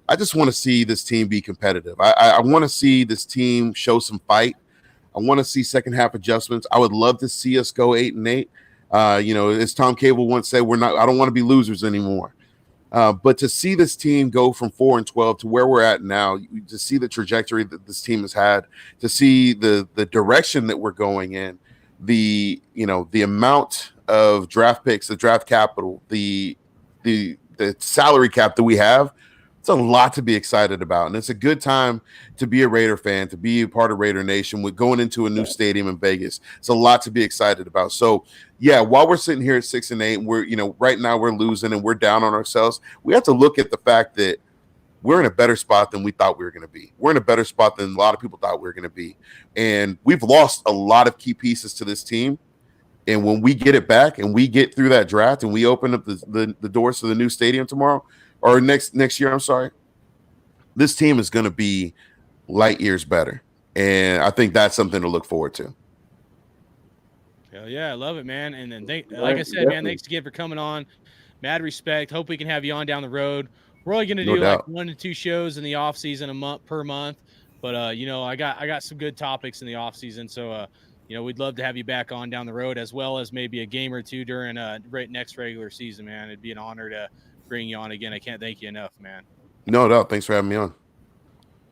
I just want to see this team be competitive. I want to see this team show some fight. I want to see second half adjustments. I would love to see us go 8-8. As Tom Cable once said, I don't want to be losers anymore. But to see this team go from 4-12 to where we're at now, to see the trajectory that this team has had, to see the direction that we're going in, the amount of draft picks, the draft capital, the salary cap that we have, it's a lot to be excited about. And it's a good time to be a Raider fan, to be a part of Raider Nation with going into a new stadium in Vegas. It's a lot to be excited about. So yeah, while we're sitting here at 6-8, we're, right now we're losing and we're down on ourselves. We have to look at the fact that we're in a better spot than we thought we were going to be. We're in a better spot than a lot of people thought we were going to be. And we've lost a lot of key pieces to this team. And when we get it back and we get through that draft and we open up the doors to the new stadium tomorrow or next year, I'm sorry, this team is going to be light years better. And I think that's something to look forward to. Hell yeah, I love it, man. And then, like I said, man, thanks again for coming on. Mad respect. Hope we can have you on down the road. We're only going to do like 1 to 2 shows in the off season per month. But I got some good topics in the off season. So we'd love to have you back on down the road, as well as maybe a game or 2 during next regular season, man. It'd be an honor to bring you on again. I can't thank you enough, man. No doubt. Thanks for having me on.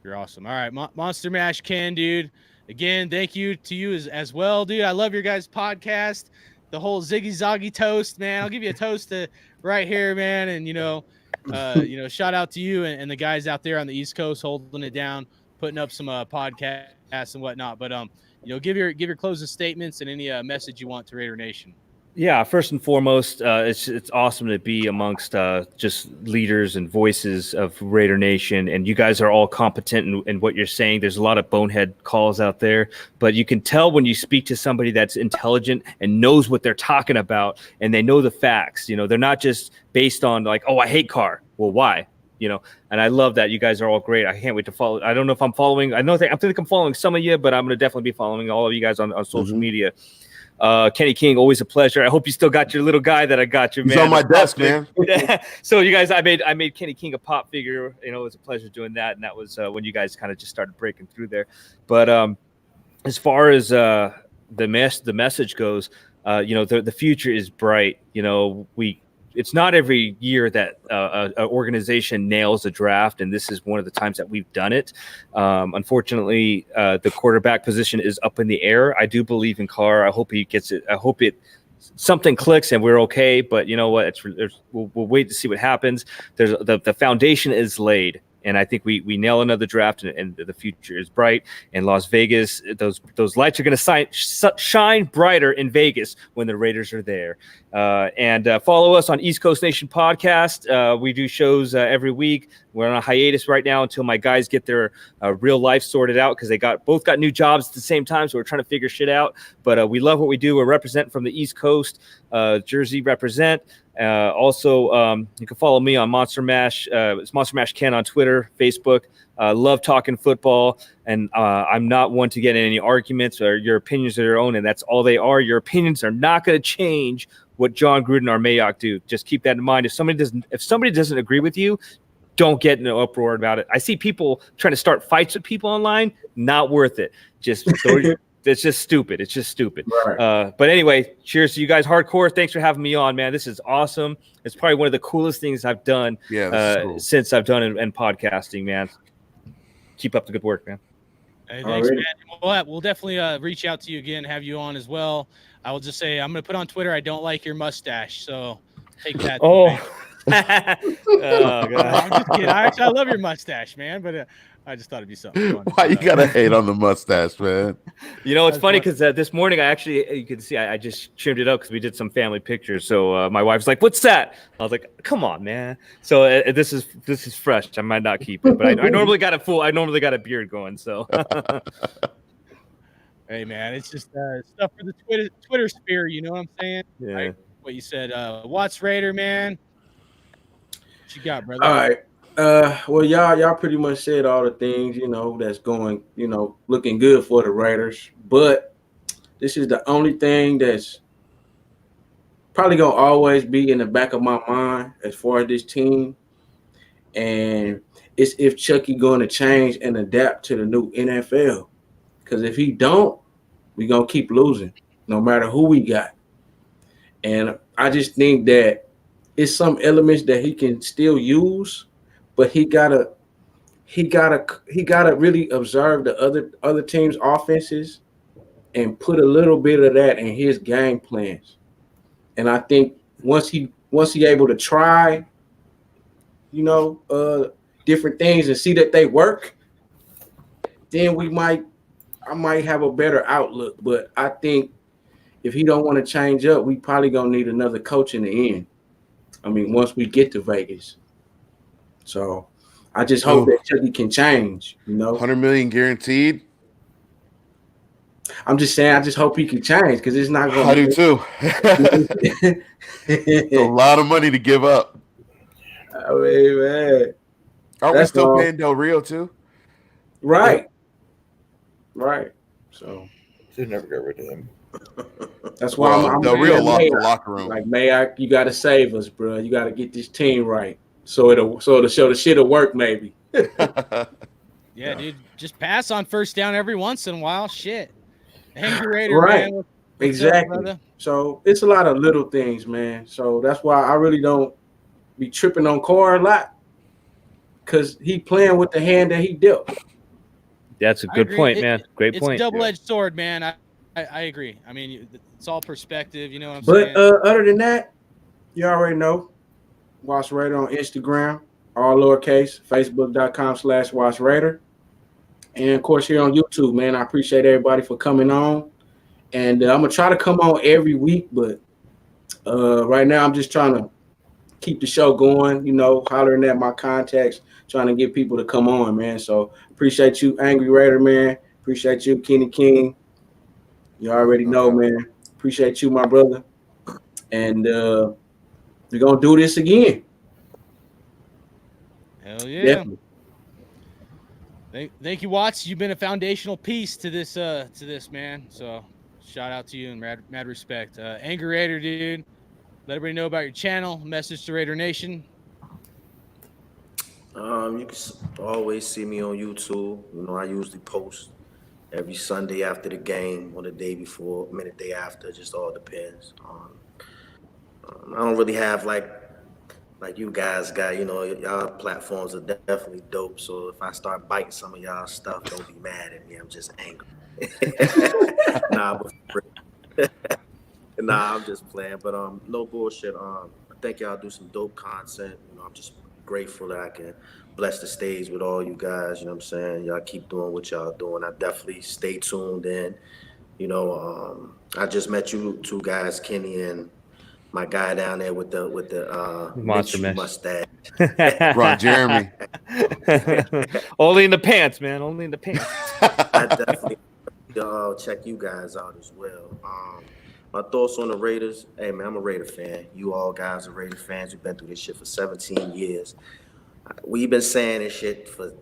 You're awesome. All right, MonsterMash Ken, dude. Again, thank you to you as well, dude. I love your guys' podcast. The whole Ziggy Zoggy toast, man. I'll give you a toast right here, man. And shout out to you and the guys out there on the East Coast holding it down, putting up some podcasts and whatnot. But give your closing statements and any message you want to Raider Nation. Yeah, first and foremost, it's awesome to be amongst just leaders and voices of Raider Nation, and you guys are all competent in what you're saying. There's a lot of bonehead calls out there, but you can tell when you speak to somebody that's intelligent and knows what they're talking about, and they know the facts. They're not just based on like, oh, I hate Carr. Well, why? And I love that you guys are all great. I can't wait to follow. I don't know if I'm following. I think I'm following some of you, but I'm going to definitely be following all of you guys on social media. Kenny King, always a pleasure. I hope you still got your little guy that I got you, man. He's on my desk, man. So you guys, I made Kenny King a pop figure. It was a pleasure doing that, and that was when you guys kind of just started breaking through there. But as far as the message goes, the future is bright. It's not every year that an organization nails a draft, and this is one of the times that we've done it. Unfortunately, the quarterback position is up in the air. I do believe in Carr. I hope he gets it. I hope something clicks and we're okay. But you know what? We'll wait to see what happens. The foundation is laid. And I think we nail another draft, and the future is bright. In Las Vegas, those lights are going to shine brighter in Vegas when the Raiders are there. And follow us on East Coast Nation Podcast. We do shows every week. We're on a hiatus right now until my guys get their real life sorted out, because they both got new jobs at the same time. So we're trying to figure shit out. But we love what we do. We're representing from the East Coast. Jersey represent. Also, you can follow me on MonsterMash. It's MonsterMash Ken on Twitter, Facebook. Love talking football, and I'm not one to get in any arguments, or your opinions are your own, and that's all they are. Your opinions are not going to change what John Gruden or Mayock do. Just keep that in mind. If somebody doesn't agree with you, don't get in an uproar about it. I see people trying to start fights with people online. Not worth it. Just It's just stupid. It's just stupid. Right. But anyway, cheers to you guys. Hardcore, thanks for having me on, man. This is awesome. It's probably one of the coolest things I've done Cool. since I've done in podcasting, man. Keep up the good work, man. Hey, thanks, man. We'll definitely reach out to you again, have you on as well. I will just say I'm going to put on Twitter, I don't like your mustache, so take that. Oh, oh God. I'm just kidding. I love your mustache, man, but I just thought it'd be something fun. Why you gotta hate on the mustache, man? You know, it's funny because this morning you can see I just trimmed it up because we did some family pictures. So my wife's like, "What's that?" I was like, "Come on, man." So this is fresh. I might not keep it, but I normally got a beard going. So. Hey, man, it's just stuff for the Twitter sphere. You know what I'm saying? Yeah. Right? What you said, WattsRaider, man. What you got, brother? All right. Well, y'all pretty much said all the things, that's going, looking good for the Raiders. But this is the only thing that's probably gonna always be in the back of my mind as far as this team. And it's if Chucky going to change and adapt to the new NFL. Because if he don't, we're gonna keep losing, no matter who we got. And I just think that it's some elements that he can still use. But he gotta really observe the other teams' offenses and put a little bit of that in his game plans. And I think once he able to try, different things and see that they work, then I might have a better outlook. But I think if he don't want to change up, we probably gonna need another coach in the end. I mean, once we get to Vegas. So I just hope that Chucky can change, $100 million guaranteed. I'm just saying, I just hope he can change because it's not going. I do too. It's a lot of money to give up. I mean, man, are we still paying Del Rio too? Right. So they never got rid of him. That's why I'm Del Rio lost the locker room. Like, you got to save us, bro. You got to get this team right. So it'll show the shit'll work, maybe. Yeah, dude, just pass on first down every once in a while. Shit, Angry Raider, right? Man. Exactly. Up, so it's a lot of little things, man. So that's why I really don't be tripping on Carr a lot, because he playing with the hand that he dealt. That's a good point, man. Great point. It's a double-edged sword, man. I agree. I mean, it's all perspective. You know what I'm saying? But other than that, you already know. WattsRaider on Instagram, all lowercase, facebook.com/WattsRaider. And of course, here on YouTube, man, I appreciate everybody for coming on. And I'm going to try to come on every week, but right now I'm just trying to keep the show going, hollering at my contacts, trying to get people to come on, man. So appreciate you, Angry Raider, man. Appreciate you, Kenny King. You already know, man. Appreciate you, my brother. And we're going to do this again. Hell yeah. Definitely. Thank you, Watts. You've been a foundational piece to this, man. So shout out to you and mad respect. Angry Raider, dude. Let everybody know about your channel. Message to Raider Nation. You can always see me on YouTube. I usually post every Sunday after the game or the day before, the day after. Just all depends. I don't really have like you guys got, y'all platforms are definitely dope. So if I start biting some of y'all stuff, don't be mad at me. I'm just angry. Nah, I'm just playing. But no bullshit. I think y'all do some dope content. I'm just grateful that I can bless the stage with all you guys. You know what I'm saying? Y'all keep doing what y'all doing. I definitely stay tuned in. I just met you two guys, Kenny and my guy down there with the MonsterMash mustache. Ron Jeremy. Only in the pants, man. Only in the pants. I definitely check you guys out as well. My thoughts on the Raiders. Hey, man, I'm a Raider fan. You all guys are Raider fans. We've been through this shit for 17 years. We've been saying this shit for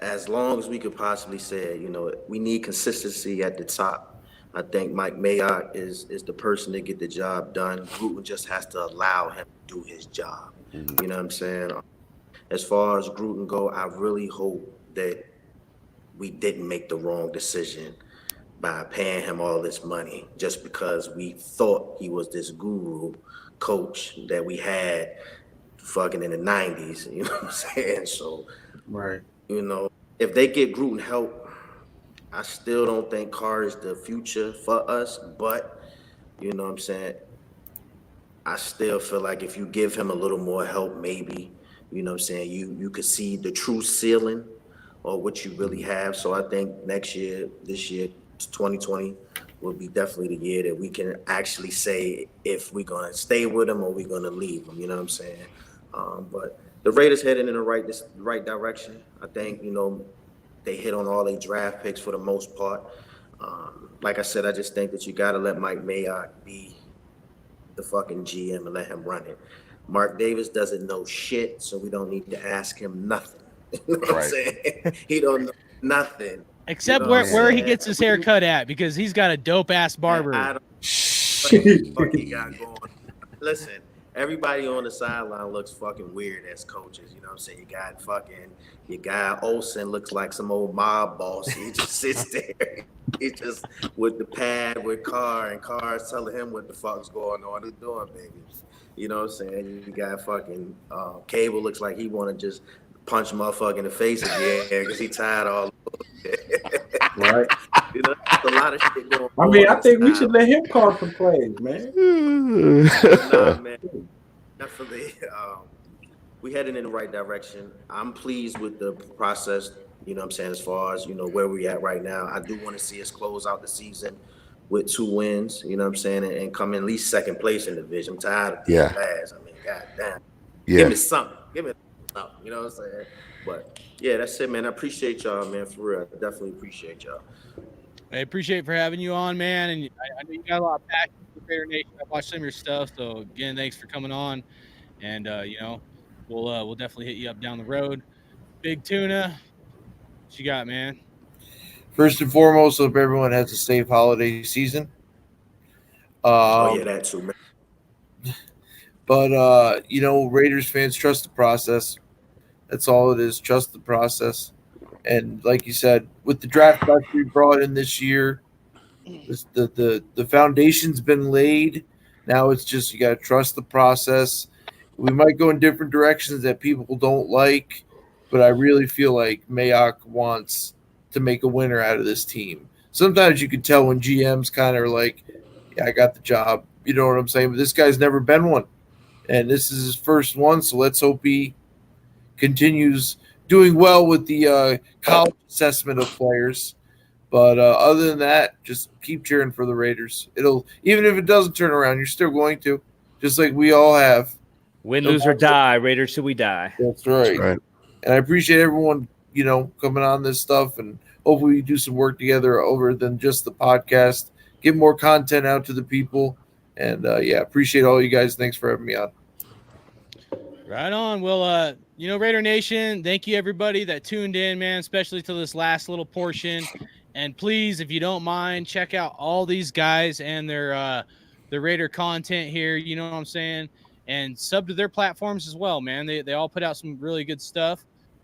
as long as we could possibly say it. We need consistency at the top. I think Mike Mayock is the person to get the job done. Gruden just has to allow him to do his job. You know what I'm saying? As far as Gruden go, I really hope that we didn't make the wrong decision by paying him all this money just because we thought he was this guru coach that we had fucking in the 90s, you know what I'm saying? So, Right. you know, if they get Gruden help, I still don't think Carr is the future for us, but, you know what I'm saying, I still feel like if you give him a little more help, maybe, you know what I'm saying, you could see the true ceiling or what you really have. So I think this year, 2020, will be definitely the year that we can actually say if we're going to stay with him or we're going to leave him, you know what I'm saying? But the Raiders heading in the right direction. I think, you know, they hit on all their draft picks for the most part. Like I said, I just think that you got to let Mike Mayock be the fucking GM and let him run it. Mark Davis doesn't know shit, so we don't need to ask him nothing. You know what I'm saying? He don't know nothing. Except you know where he gets his hair cut at, because he's got a dope ass barber. I don't know what the fuck he got going. Listen, everybody on the sideline looks fucking weird as coaches. You know what I'm saying? Your guy Olsen looks like some old mob boss. He just sits there. He's just with the pad with Carr, and Carr's telling him what the fuck's going on. He's doing, baby. You know what I'm saying? You got fucking Cable looks like he want to just punch motherfucker in the face again because he tired all Right. You know, there's a lot of shit going on. I mean, I think we should let him call some plays, man. Nah, man. Definitely. We heading in the right direction. I'm pleased with the process, you know what I'm saying, as far as, you know, where we at right now. I do want to see us close out the season with 2 wins, you know what I'm saying, and come in at least second place in the division. I'm tired of being last. I mean, goddamn. Yeah. Give me something. You know what I'm saying? But yeah, that's it, man. I appreciate y'all, man, for real. I definitely appreciate y'all. I appreciate for having you on, man. And I know you got a lot of passion for Raider Nation. I watched some of your stuff. So again, thanks for coming on. And you know, we'll definitely hit you up down the road. Big Tuna, what you got, man? First and foremost, hope everyone has a safe holiday season. Oh yeah, that too, man. But you know, Raiders fans, trust the process. That's all it is. Trust the process. And like you said, with the draft class we brought in this year, the foundation's been laid. Now it's just you got to trust the process. We might go in different directions that people don't like, but I really feel like Mayock wants to make a winner out of this team. Sometimes you can tell when GMs kind of are like, yeah, I got the job. You know what I'm saying? But this guy's never been one. And this is his first one, so let's hope he continues doing well with the college assessment of players. But other than that, just keep cheering for the Raiders. Even if it doesn't turn around, you're still going to, just like we all have. Win, lose, or die, Raiders till we die. That's right. That's right. And I appreciate everyone, you know, coming on this stuff, and hopefully we do some work together over than just the podcast. Get more content out to the people. And, yeah, appreciate all you guys. Thanks for having me on. Right on. Well, you know, Raider Nation, thank you everybody that tuned in, man, especially to this last little portion. And please, if you don't mind, check out all these guys and their Raider content here. You know what I'm saying? And sub to their platforms as well, man. They all put out some really good stuff.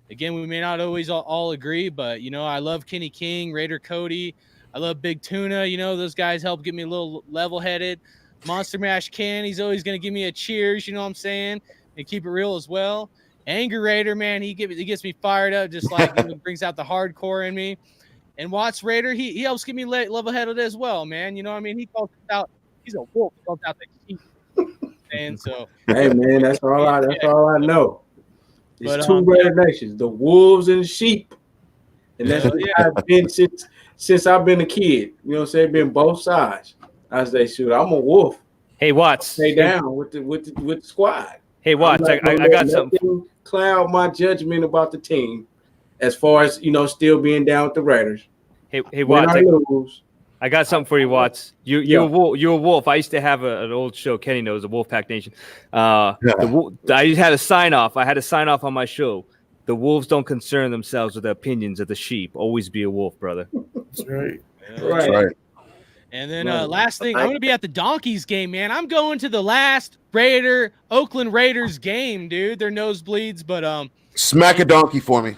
Again, we may not always all agree, but, you know, I love Kenny King, Raider Cody. I love Big Tuna. You know, those guys help get me a little level-headed. MonsterMash Ken, he's always going to give me a cheers, you know what I'm saying? And keep it real as well. Anger Raider, man, he gets me fired up, just like brings out the hardcore in me. And WattsRaider, he helps get me level-headed as well, man. You know what I mean? He calls out, he's a wolf. He calls out the sheep. And so, hey, man, that's all I know. It's But, two Raider nations, the wolves and the sheep. And that's what I've been since I've been a kid. You know what I'm saying? Been both sides. I say, shoot, I'm a wolf. Hey, Watts. Stay down with the squad. Hey, Watts, I got something. Cloud my judgment about the team as far as, you know, still being down with the Raiders. Hey, Watts. I got something for you, Watts. You're a wolf. I used to have an old show, Kenny knows, the Wolfpack Nation. I had a sign off. I had a sign off on my show. The wolves don't concern themselves with the opinions of the sheep. Always be a wolf, brother. That's right. Right. Right. And then last thing, I'm going to be at the Donkeys game, man. I'm going to the last Oakland Raiders game, dude. They're nosebleeds, but Smack a donkey for me.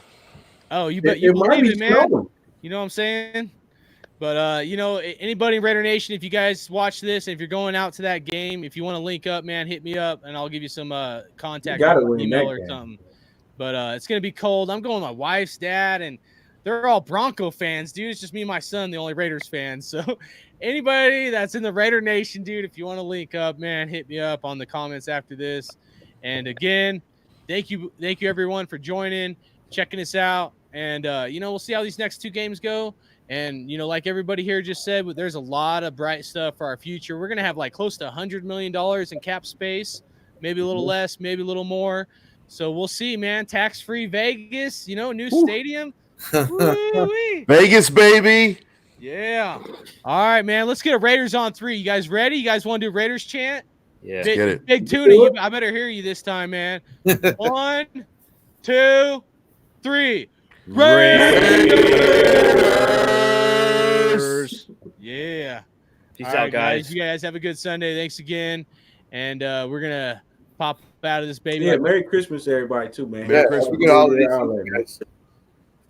oh, you bet It you might believe be it, man. snowing. You know what I'm saying? But anybody in Raider Nation, if you guys watch this, if you're going out to that game, if you want to link up, man, hit me up and I'll give you some contact email or something. But it's gonna be cold. I'm going with my wife's dad, and they're all Bronco fans, dude. It's just me and my son, the only Raiders fans. So anybody that's in the Raider Nation, dude, if you want to link up, man, hit me up on the comments after this. And again, thank you everyone for joining, checking us out, and we'll see how these next 2 games go. And, like everybody here just said, there's a lot of bright stuff for our future. We're going to have like close to $100 million in cap space, maybe a little less, maybe a little more. So we'll see, man. Tax-free Vegas, new stadium. Vegas, baby. Yeah. All right, man. Let's get a Raiders on 3. You guys ready? You guys want to do Raiders chant? Yeah. Get it. Big Tuna, I better hear you this time, man. 1, 2, 3. Raiders. Yeah. Peace out, guys. You guys have a good Sunday. Thanks again. And we're going to pop out of this baby. Yeah, Merry Christmas to everybody too, man. Merry Christmas. Good holidays.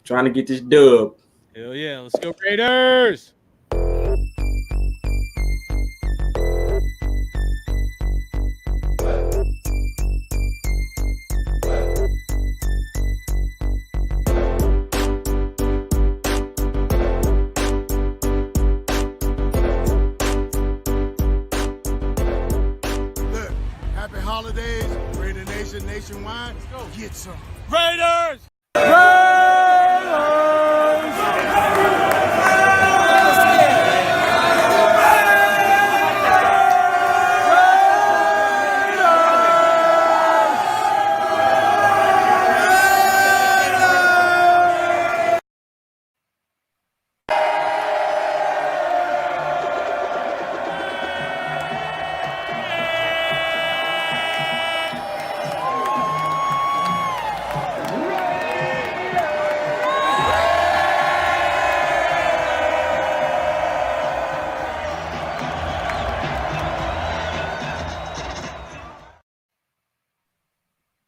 Trying to get this dub. Hell yeah. Let's go Raiders. Look, happy holidays, Raider Nation nationwide. Get some. Raiders!